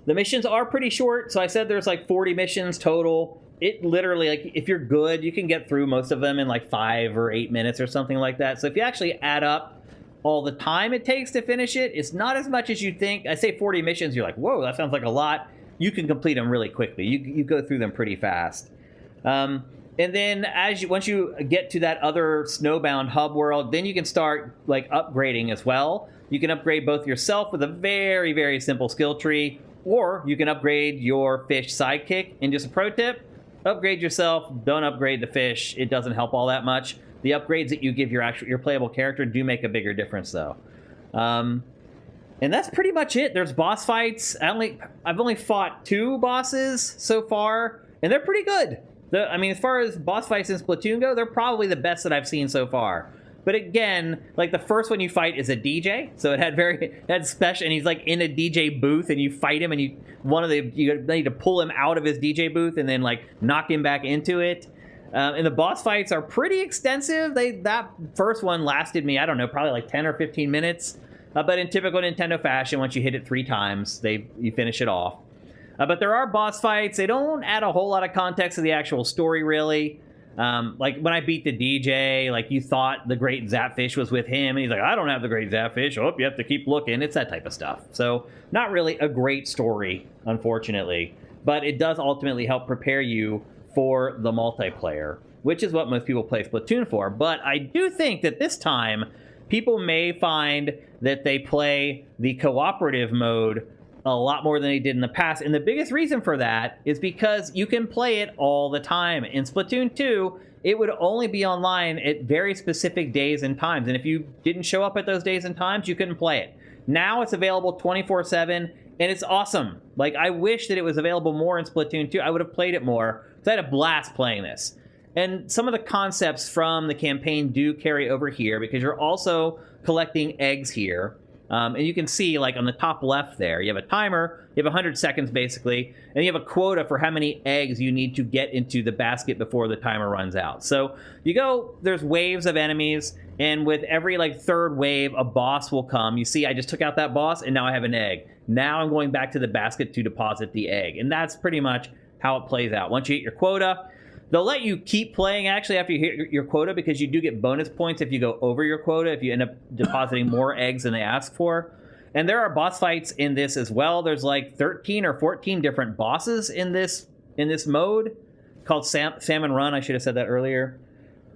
The missions are pretty short, so I said there's like 40 missions total. It literally, like, if you're good, you can get through most of them in like 5 or 8 minutes or something like that. So if you actually add up all the time it takes to finish it, it's not as much as you'd think. I say 40 missions, you're like, whoa, that sounds like a lot. You can complete them really quickly. You go through them pretty fast. And then once you get to that other snowbound hub world, then you can start like upgrading as well. You can upgrade both yourself with a very, very simple skill tree, or you can upgrade your fish sidekick. And just a pro tip, upgrade yourself, don't upgrade the fish. It doesn't help all that much. The upgrades that you give your playable character do make a bigger difference, though. And that's pretty much it. There's boss fights. I've only fought 2 bosses so far, and they're pretty good. I mean, as far as boss fights in Splatoon go, they're probably the best that I've seen so far. But again, like the first one you fight is a DJ, so it had special, and he's like in a DJ booth, and you fight him, and you need to pull him out of his DJ booth and then like knock him back into it. And the boss fights are pretty extensive. That first one lasted me, I don't know, probably like 10 or 15 minutes. But in typical Nintendo fashion, once you hit it 3 times, you finish it off. But there are boss fights. They don't add a whole lot of context to the actual story, really. Like when I beat the DJ, like you thought the Great Zapfish was with him, and he's like, I don't have the Great Zapfish. Oh, you have to keep looking. It's that type of stuff. So not really a great story, unfortunately. But it does ultimately help prepare you for the multiplayer, which is what most people play Splatoon for. But I do think that this time, people may find that they play the cooperative mode a lot more than they did in the past. And the biggest reason for that is because you can play it all the time. In Splatoon 2, it would only be online at very specific days and times. And if you didn't show up at those days and times, you couldn't play it. Now it's available 24/7 And it's awesome. Like, I wish that it was available more in Splatoon 2. I would have played it more, because I had a blast playing this. And some of the concepts from the campaign do carry over here, because you're also collecting eggs here. And you can see, like, on the top left there, you have a timer, you have 100 seconds, basically, and you have a quota for how many eggs you need to get into the basket before the timer runs out. So you go, there's waves of enemies, and with every, like, third wave, a boss will come. You see, I just took out that boss, and now I have an egg. Now I'm going back to the basket to deposit the egg. And that's pretty much how it plays out. Once you hit your quota, they'll let you keep playing, actually, after you hit your quota, because you do get bonus points if you go over your quota, if you end up depositing more eggs than they ask for. And there are boss fights in this as well. There's like 13 or 14 different bosses in this mode, called Salmon Run. I should have said that earlier.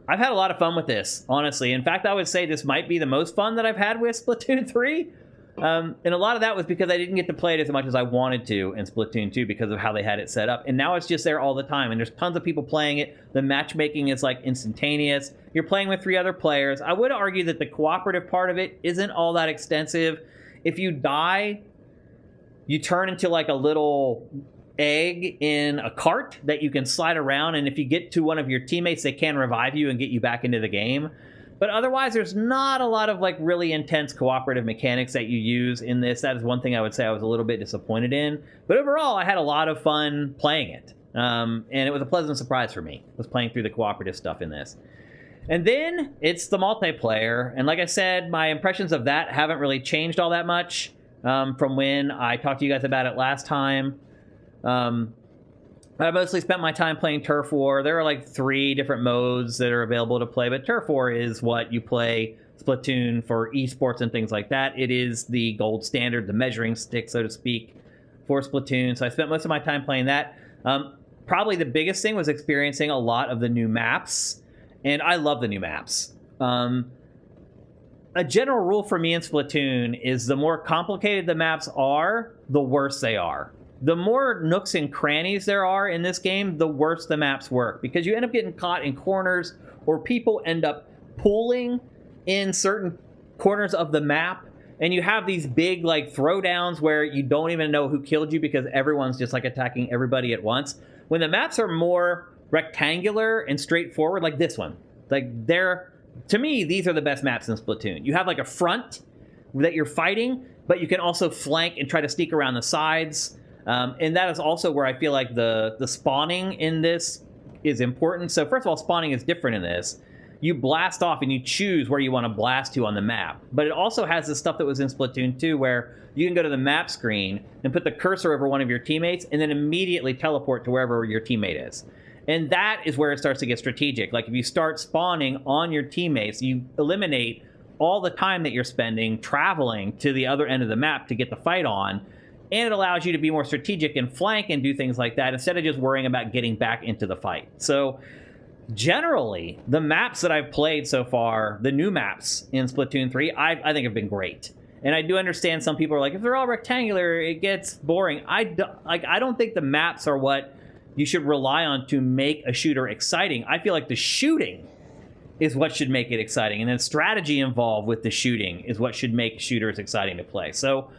I've had a lot of fun with this, honestly. In fact, I would say this might be the most fun that I've had with Splatoon 3. And a lot of that was because I didn't get to play it as much as I wanted to in Splatoon 2 because of how they had it set up. And now it's just there all the time. And there's tons of people playing it. The matchmaking is like instantaneous. You're playing with 3 other players. I would argue that the cooperative part of it isn't all that extensive. If you die, you turn into like a little egg in a cart that you can slide around. And if you get to one of your teammates, they can revive you and get you back into the game. But otherwise, there's not a lot of like really intense cooperative mechanics that you use in this. That is one thing I would say I was a little bit disappointed in. But overall, I had a lot of fun playing it. And it was a pleasant surprise for me, was playing through the cooperative stuff in this. And then it's the multiplayer. And like I said, my impressions of that haven't really changed all that much from when I talked to you guys about it last time. I mostly spent my time playing Turf War. There are like 3 different modes that are available to play, but Turf War is what you play Splatoon for esports and things like that. It is the gold standard, the measuring stick, so to speak, for Splatoon. So I spent most of my time playing that. Probably the biggest thing was experiencing a lot of the new maps, and I love the new maps. A general rule for me in Splatoon is the more complicated the maps are, the worse they are. The more nooks and crannies there are in this game, the worse the maps work, because you end up getting caught in corners, or people end up pooling in certain corners of the map, and you have these big like throwdowns where you don't even know who killed you because everyone's just like attacking everybody at once. When the maps are more rectangular and straightforward, like this one, like to me, these are the best maps in Splatoon. You have like a front that you're fighting, but you can also flank and try to sneak around the sides. And that is also where I feel like the spawning in this is important. So first of all, spawning is different in this. You blast off and you choose where you want to blast to on the map. But it also has the stuff that was in Splatoon 2 where you can go to the map screen and put the cursor over one of your teammates and then immediately teleport to wherever your teammate is. And that is where it starts to get strategic. Like if you start spawning on your teammates, you eliminate all the time that you're spending traveling to the other end of the map to get the fight on. And it allows you to be more strategic and flank and do things like that instead of just worrying about getting back into the fight. So generally, the maps that I've played so far, the new maps in Splatoon 3, I think have been great. And I do understand some people are like, if they're all rectangular, it gets boring. I don't think the maps are what you should rely on to make a shooter exciting. I feel like the shooting is what should make it exciting. And then strategy involved with the shooting is what should make shooters exciting to play. So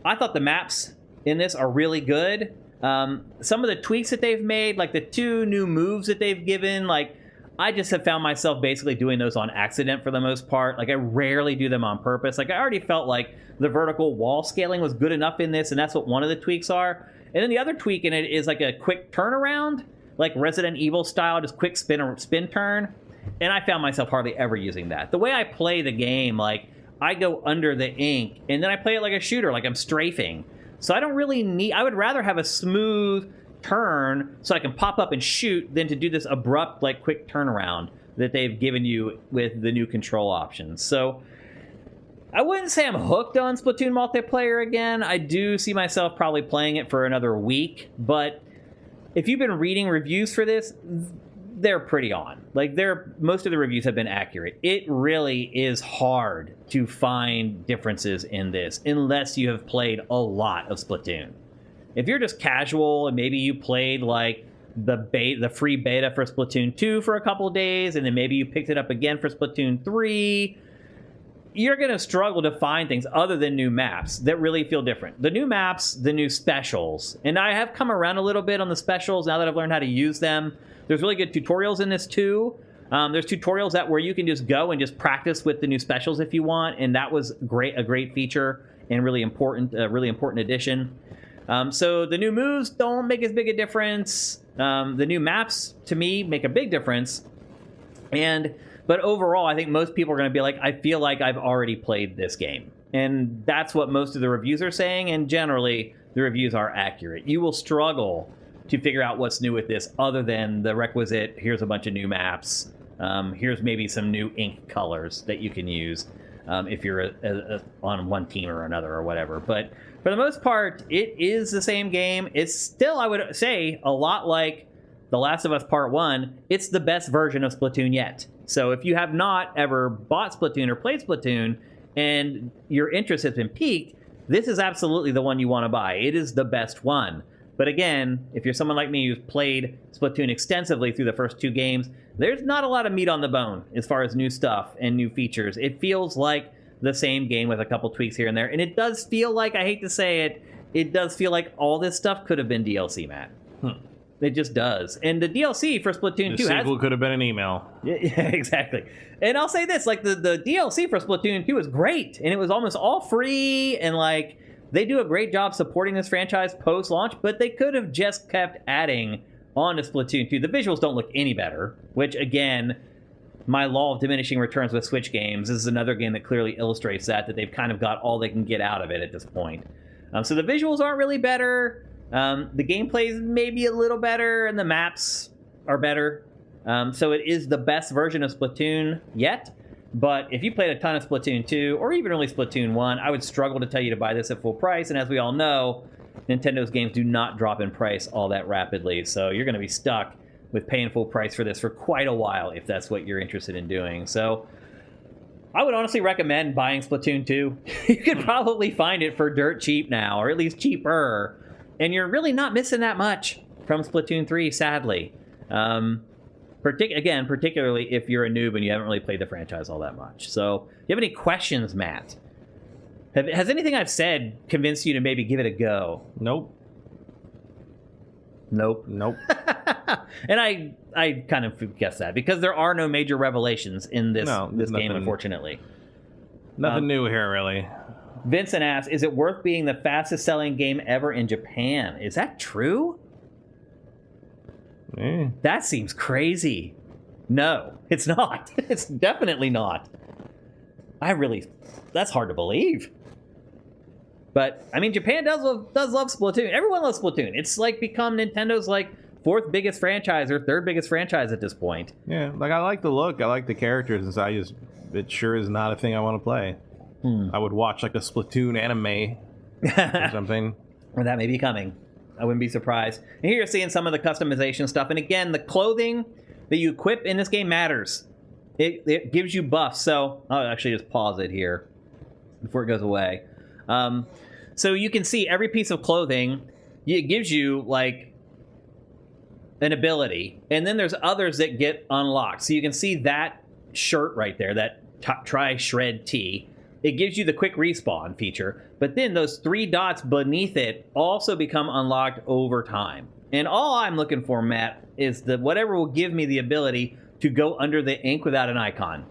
I thought the maps in this are really good. Some of the tweaks that they've made, like the 2 new moves that they've given, like I just have found myself basically doing those on accident for the most part. Like I rarely do them on purpose. Like I already felt like the vertical wall scaling was good enough in this, and that's what one of the tweaks are. And then the other tweak in it is like a quick turnaround, like Resident Evil style, just quick spin turn. And I found myself hardly ever using that. The way I play the game, like I go under the ink, and then I play it like a shooter, like I'm strafing. So I don't really need... I would rather have a smooth turn so I can pop up and shoot than to do this abrupt, like, quick turnaround that they've given you with the new control options. So I wouldn't say I'm hooked on Splatoon multiplayer again. I do see myself probably playing it for another week, but if you've been reading reviews for this, they're pretty on. Like, most of the reviews have been accurate. It really is hard to find differences in this unless you have played a lot of Splatoon. If you're just casual and maybe you played like the free beta for Splatoon 2 for a couple days, and then maybe you picked it up again for Splatoon 3, you're going to struggle to find things other than new maps that really feel different. The new maps, the new specials. And I have come around a little bit on the specials now that I've learned how to use them. There's really good tutorials in this too. There's tutorials where you can just go and just practice with the new specials if you want, and that was a great feature and really important addition. So the new moves don't make as big a difference. The new maps, to me, make a big difference. But overall, I think most people are going to be like, I feel like I've already played this game. And that's what most of the reviews are saying, and generally, the reviews are accurate. You will struggle to figure out what's new with this other than the requisite, here's a bunch of new maps, here's maybe some new ink colors that you can use if you're on one team or another or whatever. But for the most part, it is the same game. It's still, I would say, a lot like The Last of Us Part 1. It's the best version of Splatoon yet. So if you have not ever bought Splatoon or played Splatoon and your interest has been piqued, this is absolutely the one you want to buy. It is the best one. But again, if you're someone like me who's played Splatoon extensively through the first 2 games, there's not a lot of meat on the bone as far as new stuff and new features. It feels like the same game with a couple tweaks here and there. And it does feel like, I hate to say it, it does feel like all this stuff could have been DLC, Matt. It just does. And the DLC for Splatoon 2 the sequel could have been an email. Yeah, exactly. And I'll say this, like the DLC for Splatoon 2 is great, and it was almost all free, and like they do a great job supporting this franchise post-launch, but they could have just kept adding on to Splatoon 2. The visuals don't look any better, which again, my law of diminishing returns with Switch games, this is another game that clearly illustrates that they've kind of got all they can get out of it at this point. So the visuals aren't really better. The gameplay is maybe a little better, and the maps are better. So it is the best version of Splatoon yet. But if you played a ton of Splatoon 2, or even only Splatoon 1, I would struggle to tell you to buy this at full price. And as we all know, Nintendo's games do not drop in price all that rapidly. So you're going to be stuck with paying full price for this for quite a while if that's what you're interested in doing. So I would honestly recommend buying Splatoon 2. You could probably find it for dirt cheap now, or at least cheaper. And you're really not missing that much from Splatoon 3, sadly. Particularly if you're a noob and you haven't really played the franchise all that much. So, do you have any questions, Matt? Has anything I've said convinced you to maybe give it a go? Nope. And I kind of guessed that, because there are no major revelations in this game, unfortunately. Nothing new here, really. Vincent asks, is it worth being the fastest selling game ever in Japan? Is that true? That seems crazy. No, it's not. It's definitely not. That's hard to believe. But, I mean, Japan does love Splatoon. Everyone loves Splatoon. It's like become Nintendo's like 4th biggest franchise or 3rd biggest franchise at this point. Yeah, like I like the look. I like the characters. And it sure is not a thing I want to play. I would watch like a Splatoon anime or something. Or that may be coming. I wouldn't be surprised. And here you're seeing some of the customization stuff. And again, the clothing that you equip in this game matters. It gives you buffs. So I'll actually just pause it here before it goes away. So you can see every piece of clothing, it gives you like an ability. And then there's others that get unlocked. So you can see that shirt right there, that tri-shred tee. It gives you the quick respawn feature, but then those 3 dots beneath it also become unlocked over time. And all I'm looking for, Matt, is whatever will give me the ability to go under the ink without an icon.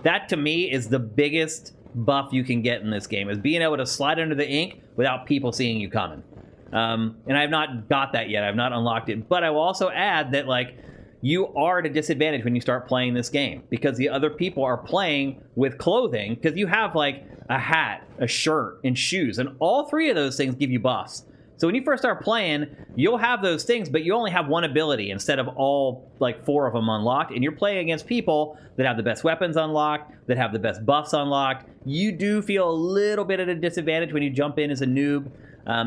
That, to me, is the biggest buff you can get in this game, is being able to slide under the ink without people seeing you coming. And I have not got that yet. I've not unlocked it. But I will also add that, like, you are at a disadvantage when you start playing this game, because the other people are playing with clothing, because you have like a hat, a shirt, and shoes, and all 3 of those things give you buffs. So when you first start playing, you'll have those things, but you only have one ability instead of all like 4 of them unlocked, and you're playing against people that have the best weapons unlocked, that have the best buffs unlocked. You do feel a little bit at a disadvantage when you jump in as a noob,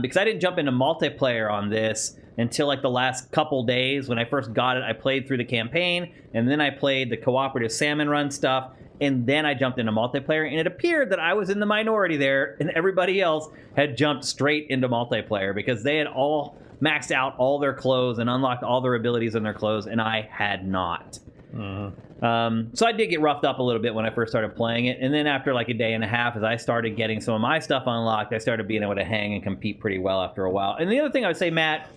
because I didn't jump into multiplayer on this until like the last couple days. When I first got it, I played through the campaign, and then I played the cooperative salmon run stuff, and then I jumped into multiplayer, and it appeared that I was in the minority there, and everybody else had jumped straight into multiplayer because they had all maxed out all their clothes and unlocked all their abilities in their clothes, and I had not. So I did get roughed up a little bit when I first started playing it, and then after like a day and a half, as I started getting some of my stuff unlocked, I started being able to hang and compete pretty well after a while. And the other thing I would say, Matt,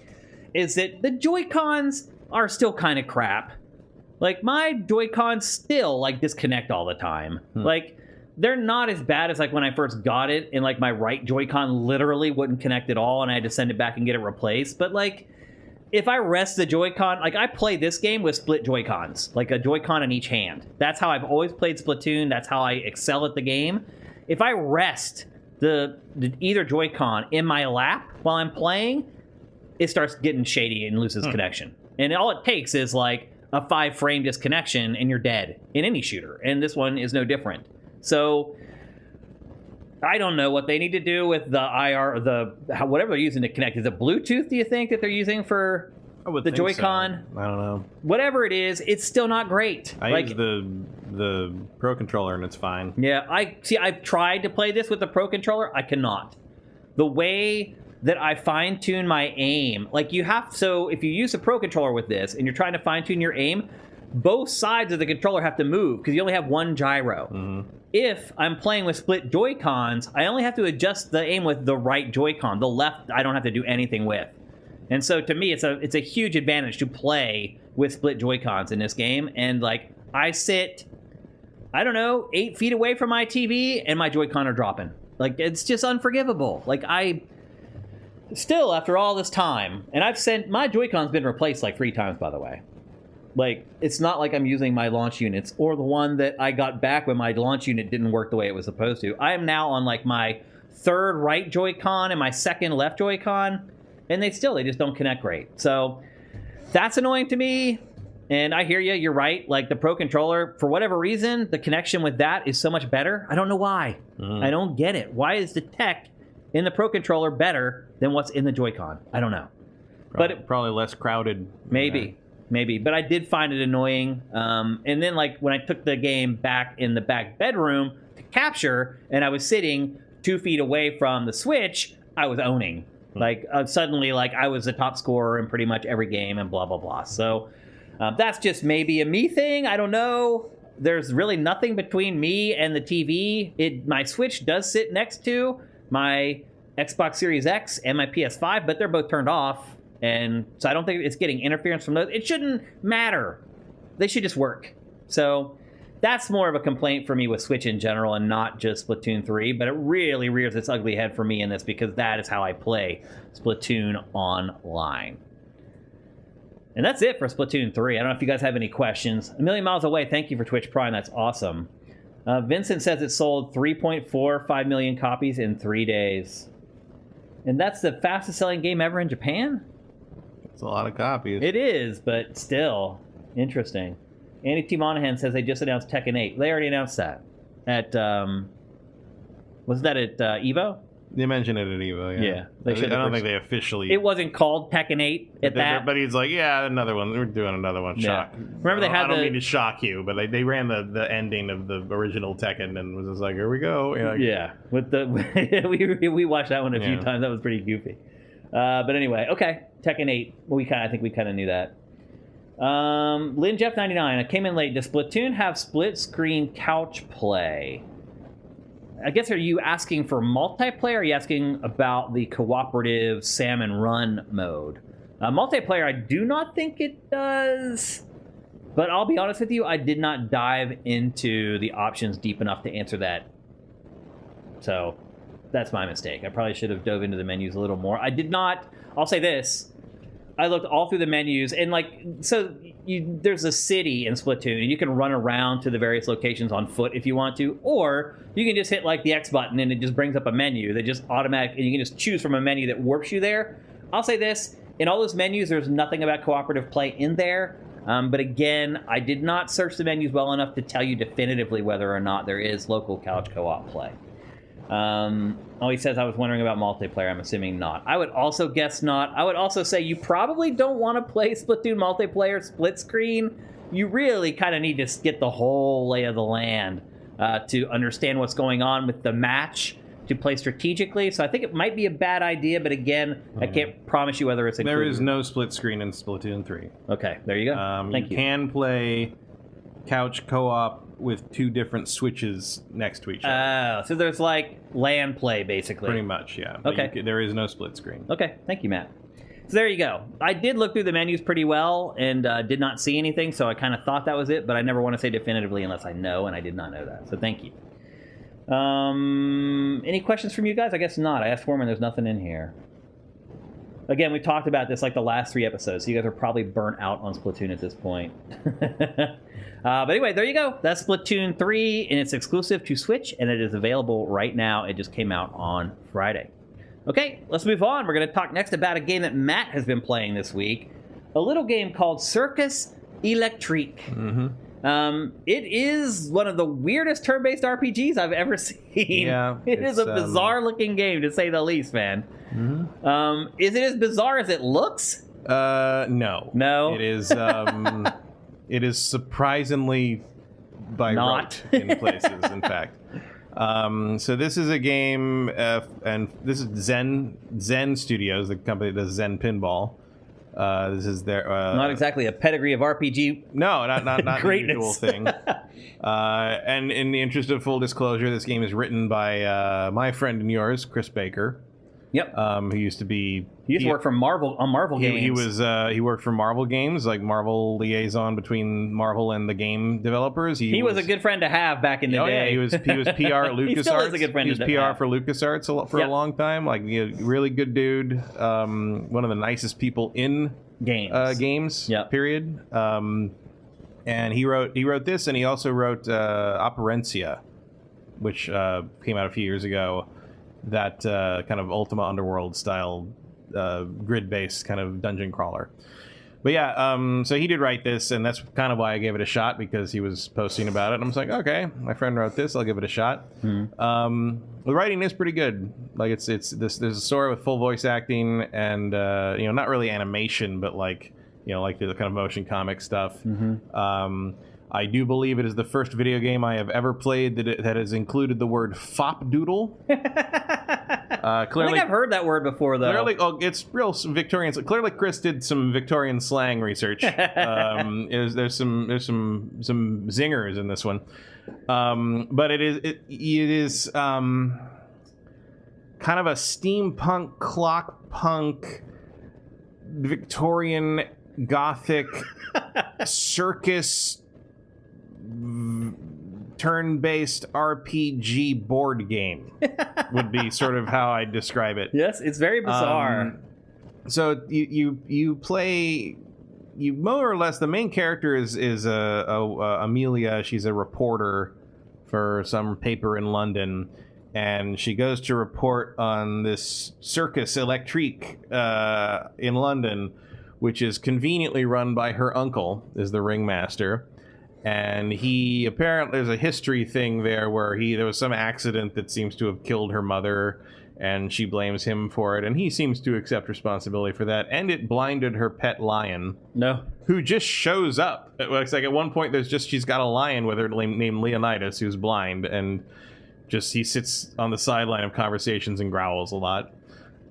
is that the Joy-Cons are still kind of crap. Like, my Joy-Cons still, like, disconnect all the time. Like, they're not as bad as, like, when I first got it, and, like, my right Joy-Con literally wouldn't connect at all, and I had to send it back and get it replaced. But, like, if I rest the Joy-Con... Like, I play this game with split Joy-Cons. Like, a Joy-Con in each hand. That's how I've always played Splatoon. That's how I excel at the game. If I rest the either Joy-Con in my lap while I'm playing, it starts getting shady and loses connection. And all it takes is, like, a 5-frame disconnection and you're dead in any shooter, and this one is no different. So I don't know what they need to do with the IR, whatever they're using to connect. Is it Bluetooth, do you think, that they're using for the Joy-Con? So. I don't know. Whatever it is, it's still not great. I use the Pro Controller and it's fine. Yeah, I've tried to play this with the Pro Controller. I cannot. The way that I fine-tune my aim. Like, so if you use a Pro Controller with this and you're trying to fine-tune your aim, both sides of the controller have to move because you only have one gyro. If I'm playing with split Joy-Cons, I only have to adjust the aim with the right Joy-Con. The left, I don't have to do anything with. And so to me, it's a huge advantage to play with split Joy-Cons in this game. And, like, I sit, I don't know, 8 feet away from my TV and my Joy-Con are dropping. Like, it's just unforgivable. Like, still, after all this time, and my Joy-Con's been replaced like 3 times, by the way. Like, it's not like I'm using my launch units or the one that I got back when my launch unit didn't work the way it was supposed to. I am now on, like, my 3rd right Joy-Con and my 2nd left Joy-Con, and they just don't connect great. So that's annoying to me, and I hear you, you're right. Like, the Pro Controller, for whatever reason, the connection with that is so much better. I don't know why. I don't get it. Why is the tech in the Pro Controller better than what's in the Joy-Con? I don't know. Probably less crowded. Maybe. But I did find it annoying. And then, like, when I took the game back in the back bedroom to capture, and I was sitting 2 feet away from the Switch, I was owning. Like, suddenly, like, I was the top scorer in pretty much every game and blah, blah, blah. So that's just maybe a me thing. I don't know. There's really nothing between me and the TV. My Switch does sit next to my Xbox Series X and my PS5, but they're both turned off, and so I don't think it's getting interference from those. It shouldn't matter. They should just work. So that's more of a complaint for me with Switch in general and not just Splatoon 3, but it really rears its ugly head for me in this because that is how I play Splatoon online. And that's it for Splatoon 3. I don't know if you guys have any questions. A million miles away, thank you for Twitch Prime. That's awesome. Vincent says it sold 3.45 million copies in 3 days. And that's the fastest selling game ever in Japan? It's a lot of copies. It is, but still. Interesting. Andy T. Monahan says they just announced Tekken 8. They already announced that. Was that at EVO? They mentioned it at EVO, yeah. I don't think they officially... It wasn't called Tekken 8 at that? But he's like, yeah, another one. We're doing another one. Yeah. Shock. Remember they had I don't mean to shock you, but they ran the ending of the original Tekken and was just like, here we go. Yeah. With we watched that one a few times. That was pretty goofy. But anyway, okay. Tekken 8. I think we kind of knew that. Lynn Jeff 99. I came in late. Does Splatoon have split screen couch play? I guess, are you asking for multiplayer? Or are you asking about the cooperative salmon run mode? Multiplayer, I do not think it does. But I'll be honest with you, I did not dive into the options deep enough to answer that. So that's my mistake. I probably should have dove into the menus a little more. I did not. I'll say this. I looked all through the menus, and there's a city in Splatoon, and you can run around to the various locations on foot if you want to, or you can just hit like the X button and it just brings up a menu that just automatic, and you can just choose from a menu that warps you there. I'll say this, in all those menus, there's nothing about cooperative play in there, but again, I did not search the menus well enough to tell you definitively whether or not there is local couch co-op play. He says, I was wondering about multiplayer. I'm assuming not. I would also guess not. I would also say you probably don't want to play Splatoon multiplayer split screen. You really kind of need to get the whole lay of the land to understand what's going on with the match to play strategically. So I think it might be a bad idea, but again, I can't promise you whether it's included. There is no split screen in Splatoon 3. Okay, there you go. Thank you. You can play couch co-op with 2 different switches next to each other. So there's like LAN play, basically. Pretty much, yeah. But okay. There is no split screen. Okay, thank you, Matt. So there you go. I did look through the menus pretty well and did not see anything, so I kind of thought that was it, but I never want to say definitively unless I know, and I did not know that. So thank you. Any questions from you guys? I guess not. I asked Foreman, there's nothing in here. Again, we talked about this like the last 3 episodes, so you guys are probably burnt out on Splatoon at this point. But anyway, there you go. That's Splatoon 3, and it's exclusive to Switch, and it is available right now. It just came out on Friday. Okay, let's move on. We're going to talk next about a game that Matt has been playing this week. A little game called Circus Electrique. Mm-hmm. It is one of the weirdest turn-based RPGs I've ever seen. Yeah, it is a bizarre-looking game, to say the least, man. Mm-hmm. Is it as bizarre as it looks? No. No? It is, it is surprisingly Bayreuth in places, in fact. So this is a game, and this is Zen Studios, the company that does Zen Pinball. This is their not exactly a pedigree of RPG. No, not the greatness. usual thing. And in the interest of full disclosure, this game is written by my friend and yours, Chris Baker. Yep. Who used to be. He used to work for Marvel on Marvel games. He worked for Marvel Games, like Marvel liaison between Marvel and the game developers. He was a good friend to have back in the day. Yeah, he was PR at LucasArts. He still is a good friend. He was PR for LucasArts for a long time. Like, really good dude. One of the nicest people in games. Yep. Period. And he wrote this, and he also wrote Operencia, which came out a few years ago. That kind of Ultima Underworld style grid-based kind of dungeon crawler. But yeah, so he did write this, and that's kind of why I gave it a shot, because he was posting about it. And I was like, okay, my friend wrote this, I'll give it a shot. The writing is pretty good. Like there's a story with full voice acting, and not really animation, but like the kind of motion comic stuff. I do believe it is the first video game I have ever played that has included the word fop doodle. I think I've heard that word before, though. Clearly, it's real Victorian. Clearly, Chris did some Victorian slang research. There's some zingers in this one, but it is kind of a steampunk, clock punk, Victorian Gothic circus turn-based RPG board game would be sort of how I describe it. Yes, it's very bizarre. So you play, you more or less, the main character is Amelia. She's a reporter for some paper in London, and she goes to report on this Circus Electrique in London, which is conveniently run by her uncle, is the ringmaster. And he apparently, there's a history thing there where there was some accident that seems to have killed her mother, and she blames him for it, and he seems to accept responsibility for that. And it blinded her pet lion. No. Who just shows up. It's like at one point she's got a lion with her named Leonidas who's blind, and he sits on the sideline of conversations and growls a lot.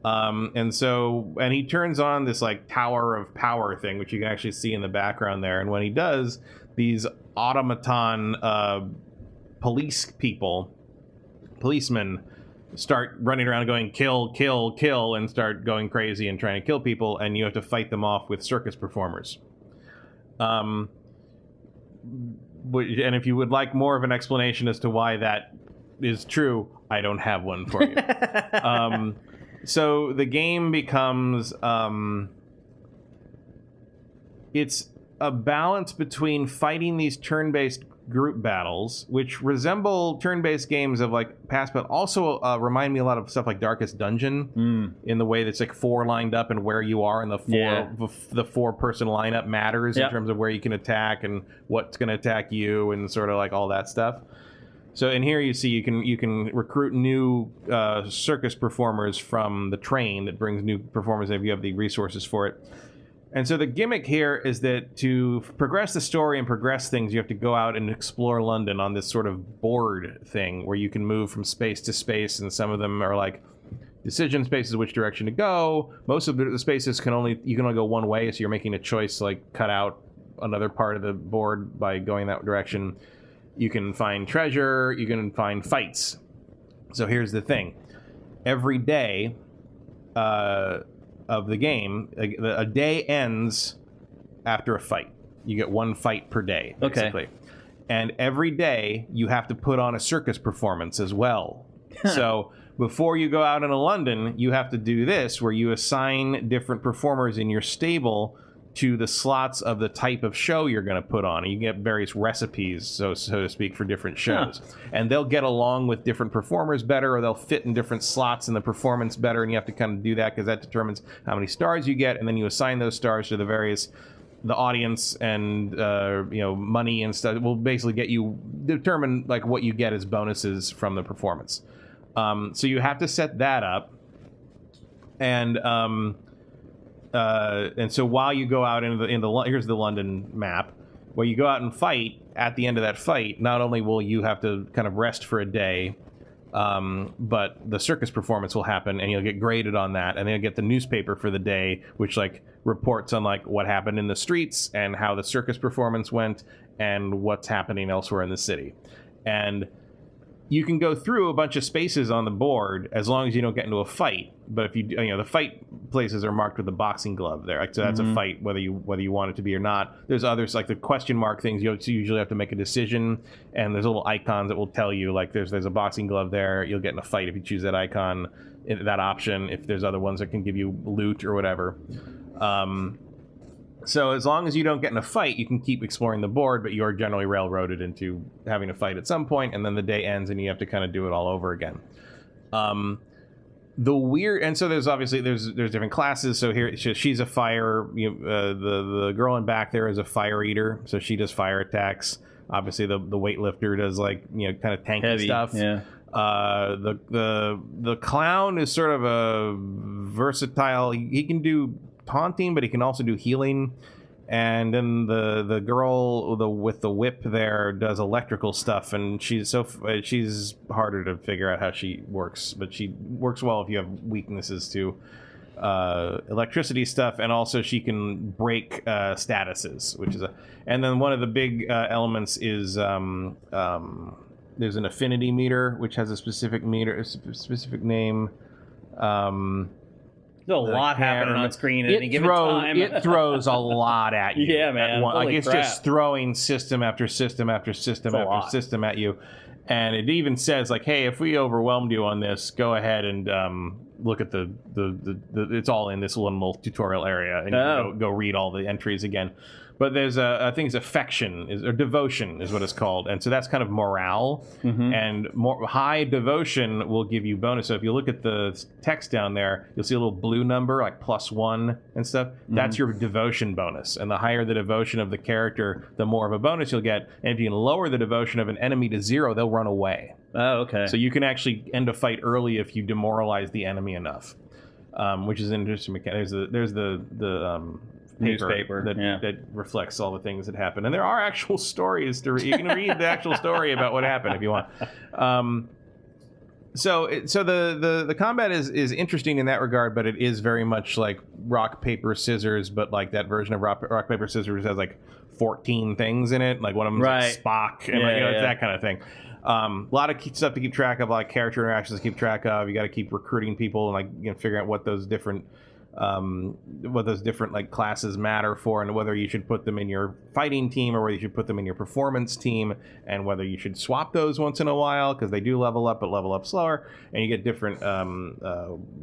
And he turns on this like Tower of Power thing, which you can actually see in the background there. And when he does, these automaton policemen start running around going kill, kill, kill, and start going crazy and trying to kill people, and you have to fight them off with circus performers. And if you would like more of an explanation as to why that is true, I don't have one for you. So the game becomes it's a balance between fighting these turn-based group battles, which resemble turn-based games of like past, but also remind me a lot of stuff like Darkest Dungeon in the way that's like 4 lined up, and where you are in the 4-person lineup matters in terms of where you can attack and what's going to attack you, and sort of like all that stuff. So in here you see you can recruit new circus performers from the train that brings new performers if you have the resources for it. And so the gimmick here is that to progress the story and progress things, you have to go out and explore London on this sort of board thing where you can move from space to space, and some of them are like decision spaces, which direction to go. Most of the spaces you can only go one way, so you're making a choice, like cut out another part of the board by going that direction. You can find treasure. You can find fights. So here's the thing. Every day of the game, a day ends after a fight. You get one fight per day, basically. Okay. And every day, you have to put on a circus performance as well. So before you go out into London, you have to do this, where you assign different performers in your stable to the slots of the type of show you're going to put on. And you get various recipes, so to speak, for different shows. And they'll get along with different performers better, or they'll fit in different slots in the performance better, and you have to kind of do that because that determines how many stars you get, and then you assign those stars to the audience and money and stuff. It will basically determine like what you get as bonuses from the performance. So you have to set that up, and so while you go out here's the London map, where you go out and fight. At the end of that fight, not only will you have to kind of rest for a day, but the circus performance will happen, and you'll get graded on that, and then you'll get the newspaper for the day, which like reports on like what happened in the streets and how the circus performance went and what's happening elsewhere in the city. And you can go through a bunch of spaces on the board as long as you don't get into a fight. But if the fight places are marked with the boxing glove there. Like, so that's a fight, whether you want it to be or not. There's others, like the question mark things. You usually have to make a decision, and there's little icons that will tell you, like, there's a boxing glove there. You'll get in a fight if you choose that icon, that option. If there's other ones that can give you loot or whatever. So as long as you don't get in a fight, you can keep exploring the board, but you're generally railroaded into having a fight at some point, and then the day ends and you have to kind of do it all over again. So there's obviously there's different classes. So here she's a fire. The girl in back there is a fire eater, so she does fire attacks. Obviously the weightlifter does like kind of tanky heavy stuff. Yeah. The clown is sort of a versatile. He can do taunting, but he can also do healing. And then the girl with the whip there does electrical stuff, and she's harder to figure out how she works, but she works well if you have weaknesses to electricity stuff, and also she can break statuses, which is and then one of the big elements is there's an affinity meter, which has a specific name. There's a lot happening on screen at any given time. It throws a lot at you. Yeah, man. It's just throwing system after system after system after system at you. And it even says, like, hey, if we overwhelmed you on this, go ahead and look at the it's all in this little tutorial area, and you can go read all the entries again. But there's I think it's affection or devotion is what it's called, and so that's kind of morale. And high devotion will give you bonus. So if you look at the text down there, you'll see a little blue number like +1 and stuff. That's your devotion bonus, and the higher the devotion of the character, the more of a bonus you'll get. And if you can lower the devotion of an enemy to 0, they'll run away. Oh, okay. So you can actually end a fight early if you demoralize the enemy enough, which is an interesting mechanic. There's the newspaper that reflects all the things that happen, and there are actual stories you can read the actual story about what happened if you want. So the combat is interesting in that regard, but it is very much like rock paper scissors, but like that version of rock paper scissors has like 14 things in it, like one of them is like Spock, and it's that kind of thing. A lot of stuff to keep track of, like character interactions to keep track of. You got to keep recruiting people and like figuring out what those different like classes matter for, and whether you should put them in your fighting team or whether you should put them in your performance team, and whether you should swap those once in a while because they do level up but level up slower. And you get different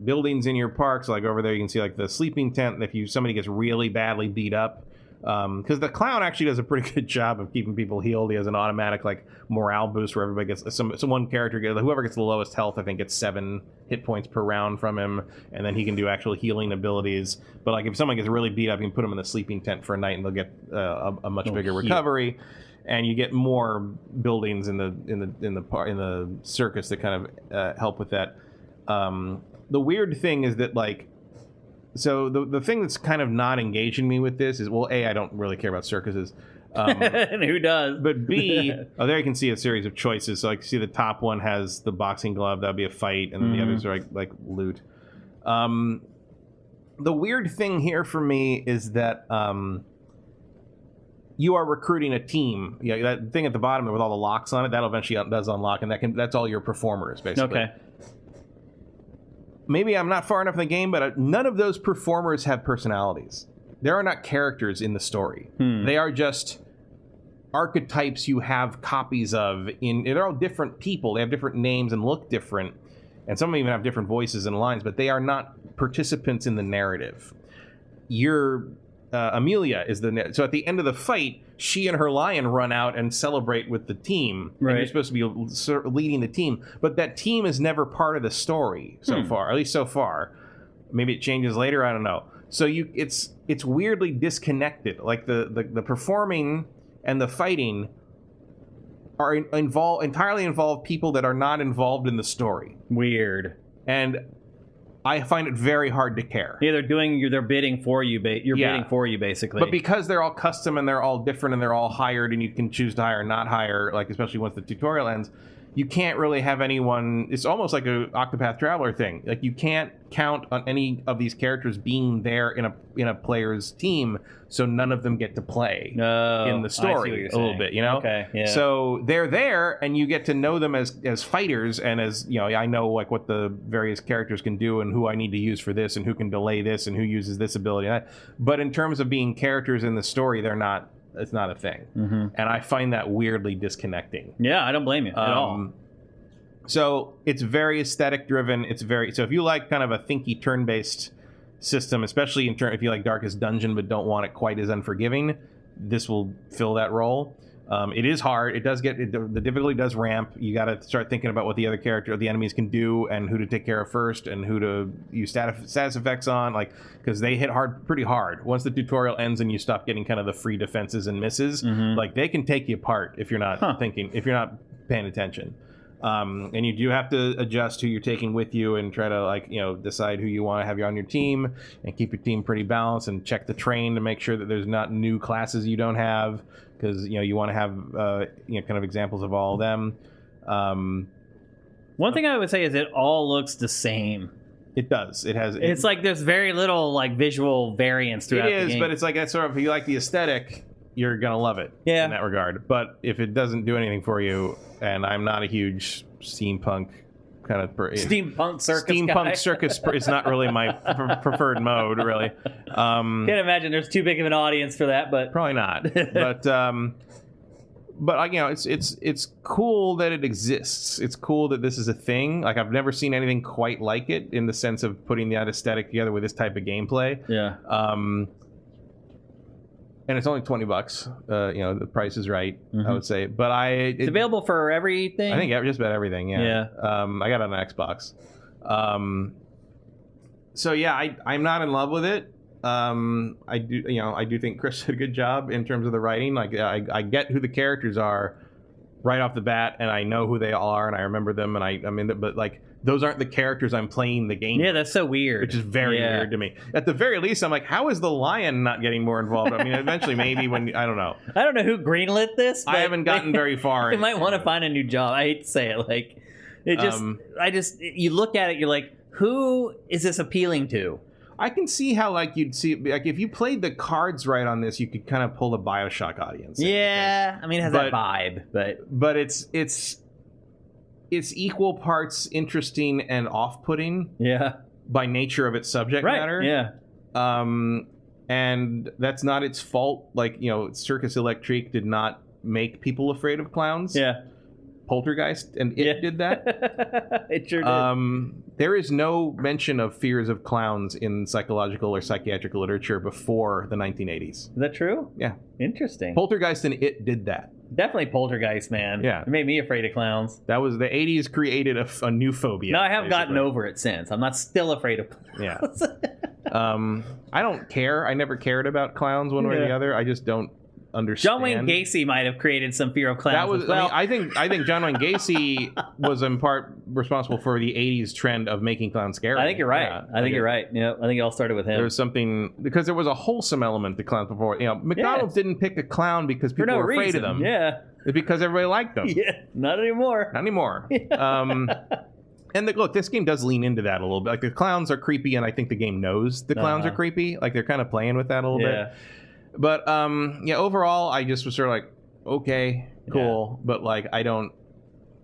buildings in your parks. Like over there you can see like the sleeping tent. If somebody gets really badly beat up, because the clown actually does a pretty good job of keeping people healed. He has an automatic like morale boost where everybody gets one character whoever gets the lowest health, I think, gets 7 hit points per round from him, and then he can do actual healing abilities. But like if someone gets really beat up, you can put them in the sleeping tent for a night and they'll get a much bigger recovery. And you get more buildings in the circus that kind of help with that. The weird thing is that like, so the thing that's kind of not engaging me with this is, well, A, I don't really care about circuses. And who does? But B, there you can see a series of choices. So I can see the top one has the boxing glove. That'll be a fight. And then the others are like loot. The weird thing here for me is that you are recruiting a team. Yeah, that thing at the bottom with all the locks on it, that'll eventually does unlock, and that's all your performers, basically. Okay. Maybe I'm not far enough in the game, but none of those performers have personalities. There are not characters in the story. They are just archetypes you have copies of. They're all different people. They have different names and look different, and some even have different voices and lines, but they are not participants in the narrative. Amelia is so at the end of the fight, she and her lion run out and celebrate with the team. Right. And you're supposed to be leading the team, but that team is never part of the story so far, at least so far. Maybe it changes later, I don't know. So it's weirdly disconnected. Like the performing and the fighting are entirely involve people that are not involved in the story. Weird. And I find it very hard to care. Yeah, they're bidding for you. Bidding for you, basically. But because they're all custom and they're all different and they're all hired, and you can choose to hire or not hire, like especially once the tutorial ends, you can't really have anyone. It's almost like a Octopath Traveler thing. Like you can't count on any of these characters being there in a player's team, so none of them get to play in the story a little bit. You know. Okay. Yeah. So they're there, and you get to know them as fighters, and as you know, I know like what the various characters can do, and who I need to use for this, and who can delay this, and who uses this ability. But in terms of being characters in the story, they're not. It's not a thing. And I find that weirdly disconnecting. Yeah, I don't blame you at all. So it's very aesthetic driven. So if you like kind of a thinky turn-based system, especially if you like Darkest Dungeon but don't want it quite as unforgiving, this will fill that role. It is hard. The difficulty does ramp. You got to start thinking about what the other character or the enemies can do, and who to take care of first, and who to use status effects on, like because they hit pretty hard. Once the tutorial ends and you stop getting kind of the free defenses and misses, like they can take you apart if you're not if you're not paying attention. And you do have to adjust who you're taking with you and try to decide who you want to have on your team and keep your team pretty balanced, and check the train to make sure that there's not new classes you don't have, because you want to have kind of examples of all of them. One thing I would say is it all looks the same. It does. It's like there's very little like visual variance throughout the game. It is, but it's like that sort of, if you like the aesthetic, you're gonna love it in that regard. But if it doesn't do anything for you, and I'm not a huge steampunk kind of circus is not really my preferred mode, really. Can't imagine there's too big of an audience for that, but probably not. But it's cool that it exists. It's cool that this is a thing. Like I've never seen anything quite like it in the sense of putting that aesthetic together with this type of gameplay. Yeah. And it's only $20. The price is right, I would say. But it's available for everything. I think just about everything. Yeah. I got it on Xbox. So yeah, I'm not in love with it. I do think Chris did a good job in terms of the writing. Like I get who the characters are right off the bat, and I know who they are, and I remember them, and I'm in it. But like those aren't the characters I'm playing the game. Yeah, that's so weird. Which is very weird to me. At the very least, I'm like, how is the lion not getting more involved? I mean, eventually, maybe when I don't know. I don't know who greenlit this. I haven't gotten very far. You might want to find a new job. I hate to say it, like it just. You look at it, you're like, who is this appealing to? I can see how you'd see like if you played the cards right on this, you could kind of pull the BioShock audience. Yeah, I mean it has that vibe, but it's equal parts interesting and off-putting. Yeah, by nature of its subject matter. Yeah, and that's not its fault. Like Circus Electrique did not make people afraid of clowns. Yeah. Poltergeist and it did that. It sure did. There is no mention of fears of clowns in psychological or psychiatric literature before the 1980s. Is that true? Yeah. Interesting. Poltergeist and it did that. Definitely Poltergeist, man. Yeah. It made me afraid of clowns. That was the 80s created a new phobia. No, I haven't gotten over it since. I'm not still afraid of clowns. Yeah. I don't care. I never cared about clowns one way or the other. I just don't understand. John Wayne Gacy might have created some fear of clowns. I think John Wayne Gacy was in part responsible for the 80s trend of making clowns scary. I think you're right. Yeah, I think you're right. Yeah, I think it all started with him. There was something because there was a wholesome element to clowns before. McDonald's didn't pick a clown because people were afraid of them. Yeah, it's because everybody liked them. Yeah, not anymore. Not anymore. And look, this game does lean into that a little bit. Like the clowns are creepy, and I think the game knows the clowns are creepy. Like they're kind of playing with that a little bit. But overall, I just was sort of like, okay, cool, but like I don't.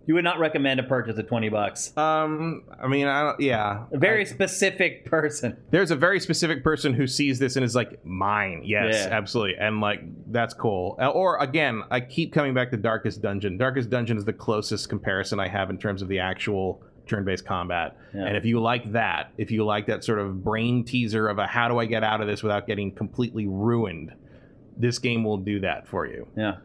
You would not recommend a purchase of $20. I mean, I don't. Yeah, a very specific person. There's a very specific person who sees this and is like, mine. Yes, absolutely, and like that's cool. Or again, I keep coming back to Darkest Dungeon. Darkest Dungeon is the closest comparison I have in terms of the actual turn-based combat. And if you like that, sort of brain teaser of a how do I get out of this without getting completely ruined, this game will do that for you. Yeah.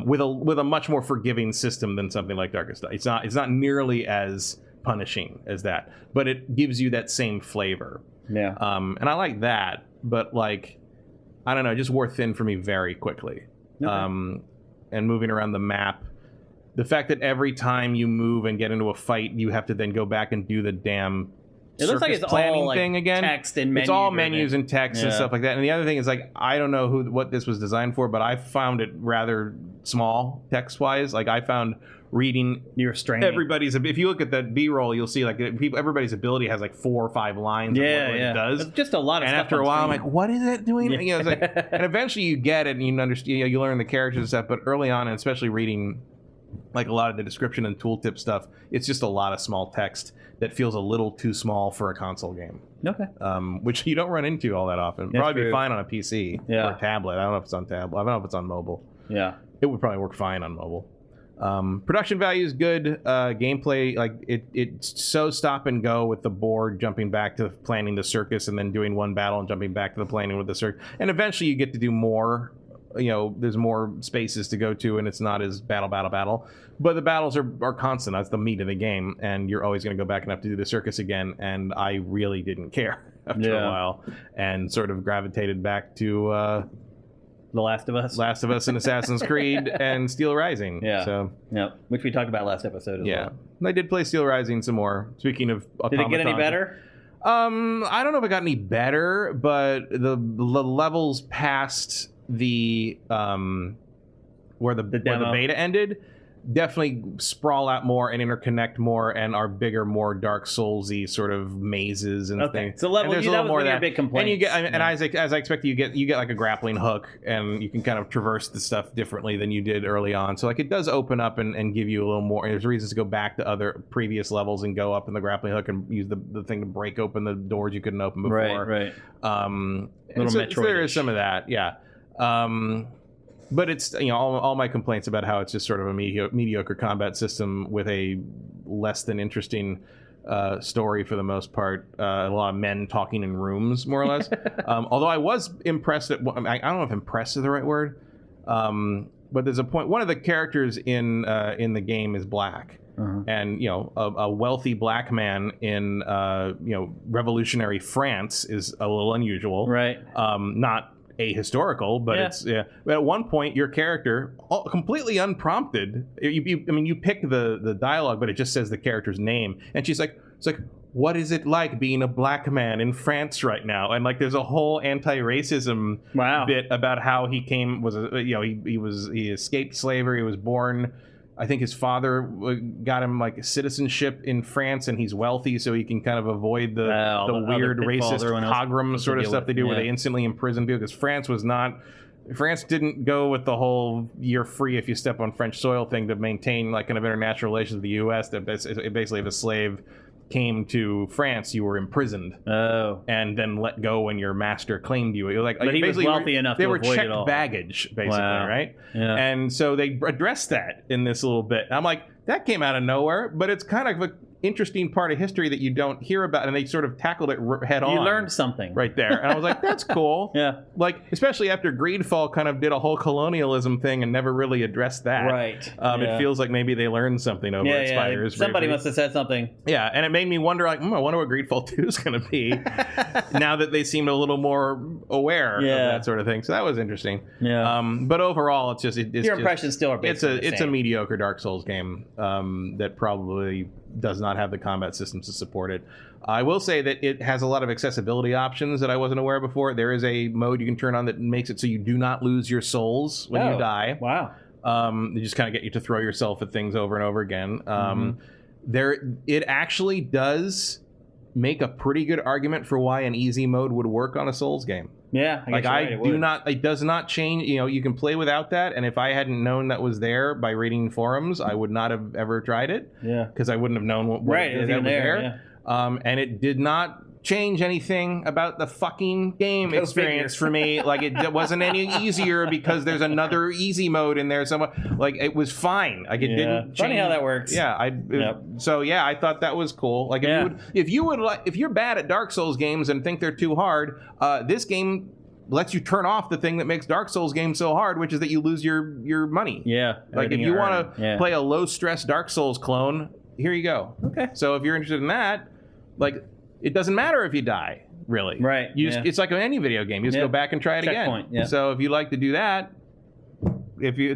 With a much more forgiving system than something like Darkest Dungeon. It's not nearly as punishing as that, but it gives you that same flavor. Yeah. And I like that, but like, I don't know, it just wore thin for me very quickly. Okay. And moving around the map, the fact that every time you move and get into a fight, you have to then go back and do the damn it looks like it's planning all like thing again. Text and menus. It's all menus and text and stuff like that. And the other thing is like, I don't know what this was designed for, but I found it rather small text wise. Like I found reading everybody's. If you look at that B-roll, you'll see like everybody's ability has like 4 or 5 lines. Of what it does. It's just a lot of and stuff. And after a while, I'm like, what is it doing? You know, it's like, and eventually you get it and you understand. You know, you learn the characters and stuff. But early on, and especially reading like a lot of the description and tooltip stuff, it's just a lot of small text that feels a little too small for a console game. Okay. Which you don't run into all that often. That's probably true. be fine on a PC or a tablet. I don't know if it's on tablet. I don't know if it's on mobile. Yeah. It would probably work fine on mobile. Production value is good. Gameplay, like it's so stop and go with the board, jumping back to planning the circus and then doing one battle and jumping back to the planning with the circus. And eventually you get to do more. You know, there's more spaces to go to and it's not as battle. But the battles are constant. That's the meat of the game. And you're always going to go back and have to do the circus again. And I really didn't care after a while and sort of gravitated back to The Last of Us and Assassin's Creed and Steel Rising. Yeah. So which we talked about last episode as well. And I did play Steel Rising some more. Speaking of Did it get any better? I don't know if it got any better, but the levels past the where the beta ended definitely sprawl out more and interconnect more and are bigger, more Dark Souls-y sort of mazes and things. So level, there's a little more of that. Big complaint. And you get, and as I expected, you get like a grappling hook, and you can kind of traverse the stuff differently than you did early on. So like it does open up and give you a little more. There's reasons to go back to other previous levels and go up in the grappling hook and use the thing to break open the doors you couldn't open before. Right. Little Metroid. So there is some of that, yeah. But it's, you know, all my complaints about how it's just sort of a mediocre combat system with a less than interesting story for the most part. A lot of men talking in rooms, more or less. Although I was impressed at, I don't know if impressed is the right word, but there's a point. One of the characters in the game is black. And, you know, a wealthy black man in, you know, revolutionary France is a little unusual. Right. Not ahistorical, but it's But at one point, your character, completely unprompted, you pick the dialogue, but it just says the character's name, and she's like, it's like, what is it like being a black man in France right now? And like, there's a whole anti-racism bit about how he he escaped slavery. He was born, I think his father got him like citizenship in France, and he's wealthy, so he can kind of avoid the weird racist pogrom sort of stuff they do where they instantly imprison people, because France didn't go with the whole "you're free if you step on French soil" thing to maintain like kind of international relations with the U.S. That basically, if a slave came to France, you were imprisoned and then let go when your master claimed you. Like, but he was wealthy enough to avoid it all. They were checked baggage, basically, right? Yeah. And so they addressed that in this little bit. I'm like, that came out of nowhere, but it's kind of a interesting part of history that you don't hear about, and they sort of tackled it head on. You learned something right there, and I was like, that's cool. Yeah, like especially after Greedfall kind of did a whole colonialism thing and never really addressed that. Right. It feels like maybe they learned something over at Spiders. Somebody must have said something. Yeah, and it made me wonder, like, I wonder what Greedfall 2 is going to be now that they seemed a little more aware of that sort of thing. So that was interesting. Yeah. But overall, it's just your impressions still are basically it's a mediocre Dark Souls game that probably does not have the combat systems to support it. I will say that it has a lot of accessibility options that I wasn't aware before. There is a mode you can turn on that makes it so you do not lose your souls when you die. Wow. They just kind of get you to throw yourself at things over and over again. It actually does make a pretty good argument for why an easy mode would work on a Souls game. Yeah, it does not change. You can play without that, and if I hadn't known that was there by reading forums, I would not have ever tried it. Yeah, because I wouldn't have known what it was there. Yeah. And it did not change anything about the fucking game experience for me. Like it wasn't any easier because there's another easy mode in there somewhere. Like it was fine. Like it didn't change. Funny how that works. Yeah, so yeah, I thought that was cool. Like if you're bad at Dark Souls games and think they're too hard, this game lets you turn off the thing that makes Dark Souls games so hard, which is that you lose your money. Yeah. Like if you want to play a low stress Dark Souls clone, here you go. Okay. So if you're interested in that, like it doesn't matter if you die, really. Right. It's like any video game. You just go back and try it again. Yeah. So if you like to do that,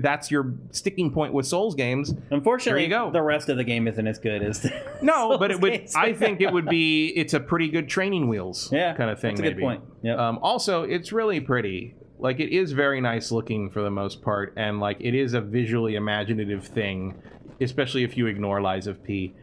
that's your sticking point with Souls games. Unfortunately, there you go. The rest of the game isn't as good as no, Souls but it would. games. I think it would be. It's a pretty good training wheels kind of thing. That's a good point. Yep. Also, it's really pretty. Like it is very nice looking for the most part, and like it is a visually imaginative thing, especially if you ignore Lies of P.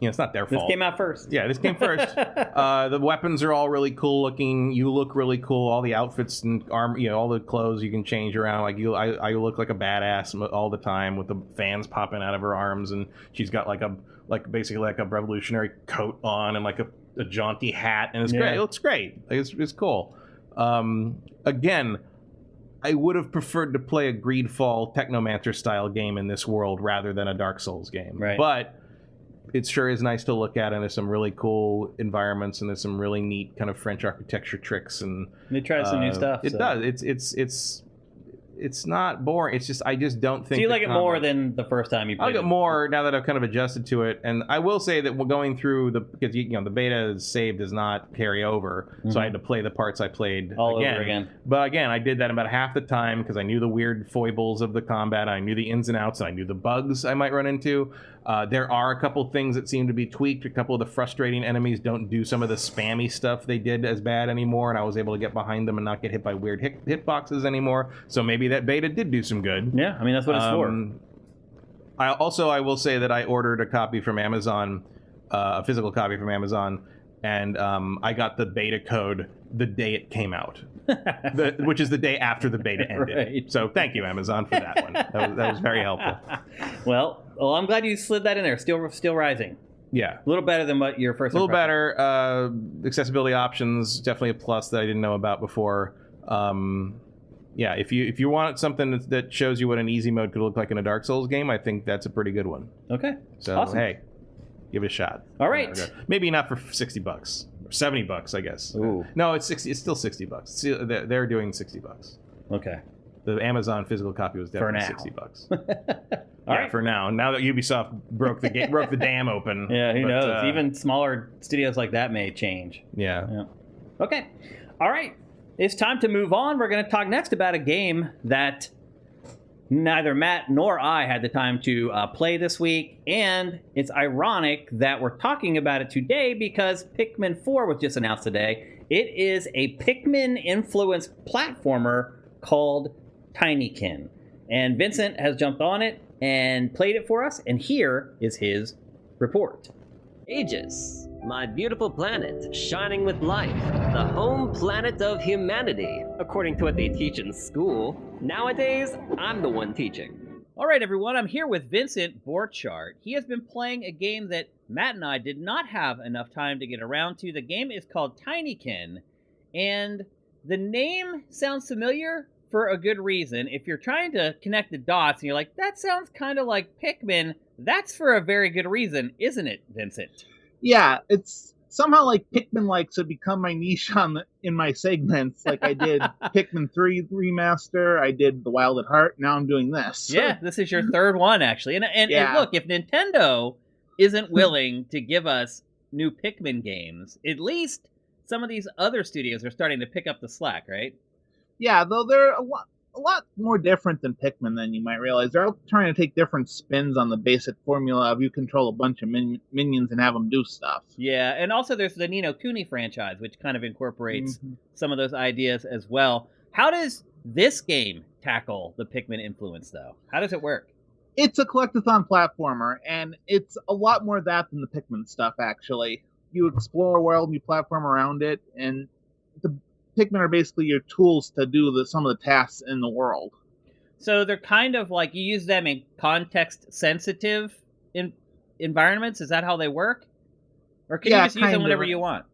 It's not their fault. This came out first. Yeah, this came first. The weapons are all really cool looking. You look really cool. All the outfits and armor, all the clothes you can change around. Like I look like a badass all the time with the fans popping out of her arms, and she's got basically like a revolutionary coat on and like a jaunty hat, and it's great. It looks great. It's cool. Again, I would have preferred to play a Greedfall Technomancer style game in this world rather than a Dark Souls game. Right. But it sure is nice to look at, and there's some really cool environments, and there's some really neat kind of French architecture tricks, and they try some new stuff. It does. It's not boring. It's just I just don't think. So you like it more than the first time you played it? I like it more now that I've kind of adjusted to it, and I will say that we're going through because the beta save does not carry over, so I had to play the parts I played all over again. But again, I did that about half the time because I knew the weird foibles of the combat, I knew the ins and outs, and I knew the bugs I might run into. There are a couple things that seem to be tweaked. A couple of the frustrating enemies don't do some of the spammy stuff they did as bad anymore, and I was able to get behind them and not get hit by weird hitboxes anymore. So maybe that beta did do some good. Yeah, I mean, that's what it's for. I will say that I ordered a copy from Amazon, a physical copy from Amazon, and I got the beta code the day it came out, which is the day after the beta ended. Right. So thank you, Amazon, for that one. That was very helpful. Well, I'm glad you slid that in there. Still rising. Yeah. A little better than what your first impression. A little better. Accessibility options, definitely a plus that I didn't know about before. Yeah, if you want something that shows you what an easy mode could look like in a Dark Souls game, I think that's a pretty good one. Okay. So, awesome. Hey, give it a shot. All right. Maybe not for $60. Or $70, I guess. Ooh. No, it's still $60. They're doing $60. Okay. The Amazon physical copy was definitely $60. All right. For now. Now that Ubisoft broke the dam open. Yeah, who knows? Even smaller studios like that may change. Yeah. Okay. All right. It's time to move on. We're going to talk next about a game that neither Matt nor I had the time to play this week, and it's ironic that we're talking about it today because Pikmin 4 was just announced today. It is a Pikmin-influenced platformer called Tinykin, and Vincent has jumped on it and played it for us, and here is his report. Aegis, my beautiful planet, shining with life, the home planet of humanity, according to what they teach in school. Nowadays, I'm the one teaching. All right, everyone, I'm here with Vincent Borchardt. He has been playing a game that Matt and I did not have enough time to get around to. The game is called Tinykin, and the name sounds familiar for a good reason. If you're trying to connect the dots and you're like, that sounds kind of like Pikmin, that's for a very good reason, isn't it, Vincent? Yeah, it's somehow like Pikmin likes to become my niche in my segments. Like I did Pikmin 3 Remaster, I did The Wild at Heart, now I'm doing this. Yeah, this is your third one, actually. And look, if Nintendo isn't willing to give us new Pikmin games, at least some of these other studios are starting to pick up the slack, right? Yeah, though they're a lot more different than Pikmin than you might realize. They're all trying to take different spins on the basic formula of you control a bunch of minions and have them do stuff. Yeah, and also there's the Ni no Kuni franchise, which kind of incorporates some of those ideas as well. How does this game tackle the Pikmin influence, though? How does it work? It's a collectathon platformer, and it's a lot more that than the Pikmin stuff, actually. You explore a world, you platform around it, and the Pikmin are basically your tools to do some of the tasks in the world. So they're kind of like you use them in context-sensitive environments? Is that how they work? Or can you just use them whenever you want?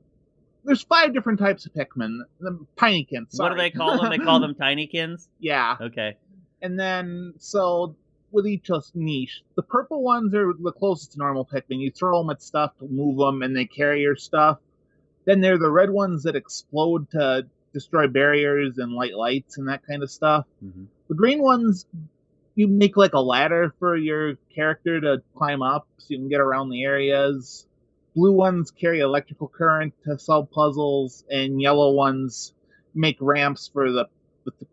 There's 5 different types of Pikmin. The Tinykins. What do they call them? They call them Tinykins? Yeah. Okay. And then, so with each niche, the purple ones are the closest to normal Pikmin. You throw them at stuff to move them, and they carry your stuff. Then there are the red ones that explode to destroy barriers and light lights and that kind of stuff. Mm-hmm. The green ones, you make like a ladder for your character to climb up so you can get around the areas. Blue ones carry electrical current to solve puzzles, and yellow ones make ramps for the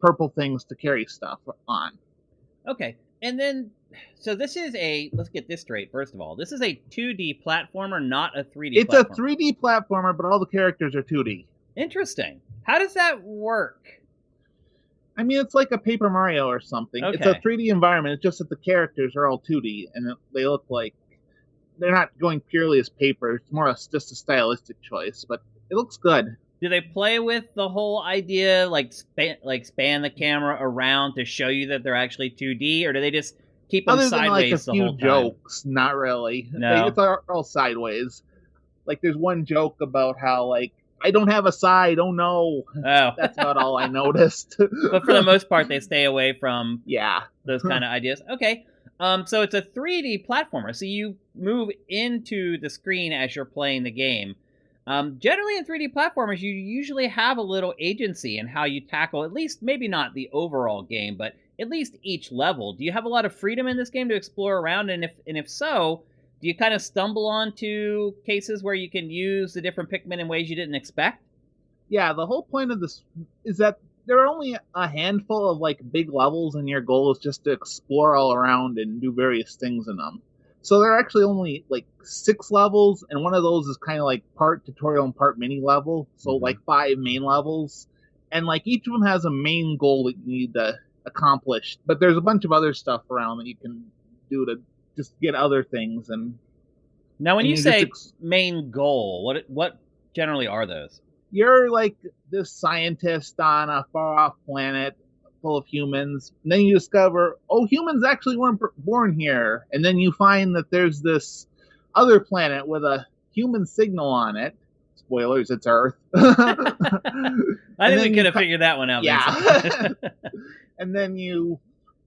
purple things to carry stuff on. Okay, and then, so this is let's get this straight, first of all. This is a 2D platformer, not a 3D It's platformer. a 3D platformer, but all the characters are 2D. Interesting. How does that work? I mean, it's like a Paper Mario or something. Okay. It's a 3D environment. It's just that the characters are all 2D, and they look like they're not going purely as paper. It's more just a stylistic choice, but it looks good. Do they play with the whole idea, like span the camera around to show you that they're actually 2D, or do they just keep them sideways the whole time? Other than like a few jokes, not really. No. It's all sideways. Like there's one joke about how like, I don't have a side, oh no. Oh. That's about all I noticed. But for the most part, they stay away from those kind of ideas. Okay. So it's a 3D platformer. So you move into the screen as you're playing the game. Generally in 3D platformers, you usually have a little agency in how you tackle, at least maybe not the overall game, but at least each level. Do you have a lot of freedom in this game to explore around? And if so, do you kind of stumble onto cases where you can use the different Pikmin in ways you didn't expect? Yeah, the whole point of this is that there are only a handful of like big levels, and your goal is just to explore all around and do various things in them. So there are actually only like 6 levels, and one of those is kind of like part tutorial and part mini level. So like 5 main levels, and like each of them has a main goal that you need to accomplish. But there's a bunch of other stuff around that you can do to just get other things. And now, when you say main goal, what generally are those? You're like this scientist on a far-off planet full of humans, and then you discover, humans actually weren't born here, and then you find that there's this other planet with a human signal on it. Spoilers, it's Earth. I think we could have figured that one out. Yeah. And then you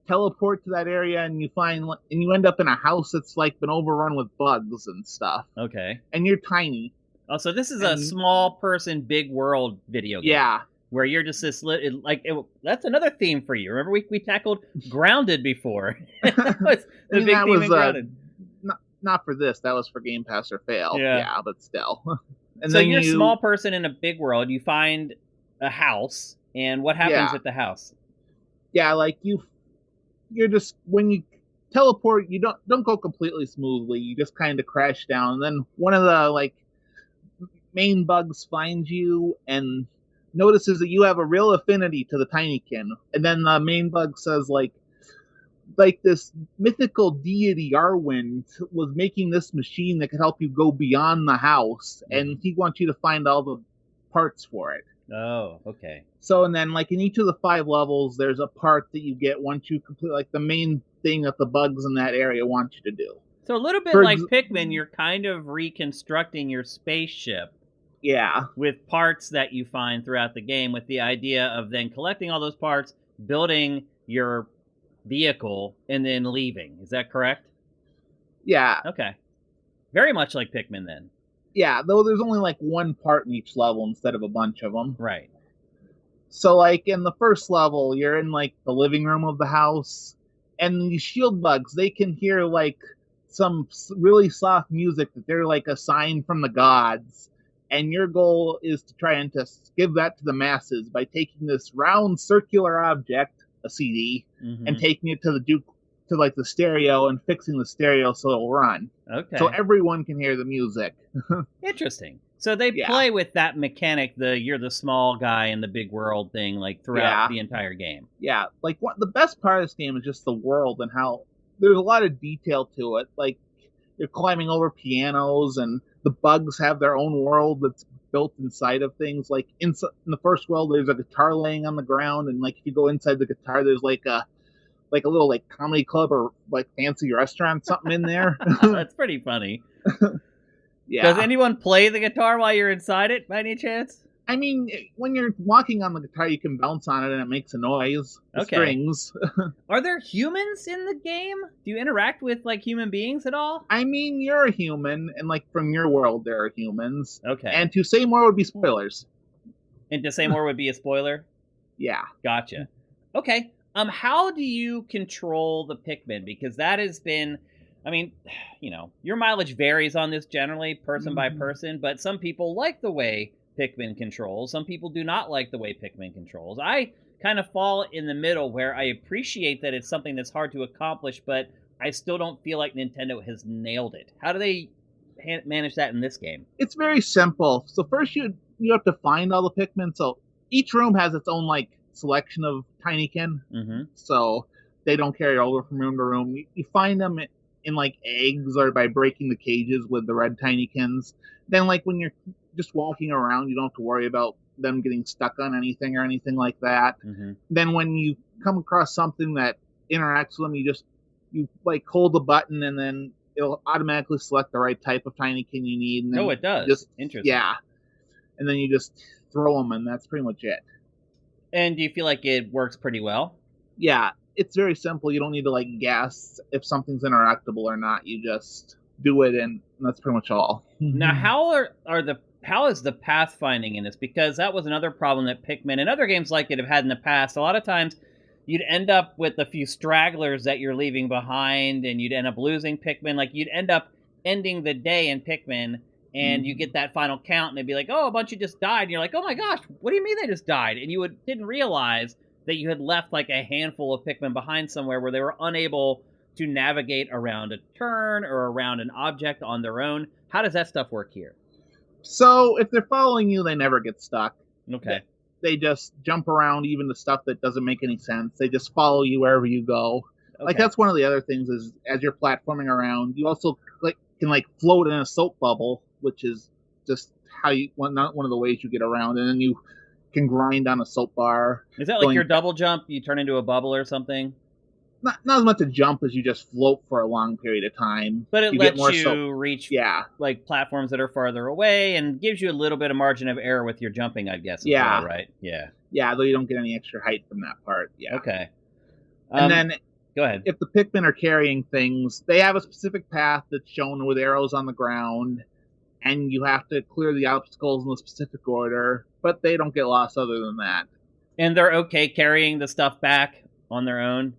teleport to that area, and you end up in a house that's like been overrun with bugs and stuff. Okay. And you're tiny. Oh, so this is a small person, big world video game. Yeah. Where you're just this, that's another theme for you. Remember, we tackled Grounded before. The big theme in Grounded. Not for this. That was for Game Pass or Fail. Yeah, but still. And so you're a small person in a big world. You find a house, and what happens at the house? Yeah, like you're just, when you teleport, you don't go completely smoothly. You just kind of crash down. And then one of the like main bugs finds you and notices that you have a real affinity to the Tinykin. And then the main bug says like this mythical deity Arwind was making this machine that could help you go beyond the house, and he wants you to find all the parts for it. Oh, okay. So, and then like in each of the 5 levels, there's a part that you get once you complete like the main thing that the bugs in that area want you to do. So a little bit like Pikmin, you're kind of reconstructing your spaceship. Yeah. With parts that you find throughout the game, with the idea of then collecting all those parts, building your vehicle, and then leaving. Is that correct? Yeah. Okay. Very much like Pikmin then. Yeah, though there's only like 1 part in each level instead of a bunch of them. Right. So like in the first level, you're in like the living room of the house, and these shield bugs, they can hear like some really soft music that they're like a sign from the gods. And your goal is to try and to give that to the masses by taking this round circular object, a CD, and taking it to the stereo and fixing the stereo so it'll run. Okay. So everyone can hear the music. Interesting. So they play with that mechanic, you're the small guy in the big world thing, like throughout the entire game. Yeah. Like the best part of this game is just the world and how there's a lot of detail to it. Like you're climbing over pianos, and the bugs have their own world that's built inside of things. Like in the first world, there's a guitar laying on the ground, and like if you go inside the guitar, there's like a little like comedy club or like fancy restaurant something in there. That's pretty funny. Yeah. Does anyone play the guitar while you're inside it by any chance? I mean, when you're walking on the guitar, you can bounce on it and it makes a noise. Strings. Are there humans in the game? Do you interact with like human beings at all? I mean, you're a human, and like from your world, there are humans. Okay. And to say more would be spoilers. And to say more would be a spoiler? Yeah. Gotcha. Okay. How do you control the Pikmin? Because that has been, I mean, your mileage varies on this generally, person by person, but some people like the way Pikmin controls. Some people do not like the way Pikmin controls. I kind of fall in the middle where I appreciate that it's something that's hard to accomplish, but I still don't feel like Nintendo has nailed it. How do they manage that in this game? It's very simple. So first you have to find all the Pikmin. So each room has its own like selection of Tinykin. Mm-hmm. So they don't carry over from room to room. You find them in like eggs or by breaking the cages with the red Tinykins. Then like when you're just walking around, you don't have to worry about them getting stuck on anything or anything like that. Mm-hmm. Then when you come across something that interacts with them, you like hold the button and then it'll automatically select the right type of Tinykin you need. And then it does. Interesting. Yeah. And then you just throw them, and that's pretty much it. And do you feel like it works pretty well? Yeah, it's very simple. You don't need to like guess if something's interactable or not. You just do it, and that's pretty much all. Now, how is the pathfinding in this? Because that was another problem that Pikmin and other games like it have had in the past. A lot of times, you'd end up with a few stragglers that you're leaving behind, and you'd end up losing Pikmin. Like, you'd end up ending the day in Pikmin, and you get that final count, and they'd be like, oh, a bunch of just died. And you're like, oh my gosh, what do you mean they just died? And you didn't realize that you had left like a handful of Pikmin behind somewhere where they were unable to navigate around a turn or around an object on their own. How does that stuff work here? So if they're following you, they never get stuck. Okay. They just jump around even to stuff that doesn't make any sense. They just follow you wherever you go. Okay. Like that's one of the other things is as you're platforming around, you also can float in a soap bubble, which is just not one of the ways you get around, and then you can grind on a soap bar. Is that like your double jump? You turn into a bubble or something? Not as much a jump as you just float for a long period of time. But it lets you reach like platforms that are farther away and gives you a little bit of margin of error with your jumping, I guess. Yeah. Well, right? Yeah. Yeah, though you don't get any extra height from that part. Yeah. Okay. And then go ahead. If the Pikmin are carrying things, they have a specific path that's shown with arrows on the ground, and you have to clear the obstacles in a specific order, but they don't get lost other than that. And they're okay carrying the stuff back on their own?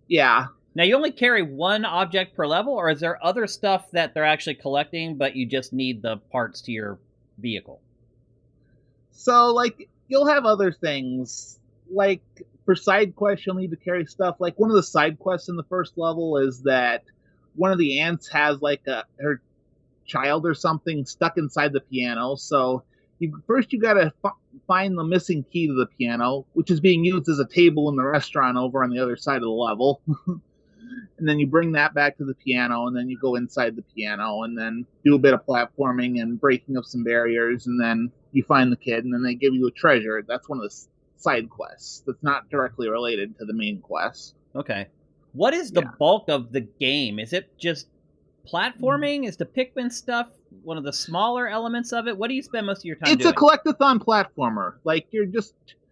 Yeah. Now, you only carry one object per level, or is there other stuff that they're actually collecting, but you just need the parts to your vehicle? So, you'll have other things. Like, for side quests, you'll need to carry stuff. Like, one of the side quests in the first level is that one of the ants has, her child or something stuck inside the piano. So, first you gotta find the missing key to the piano, which is being used as a table in the restaurant over on the other side of the level. And then you bring that back to the piano, and then you go inside the piano, and then do a bit of platforming and breaking of some barriers, and then you find the kid, and then they give you a treasure. That's one of the side quests that's not directly related to the main quest. Okay. What is the bulk of the game? Is it just platforming? Is the Pikmin stuff one of the smaller elements of it? What do you spend most of your time doing? It's a collectathon platformer.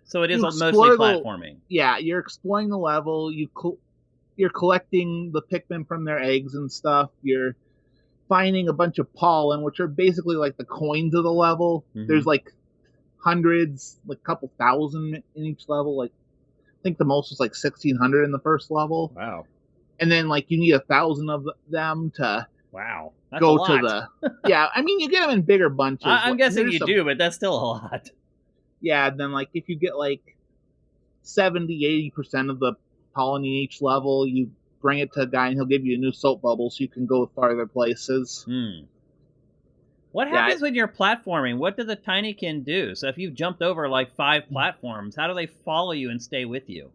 So it is mostly platforming. You're exploring the level. You're collecting the Pikmin from their eggs and stuff. You're finding a bunch of pollen, which are basically like the coins of the level. Mm-hmm. There's hundreds, a couple thousand in each level. I think the most was 1,600 in the first level. Wow. And then you need 1,000 of them to that's go a lot. to the you get them in bigger bunches. I'm guessing you do, but that's still a lot. Yeah, and then if you get 70-80% of the pollen in each level, you bring it to a guy and he'll give you a new soap bubble so you can go farther places. What happens when you're platforming? What do the Tinykin do? So if you've jumped over 5 platforms, how do they follow you and stay with you?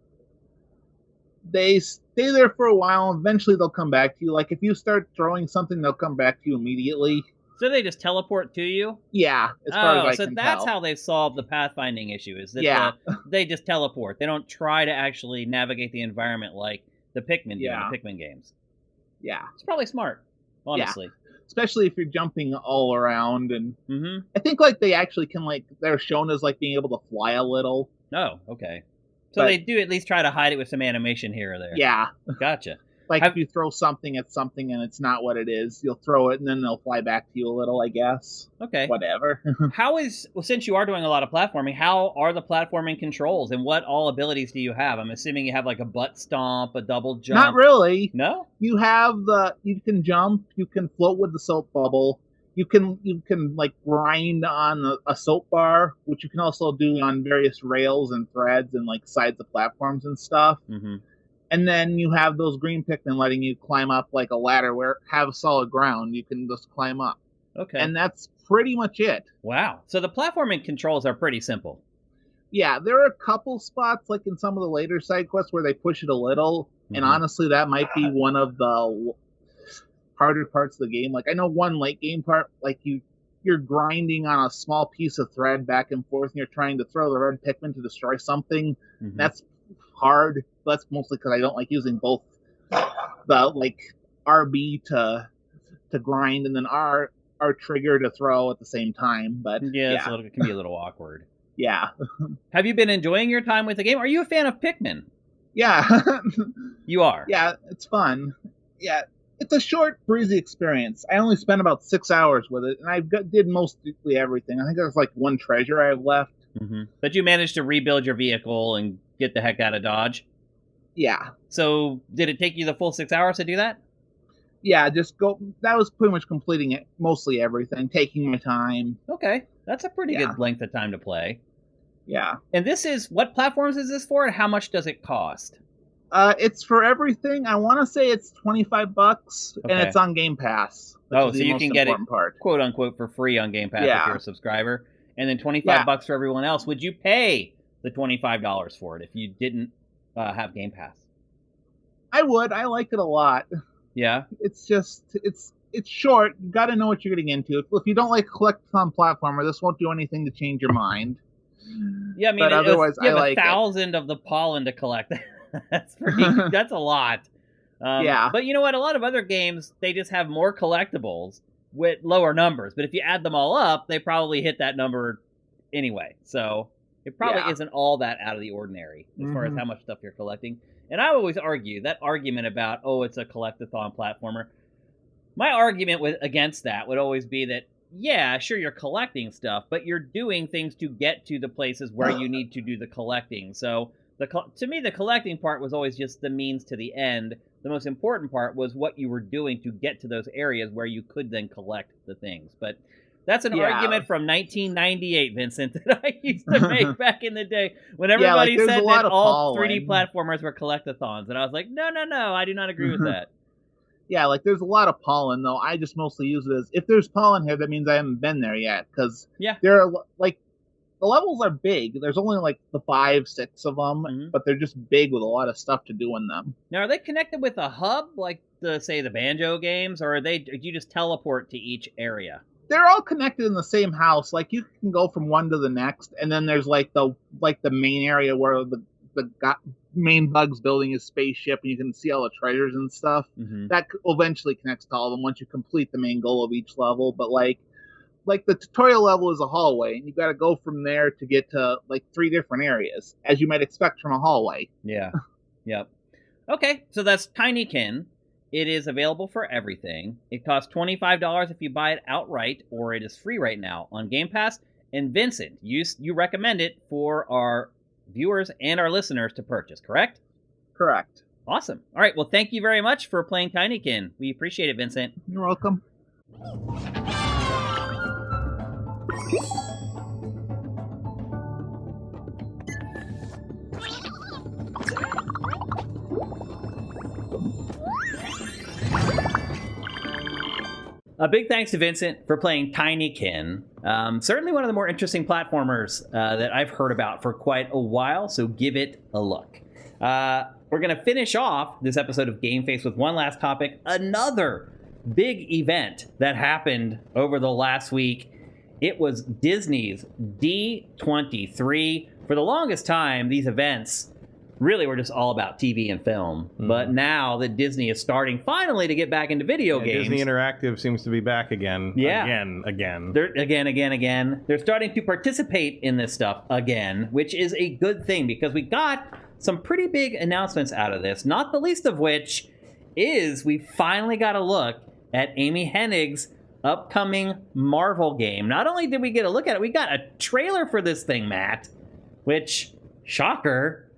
They stay there for a while, and eventually they'll come back to you. If you start throwing something, they'll come back to you immediately. So they just teleport to you? Yeah, as far as I so can that's tell. how they've solved the pathfinding issue, is that they just teleport. They don't try to actually navigate the environment like the Pikmin do in the Pikmin games. Yeah. It's probably smart, honestly. Yeah. Especially if you're jumping all around. And I think, like, they actually can, like, they're shown as, like, being able to fly a little. Oh, okay. So they do at least try to hide it with some animation here or there. Yeah. Gotcha. Like, if you throw something at something and it's not what it is, you'll throw it and then they'll fly back to you a little, I guess. Okay. Whatever. Since you are doing a lot of platforming, how are the platforming controls and what all abilities do you have? I'm assuming you have like a butt stomp, a double jump. Not really. No? You can jump, you can float with the soap bubble. You can like grind on a soap bar, which you can also do on various rails and threads and like sides of platforms and stuff. Mm-hmm. And then you have those green Pikmin letting you climb up like a ladder where have solid ground. You can just climb up. Okay. And that's pretty much it. Wow. So the platforming controls are pretty simple. Yeah, there are a couple spots like in some of the later side quests where they push it a little. Mm-hmm. And honestly, that might be one of the harder parts of the game. Like I know one late game part, like you're grinding on a small piece of thread back and forth and you're trying to throw the red Pikmin to destroy something. Mm-hmm. That's hard. That's mostly because I don't like using both the like RB to grind and then R trigger to throw at the same time. But yeah. It can be a little awkward. Yeah. Have you been enjoying your time with the game? Are you a fan of Pikmin? Yeah. You are? Yeah, it's fun. Yeah, it's a short, breezy experience. I only spent about 6 hours with it, and I did mostly everything. I think there's like one treasure I have left. Mm-hmm. But you managed to rebuild your vehicle and get the heck out of Dodge? Yeah. So did it take you the full 6 hours to do that? Yeah, that was pretty much completing it, mostly everything, taking my time. Okay, that's a pretty good length of time to play. Yeah. And what platforms is this for, and how much does it cost? It's for everything. I want to say it's $25, and it's on Game Pass. So you can get it, quote unquote, for free on Game Pass if you're a subscriber. And then $25 for everyone else. Would you pay the $25 for it if you didn't have Game Pass? I would. I like it a lot. Yeah. It's just it's short. You got to know what you're getting into. If you don't like collectathon platformer, this won't do anything to change your mind. Yeah, I mean, but otherwise, you have I like 1,000 of the pollen to collect. That's a lot. Yeah. But you know what? A lot of other games, they just have more collectibles with lower numbers. But if you add them all up, they probably hit that number anyway. So it probably isn't all that out of the ordinary as far as how much stuff you're collecting. And I always argue that argument about, it's a collectathon platformer. My argument against that would always be that, yeah, sure, you're collecting stuff, but you're doing things to get to the places where you need to do the collecting. So to me, the collecting part was always just the means to the end. The most important part was what you were doing to get to those areas where you could then collect the things. But that's an argument from 1998, Vincent, that I used to make back in the day when everybody said that all 3D platformers were collectathons. And I was like, no, I do not agree with that. Yeah, like there's a lot of pollen, though. I just mostly use it as, if there's pollen here, that means I haven't been there yet. Because there are, like, the levels are big. There's only like the 5-6 of them, but they're just big with a lot of stuff to do in them. Now, are they connected with a hub, like the Banjo games, or do you just teleport to each area? They're all connected in the same house. Like you can go from one to the next, and then there's like the main area where the main bug's building his spaceship, and you can see all the treasures and stuff. That eventually connects to all of them once you complete the main goal of each level. But like the tutorial level is a hallway, and you got to go from there to get to like 3 different areas, as you might expect from a hallway. Yeah. Yep. Okay, so that's Tinykin. It is available for everything. It costs $25 if you buy it outright, or it is free right now on Game Pass. And Vincent, you recommend it for our viewers and our listeners to purchase, correct? Correct. Awesome. All right, well, thank you very much for playing Tinykin. We appreciate it, Vincent. You're welcome. A big thanks to Vincent for playing Tinykin. Certainly one of the more interesting platformers that I've heard about for quite a while, so give it a look. We're going to finish off this episode of GameFace with one last topic, another big event that happened over the last week. It was Disney's D23. For the longest time, these events really were just all about TV and film. But now that Disney is starting finally to get back into video games. Disney Interactive seems to be back again. Again. They're starting to participate in this stuff again, which is a good thing because we got some pretty big announcements out of this. Not the least of which is we finally got a look at Amy Hennig's upcoming Marvel game. Not only did we get a look at it, we got a trailer for this thing, Matt, which, shocker.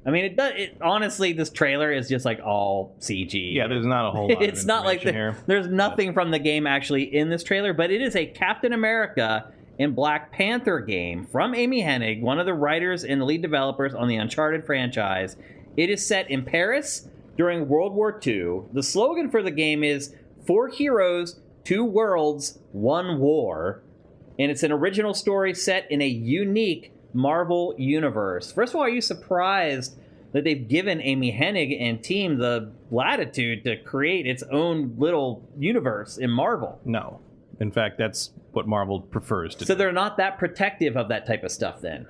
I mean, honestly, this trailer is just like all CG. Yeah, there's not a whole lot it's not like there's nothing from the game actually in this trailer, but it is a Captain America and Black Panther game from Amy Hennig, one of the writers and the lead developers on the Uncharted franchise. It is set in Paris during World War II. The slogan for the game is 4 heroes, 2 worlds, 1 war. And it's an original story set in a unique Marvel universe. First of all, are you surprised that they've given Amy Hennig and team the latitude to create its own little universe in Marvel? No. In fact, that's what Marvel prefers to do. So they're not that protective of that type of stuff then?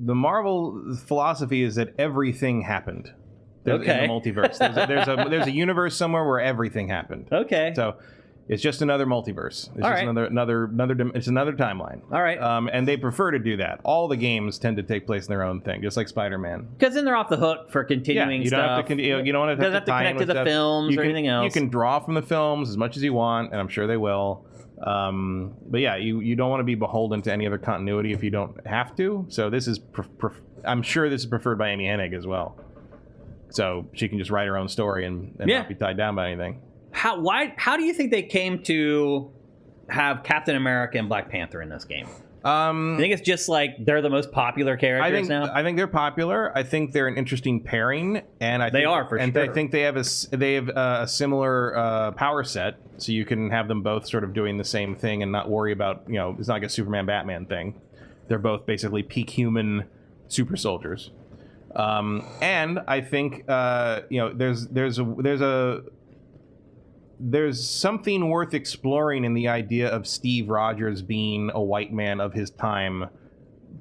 The Marvel philosophy is that everything happened. In the multiverse. There's a universe somewhere where everything happened. Okay. So it's just another multiverse. It's just it's another timeline. All right. And they prefer to do that. All the games tend to take place in their own thing, just like Spider-Man. Because then they're off the hook for continuing stuff. You don't have to connect to the films or anything else. You can draw from the films as much as you want, and I'm sure they will. But yeah, you don't want to be beholden to any other continuity if you don't have to. So this is, I'm sure this is preferred by Amy Hennig as well. So she can just write her own story and not be tied down by anything. How do you think they came to have Captain America and Black Panther in this game? I think it's just like they're the most popular characters now. I think they're popular. I think they're an interesting pairing, and I think they have a similar power set, so you can have them both sort of doing the same thing and not worry about, it's not like a Superman Batman thing. They're both basically peak human super soldiers, and I think there's something worth exploring in the idea of Steve Rogers being a white man of his time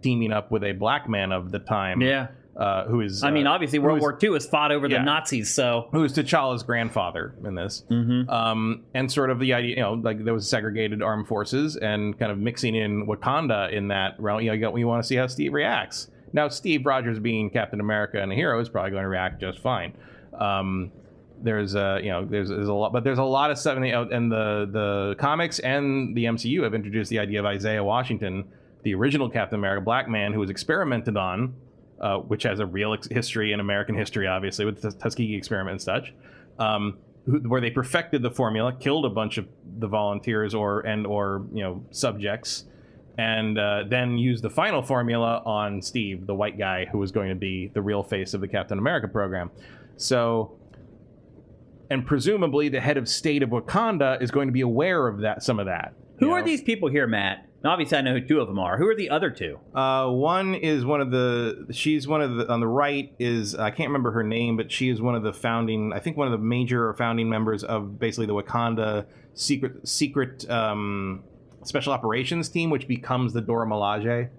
teaming up with a black man of the time. Yeah. Who is... obviously World War II was fought over the Nazis, so... Who is T'Challa's grandfather in this. Mm-hmm. And sort of the idea, like there was segregated armed forces and kind of mixing in Wakanda in that realm. You want to see how Steve reacts. Now, Steve Rogers being Captain America and a hero is probably going to react just fine. There's a lot of stuff in the comics and the MCU have introduced the idea of Isaiah Washington, the original Captain America, black man who was experimented on, which has a real history in American history, obviously, with the Tuskegee experiment and such, where they perfected the formula, killed a bunch of the volunteers or subjects, and then used the final formula on Steve, the white guy who was going to be the real face of the Captain America program. So... And presumably the head of state of Wakanda is going to be aware of some of that. Who are these people here, Matt? Obviously, I know who 2 of them are. Who are the other 2? One is she's one of the, on the right is, I can't remember her name, but she is one of the major founding members of basically the Wakanda secret special operations team, which becomes the Dora Milaje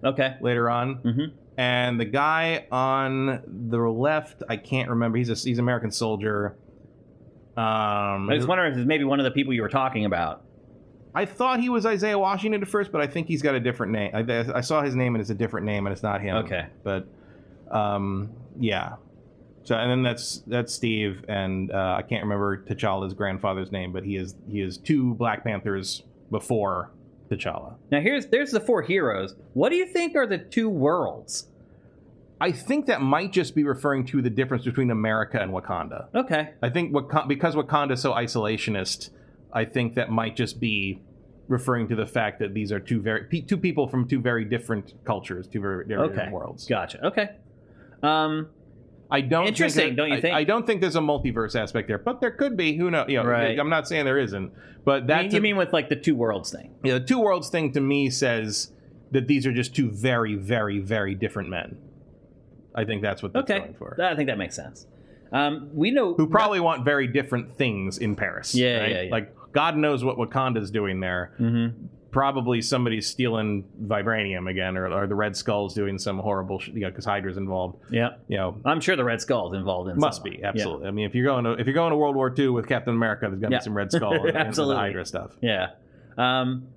later on. Mm-hmm. And the guy on the left, I can't remember. He's an American soldier. I was wondering if it's maybe one of the people you were talking about. I thought he was Isaiah Washington at first, but I think he's got a different name. I saw his name and it's a different name and it's not him. Okay. But, yeah. So, and then that's Steve, and I can't remember T'Challa's grandfather's name, but he is 2 Black Panthers before T'Challa. Now there's the 4 heroes. What do you think are the 2 worlds? I think that might just be referring to the difference between America and Wakanda. Okay. I think because Wakanda is so isolationist, I think that might just be referring to the fact that these are 2 people from 2 very different cultures, 2 very different worlds. Gotcha. Okay. I don't interesting, don't you think? I don't think there's a multiverse aspect there, but there could be. Who knows? Right. I'm not saying there isn't, but that you mean with like the 2 worlds thing? Yeah, the 2 worlds thing to me says that these are just 2 very, very, very different men. I think that's what they're going for. I think that makes sense. We know who probably want very different things in Paris. Yeah. Like God knows what Wakanda's doing there. Mm-hmm. Probably somebody's stealing vibranium again, or the Red Skull's doing some horrible, because Hydra's involved. Yeah, I'm sure the Red Skull's involved in. Must be, absolutely. Yeah. I mean, if you're going to World War II with Captain America, there's gonna be some Red Skull and the Hydra stuff. Yeah.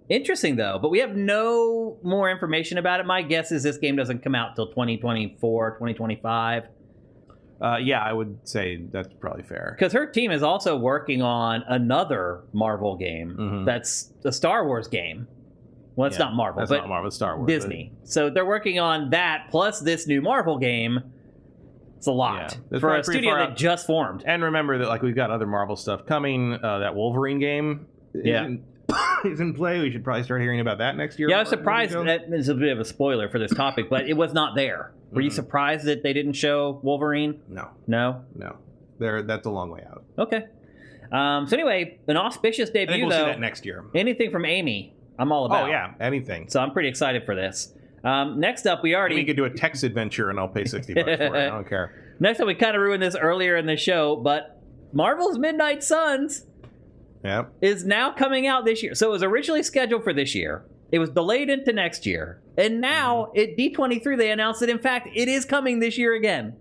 Interesting though, but we have no more information about it. My guess is this game doesn't come out till 2024, 2025. Yeah, I would say that's probably fair. Because her team is also working on another Marvel game that's a Star Wars game. Well, it's not Marvel, but not Marvel, it's Star Wars. Disney. So they're working on that plus this new Marvel game. It's a lot for a studio that just formed. And remember that we've got other Marvel stuff coming. That Wolverine game is in play. We should probably start hearing about that next year. Yeah, I was surprised. That is a bit of a spoiler for this topic, but it was not there. Were you surprised that they didn't show Wolverine? No. That's a long way out. Okay. So anyway, an auspicious debut, I think we'll see that next year. Anything from Amy, I'm all about. Oh, yeah, anything. So I'm pretty excited for this. Next up, we could do a text adventure and I'll pay $60 for it. I don't care. Next up, we kind of ruined this earlier in the show, but Marvel's Midnight Suns is now coming out this year. So it was originally scheduled for this year. It was delayed into next year. And now at D23, they announced that, in fact, it is coming this year again.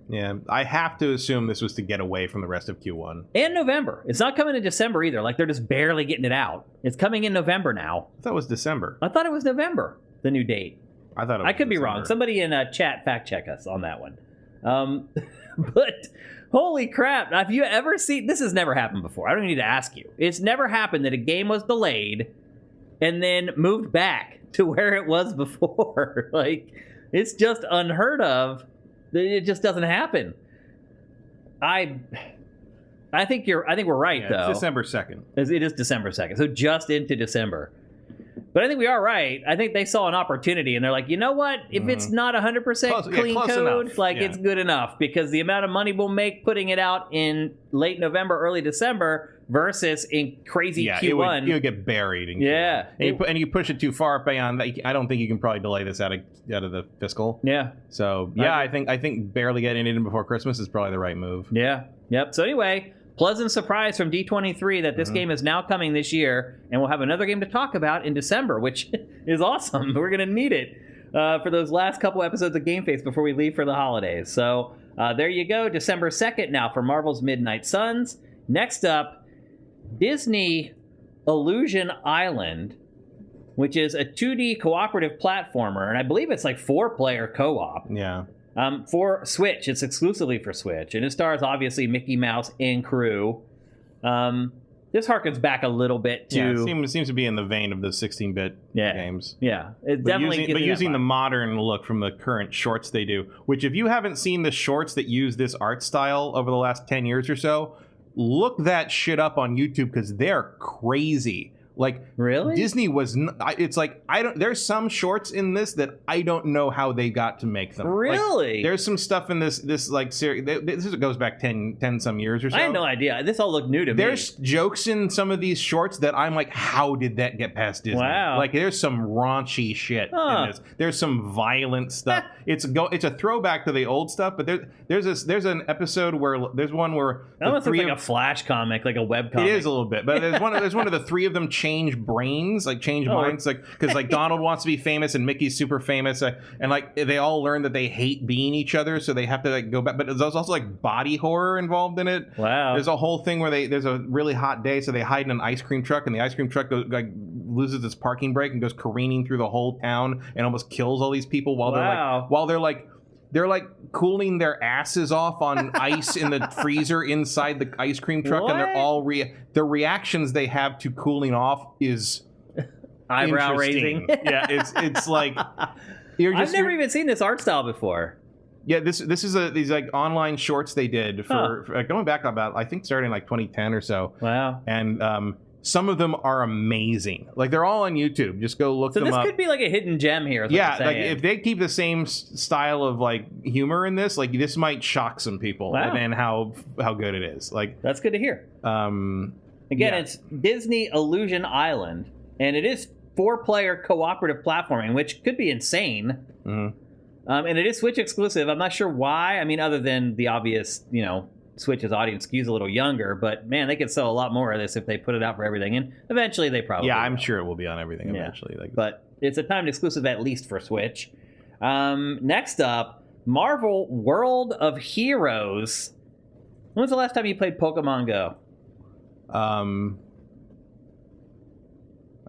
Yeah, I have to assume this was to get away from the rest of Q1. And November. It's not coming in December either. They're just barely getting it out. It's coming in November now. I thought it was December. I thought it was November, the new date. I thought it was I could December. be wrong. Somebody in chat fact check us on that one. But holy crap. Have you ever seen... This has never happened before. I don't need to ask you. It's never happened that a game was delayed and then moved back to where it was before. It's just unheard of. It just doesn't happen. I think we're right, though. It's December 2nd. It is December 2nd, so just into December. But I think we are right. I think they saw an opportunity, and they're like, you know what? If it's not 100% clean code, it's good enough. Because the amount of money we'll make putting it out in late November, early December versus in crazy Q1. It would get buried in Q1. And you push it too far beyond that. I don't think you can probably delay this out of the fiscal. Yeah. So, I think barely getting it in before Christmas is probably the right move. Yeah. Yep. So anyway... Pleasant surprise from D23 that this game is now coming this year, and we'll have another game to talk about in December, which is awesome. We're going to need it for those last couple episodes of GameFace before we leave for the holidays. So there you go, December 2nd now for Marvel's Midnight Suns. Next up, Disney Illusion Island, which is a 2D cooperative platformer, and I believe it's 4-player co-op. Yeah. For Switch. It's exclusively for Switch. And it stars, obviously, Mickey Mouse and crew. This harkens back a little bit to... Yeah, it seems to be in the vein of the 16-bit games. Yeah. It definitely using the modern look from the current shorts they do, which if you haven't seen the shorts that use this art style over the last 10 years or so, look that shit up on YouTube because they're crazy. Really? Disney was... It's there's some shorts in this that I don't know how they got to make them. Really? There's some stuff in this series... This goes back 10 some years or so. I had no idea. This all looked new to me. There's jokes in some of these shorts that I'm like, how did that get past Disney? Wow. There's some raunchy shit in this. There's some violent stuff. It's a throwback to the old stuff, but there's an episode where... There's one where... That almost looks like a Flash comic, like a web comic. It is a little bit, but there's one of the three of them change brains, change minds, because Donald wants to be famous and Mickey's super famous, and they all learn that they hate being each other, so they have to go back. But there's also body horror involved in it. Wow. There's a whole thing where there's a really hot day, so they hide in an ice cream truck, and the ice cream truck loses its parking brake and goes careening through the whole town and almost kills all these people while they're cooling their asses off on ice in the freezer inside the ice cream truck. What? And they're all the reactions they have to cooling off is eyebrow raising. Yeah, it's I've never even seen this art style before. Yeah, this is these online shorts they did for going back about, I think, starting 2010 or so. Wow. And some of them are amazing. They're all on YouTube. Just go look them up. So this could be a hidden gem here. Yeah, if they keep the same style of humor in this, this might shock some people. Wow. And how good it is. That's good to hear. It's Disney Illusion Island, and it is 4-player cooperative platforming, which could be insane. Mm-hmm. And it is Switch exclusive. I'm not sure why. I mean, other than the obvious, Switch's audience skews a little younger, but man, they could sell a lot more of this if they put it out for everything, and eventually they probably I'm will. sure it will be on everything eventually. But it's a timed exclusive at least for Switch. Next up, Marvel World of Heroes. When was the last time you played Pokemon Go? I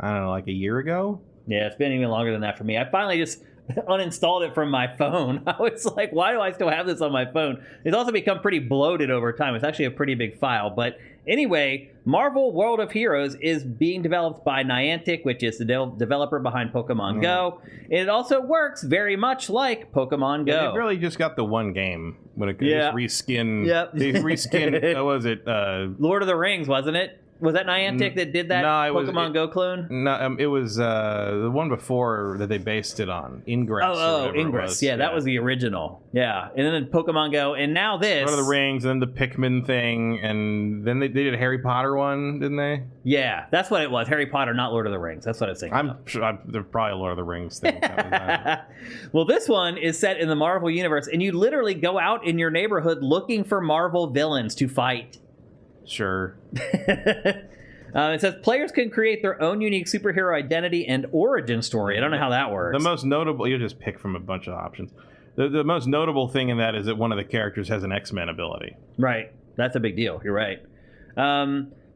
don't know, like a year ago? Yeah, it's been even longer than that for me. I finally just uninstalled it from my phone. I was like, why do I still have this on my phone? It's also become pretty bloated over time. It's actually a pretty big file. But anyway, Marvel World of Heroes is being developed by Niantic, which is the developer behind Pokemon Go. And it also works very much like Pokemon Go. They really just got the one game when it reskin. Yep. They reskin, what was it? Lord of the Rings, wasn't it? Was that Niantic that did that Pokemon Go clone? No, it was the one before that they based it on. Ingress. Oh, Ingress. Yeah, that was the original. Yeah. And then Pokemon Go, and now this. Lord of the Rings, and then the Pikmin thing, and then they did a Harry Potter one, didn't they? Yeah, that's what it was. Harry Potter, not Lord of the Rings. That's what I was thinking. I'm sure they're probably a Lord of the Rings thing. Well, this one is set in the Marvel Universe, and you literally go out in your neighborhood looking for Marvel villains to fight. Sure. It says players can create their own unique superhero identity and origin story. I don't know how that works. The most notable, you just pick from a bunch of options. The most notable thing in that is that one of the characters has an X-Men ability. Right. That's a big deal. You're right.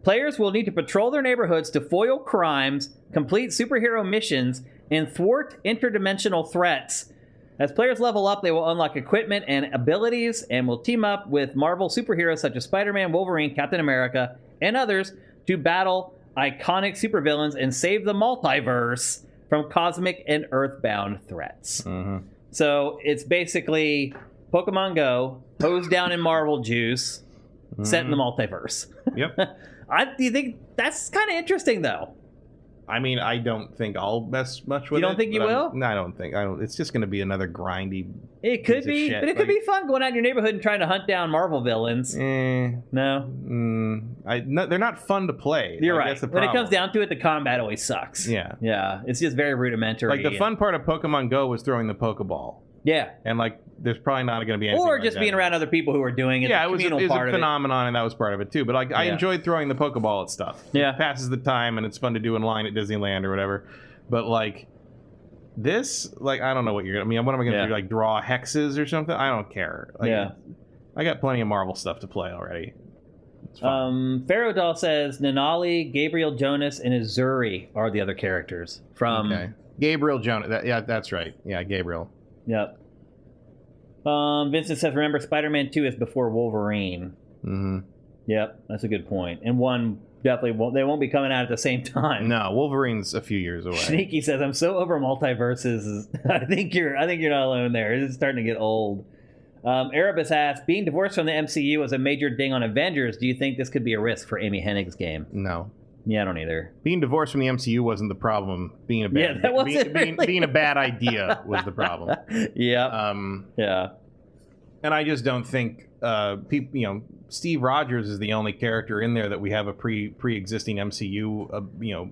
Players will need to patrol their neighborhoods to foil crimes, complete superhero missions, and thwart interdimensional threats. As players level up, they will unlock equipment and abilities and will team up with Marvel superheroes such as Spider-Man, Wolverine, Captain America, and others to battle iconic supervillains and save the multiverse from cosmic and earthbound threats. Mm-hmm. So it's basically Pokemon Go, hosed down in Marvel juice, set in the multiverse. Yep. Do you think that's kind of interesting, though? I mean, I don't think I'll mess much with it. You don't think you will? No, I don't think. It's just going to be another grindy. It could be, but it could be fun going out in your neighborhood and trying to hunt down Marvel villains. No? No, they're not fun to play. You're right. When it comes down to it, the combat always sucks. Yeah. Yeah. It's just very rudimentary. Like, the fun part of Pokemon Go was throwing the Pokeball. Yeah. And, like, there's probably not going to be anything or like just that. being around other people who are doing it. Yeah, it was a phenomenon, and that was part of it, too. But, like, I enjoyed throwing the Pokeball at stuff. Yeah. It passes the time, and it's fun to do in line at Disneyland or whatever. But, like, this, like, I don't know what you're going to... I mean, what am I going to do? Like, draw hexes or something? I don't care. Like, I got plenty of Marvel stuff to play already. Pharaoh Doll says Nanali, Gabriel Jonas, and Azuri are the other characters from... Okay. Gabriel Jonas. That's right. Yeah, Gabriel. Yep. Vincent says, remember, Spider-Man 2 is before Wolverine. Mm-hmm. Yep, that's a good point. And one definitely won't. They won't be coming out at the same time. No, Wolverine's a few years away. Sneaky says, I'm so over multiverses. I think you're not alone there. It's starting to get old. Erebus asks, being divorced from the MCU was a major ding on Avengers. Do you think this could be a risk for Amy Hennig's game? No. Yeah, I don't either. Being divorced from the MCU wasn't the problem. Being a bad, being a bad idea was the problem. Yeah. Yeah. And I just don't think people. Steve Rogers is the only character in there that we have a pre-existing MCU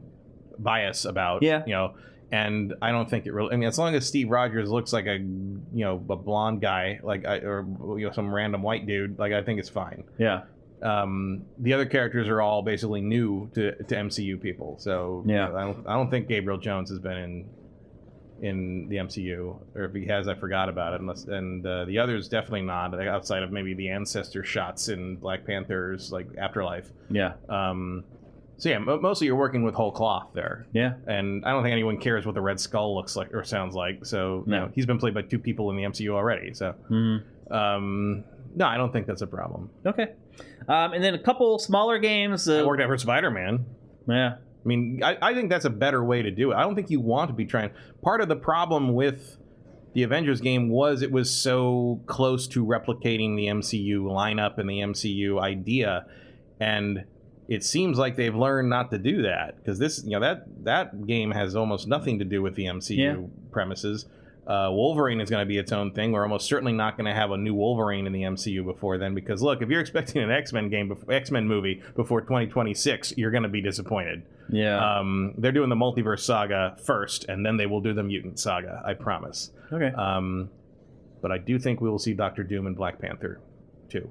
bias about. Yeah. And I don't think it really. I mean, as long as Steve Rogers looks like a blonde guy, or some random white dude, like, I think it's fine. Yeah. The other characters are all basically new to MCU people, so I don't think Gabriel Jones has been in the MCU, or if he has, I forgot about it. And the others definitely not, outside of maybe the ancestor shots in Black Panther's like Afterlife. Yeah. So yeah, mostly you're working with whole cloth there. Yeah. And I don't think anyone cares what the Red Skull looks like or sounds like. So no. He's been played by 2 people in the MCU already. So no, I don't think that's a problem. Okay. And then a couple smaller games. I worked out for Spider-Man. Yeah. I mean, I think that's a better way to do it. I don't think you want to be trying... Part of the problem with the Avengers game was it was so close to replicating the MCU lineup and the MCU idea, and it seems like they've learned not to do that, because this, that game has almost nothing to do with the MCU premises. Wolverine is going to be its own thing. We're almost certainly not going to have a new Wolverine in the MCU before then, because look, if you're expecting an X-Men movie before 2026, you're going to be disappointed. Yeah. They're doing the multiverse saga first, and then they will do the mutant saga, I promise. Okay. But I do think we will see Doctor Doom and Black Panther too.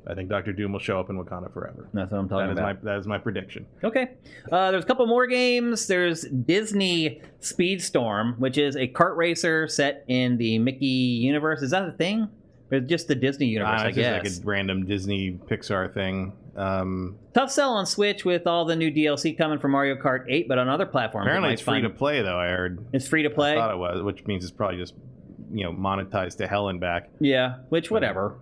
I think Dr. Doom will show up in Wakanda Forever. That's what I'm talking about. That is my prediction. Okay. There's a couple more games. There's Disney Speedstorm, which is a kart racer set in the Mickey universe. Is that a thing? Or just the Disney universe, I guess? It's just like a random Disney Pixar thing. Tough sell on Switch with all the new DLC coming from Mario Kart 8, but on other platforms... Apparently it's free to play, though, I heard. It's free to play? I thought it was, which means it's probably just, monetized to hell and back. Yeah, which, whatever.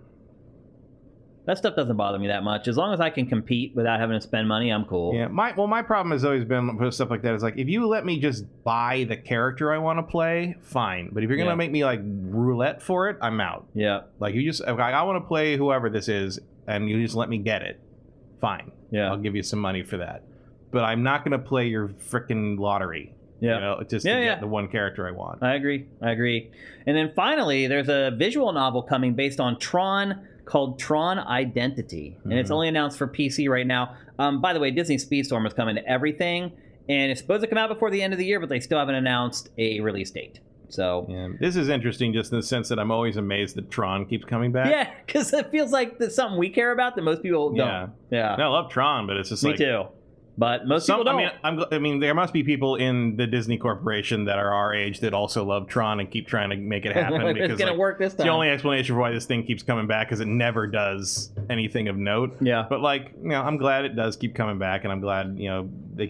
That stuff doesn't bother me that much. As long as I can compete without having to spend money, I'm cool. Yeah, my problem has always been with stuff like that. Is like, if you let me just buy the character I want to play, fine. But if you're going to make me, like, roulette for it, I'm out. Yeah. Like, I want to play whoever this is, and you just let me get it. Fine. Yeah. I'll give you some money for that. But I'm not going to play your frickin' lottery. Yeah. Just to get the one character I want. I agree. And then finally, there's a visual novel coming based on Tron called Tron Identity. And it's only announced for PC right now. By the way, Disney Speedstorm is coming to everything. And it's supposed to come out before the end of the year, but they still haven't announced a release date. So this is interesting just in the sense that I'm always amazed that Tron keeps coming back. Yeah, because it feels like that's something we care about that most people don't. Yeah. No, I love Tron, but it's just Me too. But most people don't. I mean, there must be people in the Disney Corporation that are our age that also love Tron and keep trying to make it happen. Because it's going to work this time. The only explanation for why this thing keeps coming back is it never does anything of note. Yeah. But I'm glad it does keep coming back, and I'm glad they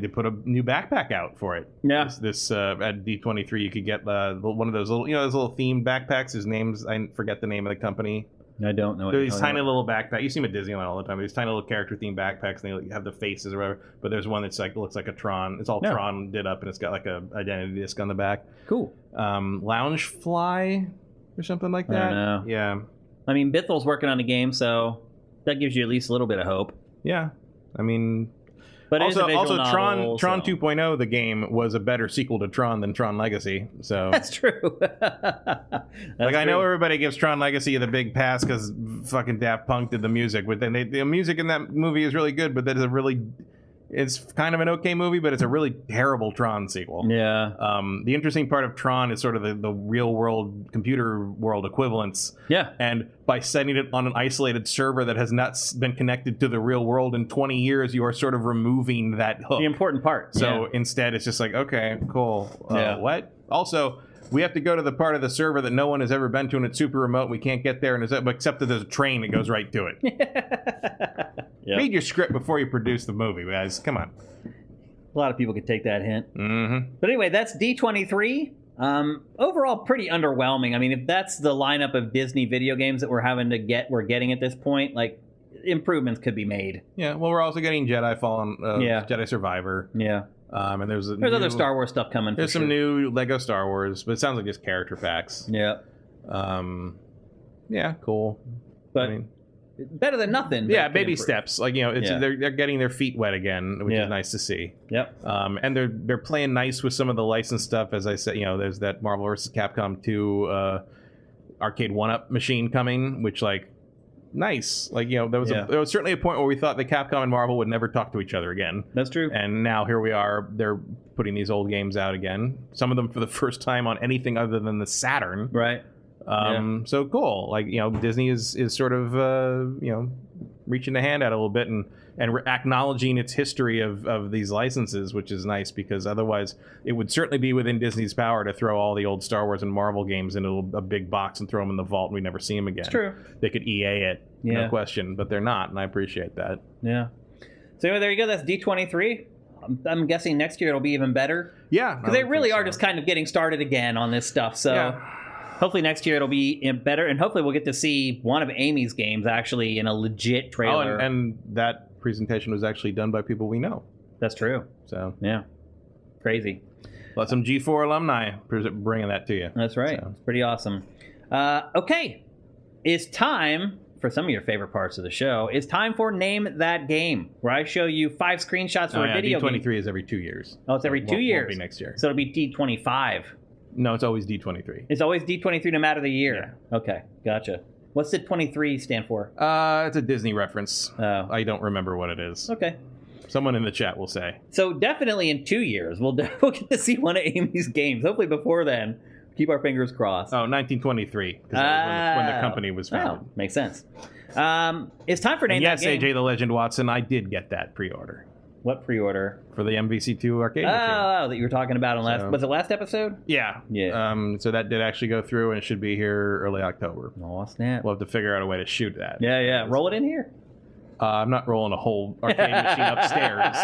put a new backpack out for it. Yeah. This at D23 you could get one of those little themed backpacks. Whose names I forget the name of the company. I don't know. They're these tiny little backpacks. You see them at Disneyland all the time. These tiny little character themed backpacks, and they have the faces or whatever. But there's one that's looks like a Tron. It's all Tron did up, and it's got like a identity disc on the back. Cool. Loungefly or something like that. I don't know. Yeah. I mean, Bithel's working on a game, so that gives you at least a little bit of hope. Yeah. I mean. But also novel, Tron 2.0, the game, was a better sequel to Tron than Tron Legacy. So that's true. I know everybody gives Tron Legacy the big pass because fucking Daft Punk did the music, but then the music in that movie is really good. But that is it's kind of an okay movie, but it's a really terrible Tron sequel. Yeah. The interesting part of Tron is sort of the real world, computer world equivalence. Yeah. And by setting it on an isolated server that has not been connected to the real world in 20 years, you are sort of removing that hook. The important part. So instead, it's just like, okay, cool. What? Also, we have to go to the part of the server that no one has ever been to, and it's super remote. And we can't get there, except that there's a train that goes right to it. Read your script before you produce the movie, guys. Come on. A lot of people could take that hint. Mm-hmm. But anyway, that's D23. Overall, pretty underwhelming. I mean, if that's the lineup of Disney video games that we're getting at this point, like, improvements could be made. Yeah. Well, we're also getting Jedi Fallen, Jedi Survivor. Yeah. And there's other Star Wars stuff coming. There's some new Lego Star Wars, but it sounds like just character packs. Yeah. Yeah, cool. But better than nothing. Yeah, baby steps. Like they're getting their feet wet again, which is nice to see. Yep. And they're playing nice with some of the licensed stuff. As I said, there's that Marvel vs. Capcom 2 arcade 1-up machine coming, which nice. There was certainly a point where we thought that Capcom and Marvel would never talk to each other again. That's true. And now here we are. They're putting these old games out again. Some of them for the first time on anything other than the Saturn. Right. So cool. Disney is sort of reaching the hand out a little bit and acknowledging its history of these licenses, which is nice because otherwise it would certainly be within Disney's power to throw all the old Star Wars and Marvel games into a big box and throw them in the vault and we never see them again. It's true. They could EA it, no question, but they're not, and I appreciate that. Yeah. So anyway, there you go. That's D23. I'm guessing next year it'll be even better. Yeah. Because they really are just kind of getting started again on this stuff. So hopefully next year it'll be better, and hopefully we'll get to see one of Amy's games actually in a legit trailer. Oh, and that presentation was actually done by people we know. That's true. So yeah, crazy. Let some G4 alumni bringing that to you. That's right. So. It's pretty awesome. Okay, it's time for some of your favorite parts of the show. It's time for Name That Game, where I show you 5 screenshots for a video D23 game. is every 2 years. Oh, it's every 2 years. Won't be next year. So it'll be D25. No, it's always D23. It's always D23 no matter the year. Yeah. Okay, gotcha. What's the 23 stand for? It's a Disney reference. Oh. I don't remember what it is. Okay. Someone in the chat will say. So definitely in 2 years, we'll get to see one of Amy's games. Hopefully before then. Keep our fingers crossed. Oh, 1923. Because that was when the company was founded. Oh, makes sense. It's time for Name That Game. Yes, AJ the Legend Watson, I did get that pre-order. What pre-order? For the MVC2 arcade machine. Oh, that you were talking about on was it last episode? Yeah. Yeah. So that did actually go through, and it should be here early October. Oh, snap. We'll have to figure out a way to shoot that. Yeah. Roll it in here. I'm not rolling a whole arcade machine upstairs.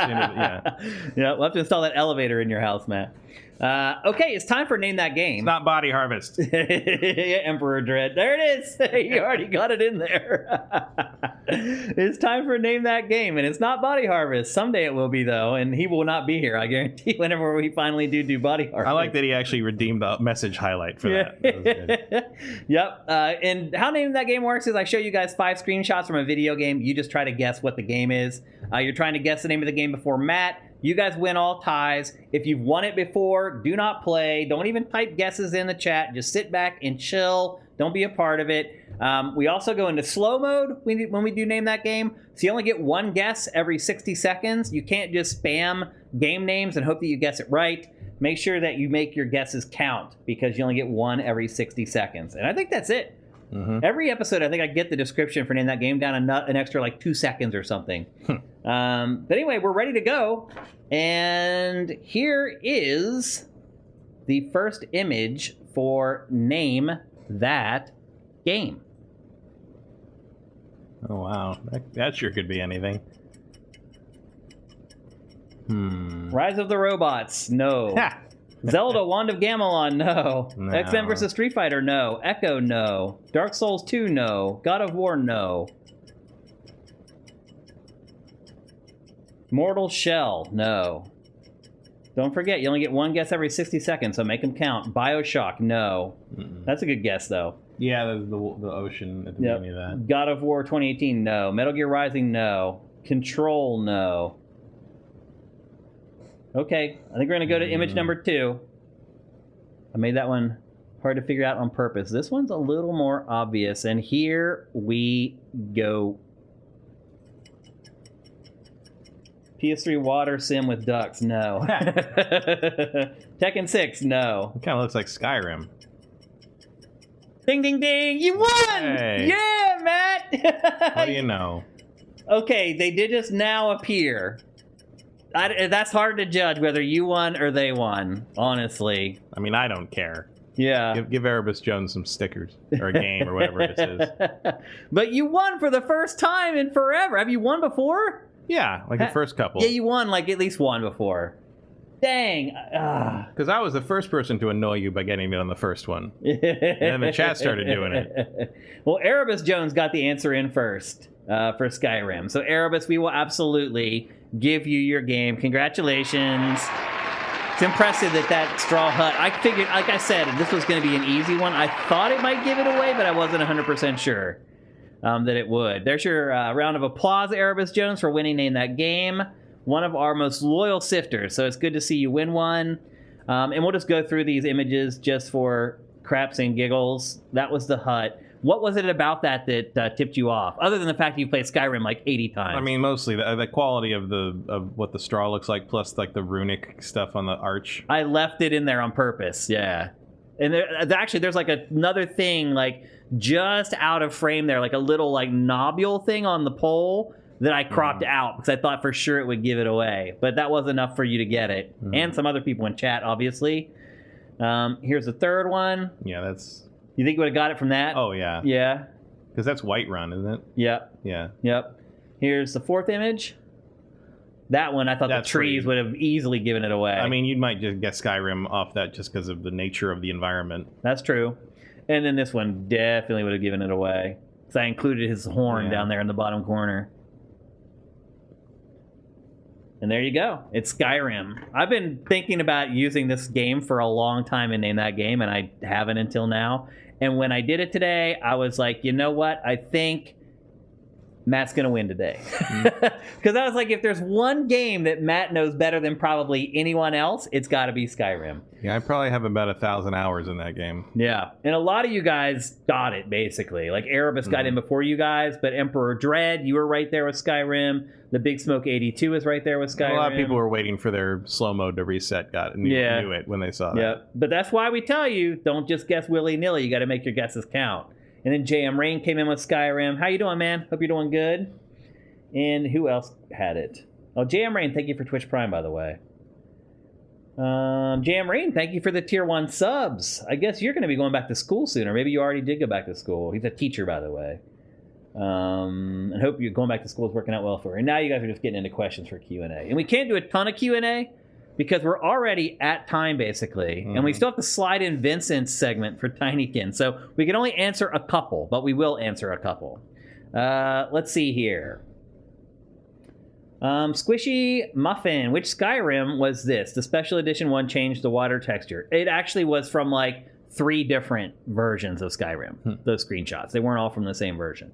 Yeah, we'll have to install that elevator in your house, Matt. Okay, it's time for Name That Game. It's not Body Harvest. Emperor Dread. There it is. You already got it in there. It's time for Name That Game, and it's not Body Harvest. Someday it will be, though, and he will not be here, I guarantee, whenever we finally do Body Harvest. I like that he actually redeemed the message highlight for that. That was good. Yep. And how Name That Game works is I show you guys 5 screenshots from a video game. You just try to guess what the game is. You're trying to guess the name of the game before Matt. You guys win all ties. If you've won it before, do not play. Don't even type guesses in the chat. Just sit back and chill. Don't be a part of it. We also go into slow mode when we do Name That Game. So you only get one guess every 60 seconds. You can't just spam game names and hope that you guess it right. Make sure that you make your guesses count because you only get one every 60 seconds. And I think that's it. Mm-hmm. Every episode, I think I get the description for Name That Game down an extra like 2 seconds or something. But anyway, we're ready to go. And here is the first image for Name That Game. Oh, wow. That sure could be anything. Rise of the Robots, no. Zelda Wand of Gamelon, no. X-Men vs. Street Fighter, no. Echo, no. Dark Souls 2, no. God of War, no. Mortal Shell, no. Don't forget, you only get one guess every 60 seconds, so make them count. Bioshock, no. That's a good guess, though. Yeah, the ocean at the beginning of that. God of War 2018, no. Metal Gear Rising, no. Control, no. Okay, I think we're going to go to image number 2. I made that one hard to figure out on purpose. This one's a little more obvious, and here we go. PS3 water sim with ducks, no. Tekken 6, no. It kind of looks like Skyrim. Ding, ding, ding, you won! Hey. Yeah, Matt! What do you know? Okay, they did just now appear. That's hard to judge whether you won or they won, honestly. I mean, I don't care. Yeah. Give Erebus Jones some stickers or a game or whatever this is. But you won for the first time in forever. Have you won before? Yeah, like the first couple. Yeah, you won like at least one before. Dang. Because I was the first person to annoy you by getting me on the first one. And then the chat started doing it. Well, Erebus Jones got the answer in first for Skyrim. So Erebus, we will absolutely give you your game. Congratulations. It's impressive that Straw Hut, I figured, like I said, this was going to be an easy one. I thought it might give it away, but I wasn't 100% sure that it would. There's your round of applause, Erebus Jones, for winning Name That Game. One of our most loyal sifters, so it's good to see you win one. And we'll just go through these images just for craps and giggles. That was the hut. What was it about that tipped you off, other than the fact that you played Skyrim like 80 times? I mean, mostly the quality of what the straw looks like, plus like the runic stuff on the arch. I left it in there on purpose, yeah. And there's like another thing, like just out of frame there, like a little like nobule thing on the pole that I cropped out because I thought for sure it would give it away. But that was enough for you to get it. And some other people in chat, obviously. Here's the third one. Yeah, that's... You think you would have got it from that? Oh, yeah. Yeah. Because that's Whiterun, isn't it? Yep. Yeah. Yep. Here's the fourth image. That one, I thought the trees would have easily given it away. I mean, you might just get Skyrim off that just because of the nature of the environment. That's true. And then this one definitely would have given it away. Because I included his horn down there in the bottom corner. And there you go. It's Skyrim. I've been thinking about using this game for a long time and Name That Game, and I haven't until now. And when I did it today, I was like, you know what? I think Matt's going to win today. Because I was like, if there's one game that Matt knows better than probably anyone else, it's got to be Skyrim. Yeah, I probably have about 1,000 hours in that game. Yeah. And a lot of you guys got it, basically. Like, Erebus got in before you guys, but Emperor Dread, you were right there with Skyrim. The Big Smoke 82 is right there with Skyrim. A lot of people were waiting for their slow mode to reset, knew it when they saw that. Yeah, but that's why we tell you, don't just guess willy-nilly. You got to make your guesses count. And then JM Rain came in with Skyrim. How you doing, man? Hope you're doing good. And who else had it? Oh, JM Rain, thank you for Twitch Prime, by the way. JM Rain, thank you for the tier 1 subs. I guess you're going to be going back to school soon, or maybe you already did go back to school. He's a teacher, by the way. And hope you're going back to school is working out well for you. And now you guys are just getting into questions for Q&A. And we can't do a ton of Q&A because we're already at time, basically. And we still have to slide in Vincent's segment for Tinykin. So we can only answer a couple, but we will answer a couple. Let's see here. Squishy Muffin, which Skyrim was this? The special edition one changed the water texture. It actually was from like 3 different versions of Skyrim, those screenshots. They weren't all from the same version.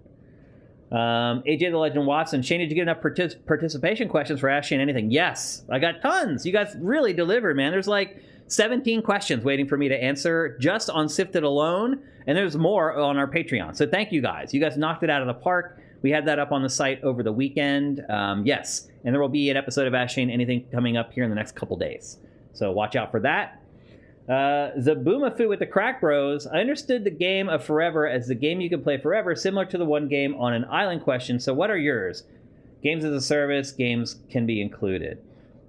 AJ the Legend Watson, Shane, did you get enough participation questions for Ask Shane Anything? Yes, I got tons. You guys really delivered, man. There's like 17 questions waiting for me to answer just on Sifted alone, and there's more on our Patreon. So thank you guys. You guys knocked it out of the park. We had that up on the site over the weekend. Yes, and there will be an episode of Ask Shane Anything coming up here in the next couple days. So watch out for that. Zabumafu with the Crack Bros. I understood the game of Forever as the game you can play forever, similar to the one game on an island question. So what are yours? Games as a service, games can be included.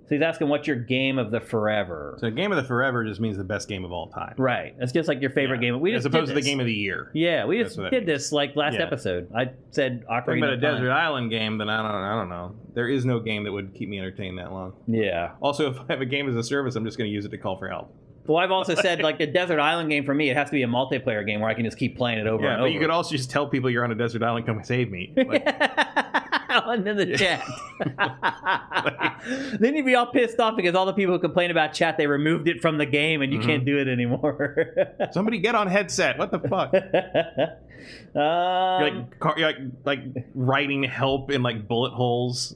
So he's asking, what's your game of the forever? So game of the forever just means the best game of all time. Right. That's just like your favorite game. We just as opposed to the game of the year. Yeah, we just did this like last episode. I said Ocarina about a Desert Island game, then I don't know. There is no game that would keep me entertained that long. Yeah. Also, if I have a game as a service, I'm just going to use it to call for help. Well, I've also said, like, the Desert Island game, for me, it has to be a multiplayer game where I can just keep playing it over and over. But you could also just tell people you're on a desert island, come save me. Like, and in the chat. Then you'd be all pissed off because all the people who complain about chat, they removed it from the game and you can't do it anymore. Somebody get on headset. What the fuck? You're like writing help in like bullet holes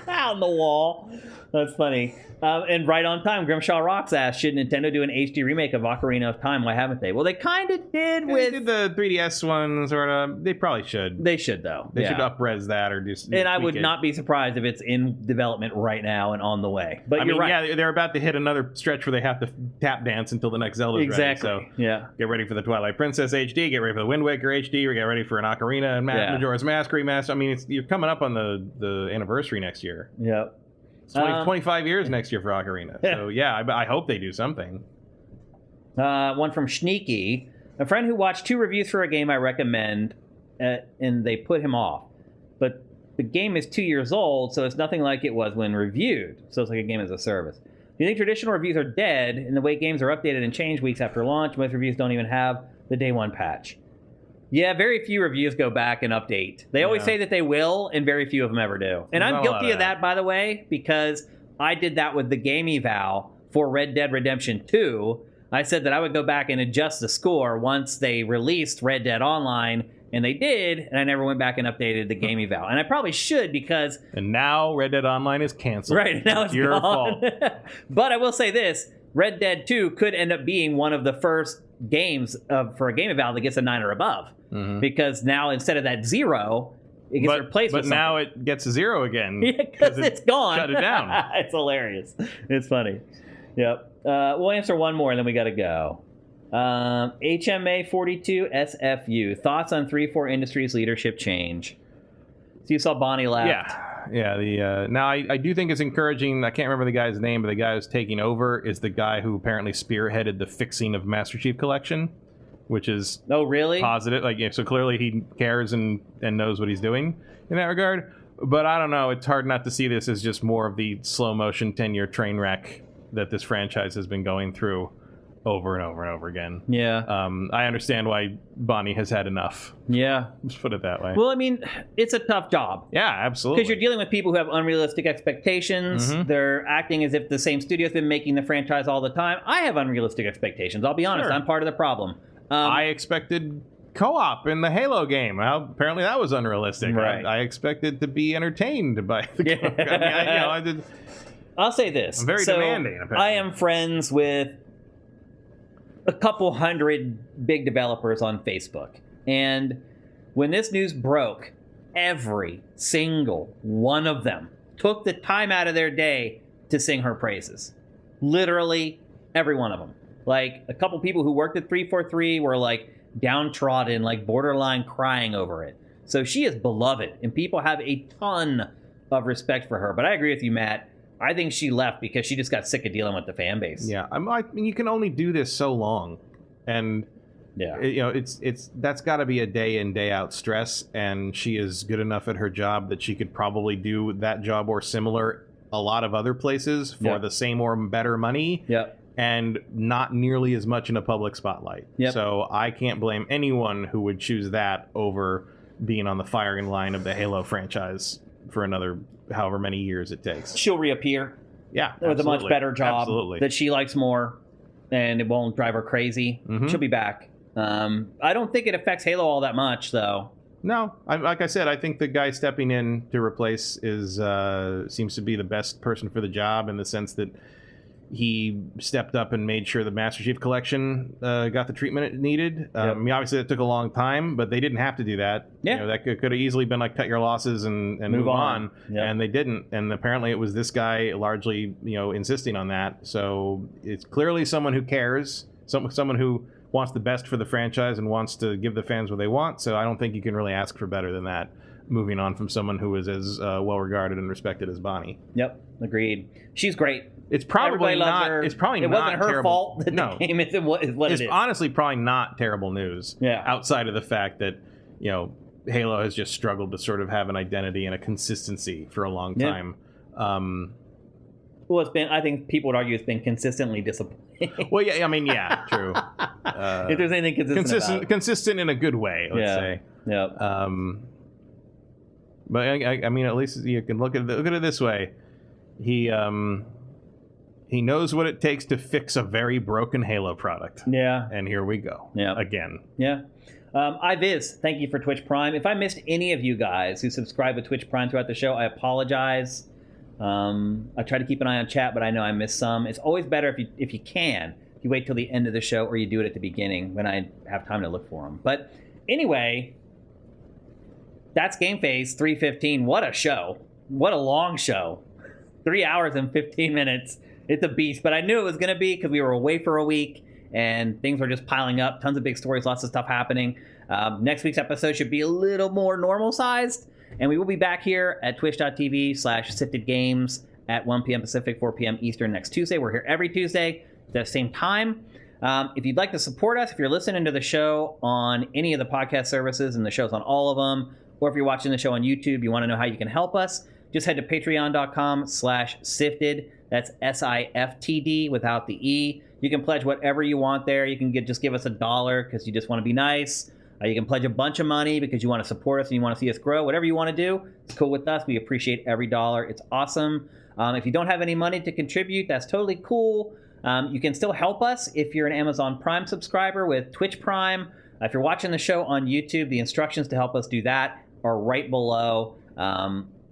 on the wall. That's funny. And right on time, Grimshaw Rocks asked, should Nintendo do an HD remake of Ocarina of Time? Why haven't they? Well, they kind of did with... They did the 3DS one, sort of. They probably should. They should, though. They should up-res that or do And I would not be surprised if it's in development right now and on the way. But you're right. Yeah, they're about to hit another stretch where they have to tap dance until the next Zelda's ready. So get ready for the Twilight Princess HD, get ready for the Wind Waker HD, or get ready for an Ocarina and Majora's Mask remaster. I mean, you're coming up on the anniversary next year. Yep. It's 25 years next year for Ocarina. So, I hope they do something. One from Sneaky. A friend who watched 2 reviews for a game I recommend, and they put him off. But the game is 2 years old, so it's nothing like it was when reviewed. So it's like a game as a service. Do you think traditional reviews are dead in the way games are updated and changed weeks after launch? Most reviews don't even have the day one patch. Yeah, very few reviews go back and update. They always say that they will, and very few of them ever do. And I'm guilty of that, by the way, because I did that with the game eval for Red Dead Redemption 2. I said that I would go back and adjust the score once they released Red Dead Online, and they did, and I never went back and updated the game eval. And I probably should, because... And now Red Dead Online is canceled. Right, now it's your fault. But I will say this, Red Dead 2 could end up being one of the first games for a game eval that gets a 9 or above. Because now instead of that 0, it gets replaced with something. But now it gets a 0 again. Yeah, because it's gone. Shut it down. It's hilarious. It's funny. Yep. We'll answer one more and then we got to go. HMA42 SFU. Thoughts on 3-4 Industries leadership change? So you saw Bonnie laugh. Yeah. Now I do think it's encouraging. I can't remember the guy's name, but the guy who's taking over is the guy who apparently spearheaded the fixing of Master Chief Collection, which is positive. So clearly he cares and knows what he's doing in that regard. But I don't know. It's hard not to see this as just more of the slow motion 10-year train wreck that this franchise has been going through over and over and over again. Yeah. I understand why Bonnie has had enough. Yeah. Let's put it that way. Well, I mean, it's a tough job. Yeah, absolutely. Because you're dealing with people who have unrealistic expectations. They're acting as if the same studio's been making the franchise all the time. I have unrealistic expectations. I'll be honest. I'm part of the problem. I expected co-op in the Halo game. Well, apparently that was unrealistic. Right. I expected to be entertained by the I'll say this. I'm very demanding. Apparently. I am friends with a couple hundred big developers on Facebook. And when this news broke, every single one of them took the time out of their day to sing her praises. Literally every one of them. Like, a couple people who worked at 343 were like, downtrodden, like borderline crying over it. So she is beloved, and people have a ton of respect for her. But I agree with you, Matt. I think she left because she just got sick of dealing with the fan base. Yeah, I mean, you can only do this so long, and it's that's got to be a day in, day out stress. And she is good enough at her job that she could probably do that job or similar a lot of other places for the same or better money. And not nearly as much in a public spotlight. So I can't blame anyone who would choose that over being on the firing line of the Halo franchise for another however many years it takes. She'll reappear. Yeah, with a much better job that she likes more, and it won't drive her crazy. She'll be back. I don't think it affects Halo all that much, though. No, like I said, I think the guy stepping in to replace seems to be the best person for the job in the sense that he stepped up and made sure the Master Chief Collection got the treatment it needed. I mean, obviously, it took a long time, but they didn't have to do that. That could have easily been like cut your losses and move on. And they didn't. And apparently, it was this guy largely, insisting on that. So it's clearly someone who cares, someone who wants the best for the franchise and wants to give the fans what they want. So I don't think you can really ask for better than that. Moving on from someone who is as well regarded and respected as Bonnie. Yep, agreed. She's great. It's probably not. Her. It's probably it not wasn't her terrible. fault that the game is what it is. It's honestly probably not terrible news. Outside of the fact that Halo has just struggled to sort of have an identity and a consistency for a long time. Well, it's been. I think people would argue it's been consistently disappointing. Well, yeah. I mean, yeah, true. If there's anything consistent in a good way, let's say. Yeah. But I mean, at least you can look at it this way. He knows what it takes to fix a very broken Halo product. Yeah. And here we go. Yeah. Again. Yeah. Iviz, thank you for Twitch Prime. If I missed any of you guys who subscribe to Twitch Prime throughout the show, I apologize. I try to keep an eye on chat, but I know I missed some. It's always better if you wait till the end of the show or you do it at the beginning when I have time to look for them. But anyway, that's GameFace 315. What a show. What a long show. 3 hours and 15 minutes. It's a beast, but I knew it was going to be because we were away for a week and things were just piling up. Tons of big stories, lots of stuff happening. Next week's episode should be a little more normal sized, and we will be back here at twitch.tv/siftedgames at 1 p.m. Pacific, 4 p.m. Eastern next Tuesday. We're here every Tuesday at the same time. If you'd like to support us, if you're listening to the show on any of the podcast services, and the show's on all of them, or if you're watching the show on YouTube, you want to know how you can help us, just head to patreon.com/sifted. That's SIFTD without the E. You can pledge whatever you want there. You can just give us $1 because you just want to be nice. You can pledge a bunch of money because you want to support us and you want to see us grow. Whatever you want to do, it's cool with us. We appreciate every dollar. It's awesome. If you don't have any money to contribute, that's totally cool. You can still help us if you're an Amazon Prime subscriber with Twitch Prime. If you're watching the show on YouTube, the instructions to help us do that are right below.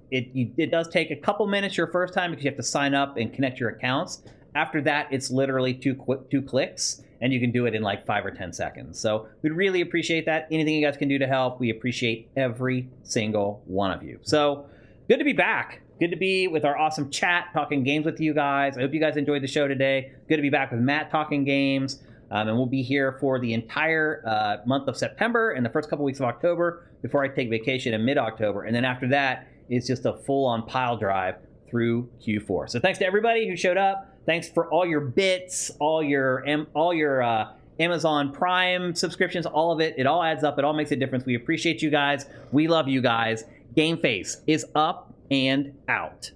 It does take a couple minutes your first time because you have to sign up and connect your accounts. After that, it's literally two clicks, and you can do it in like 5 or 10 seconds. So we'd really appreciate that. Anything you guys can do to help, we appreciate every single one of you. So good to be back. Good to be with our awesome chat, talking games with you guys. I hope you guys enjoyed the show today. Good to be back with Matt talking games. And we'll be here for the entire month of September and the first couple weeks of October before I take vacation in mid-October. And then after that, it's just a full-on pile drive through Q4. So thanks to everybody who showed up. Thanks for all your bits, all your Amazon Prime subscriptions, all of it. It all adds up. It all makes a difference. We appreciate you guys. We love you guys. GameFace is up and out.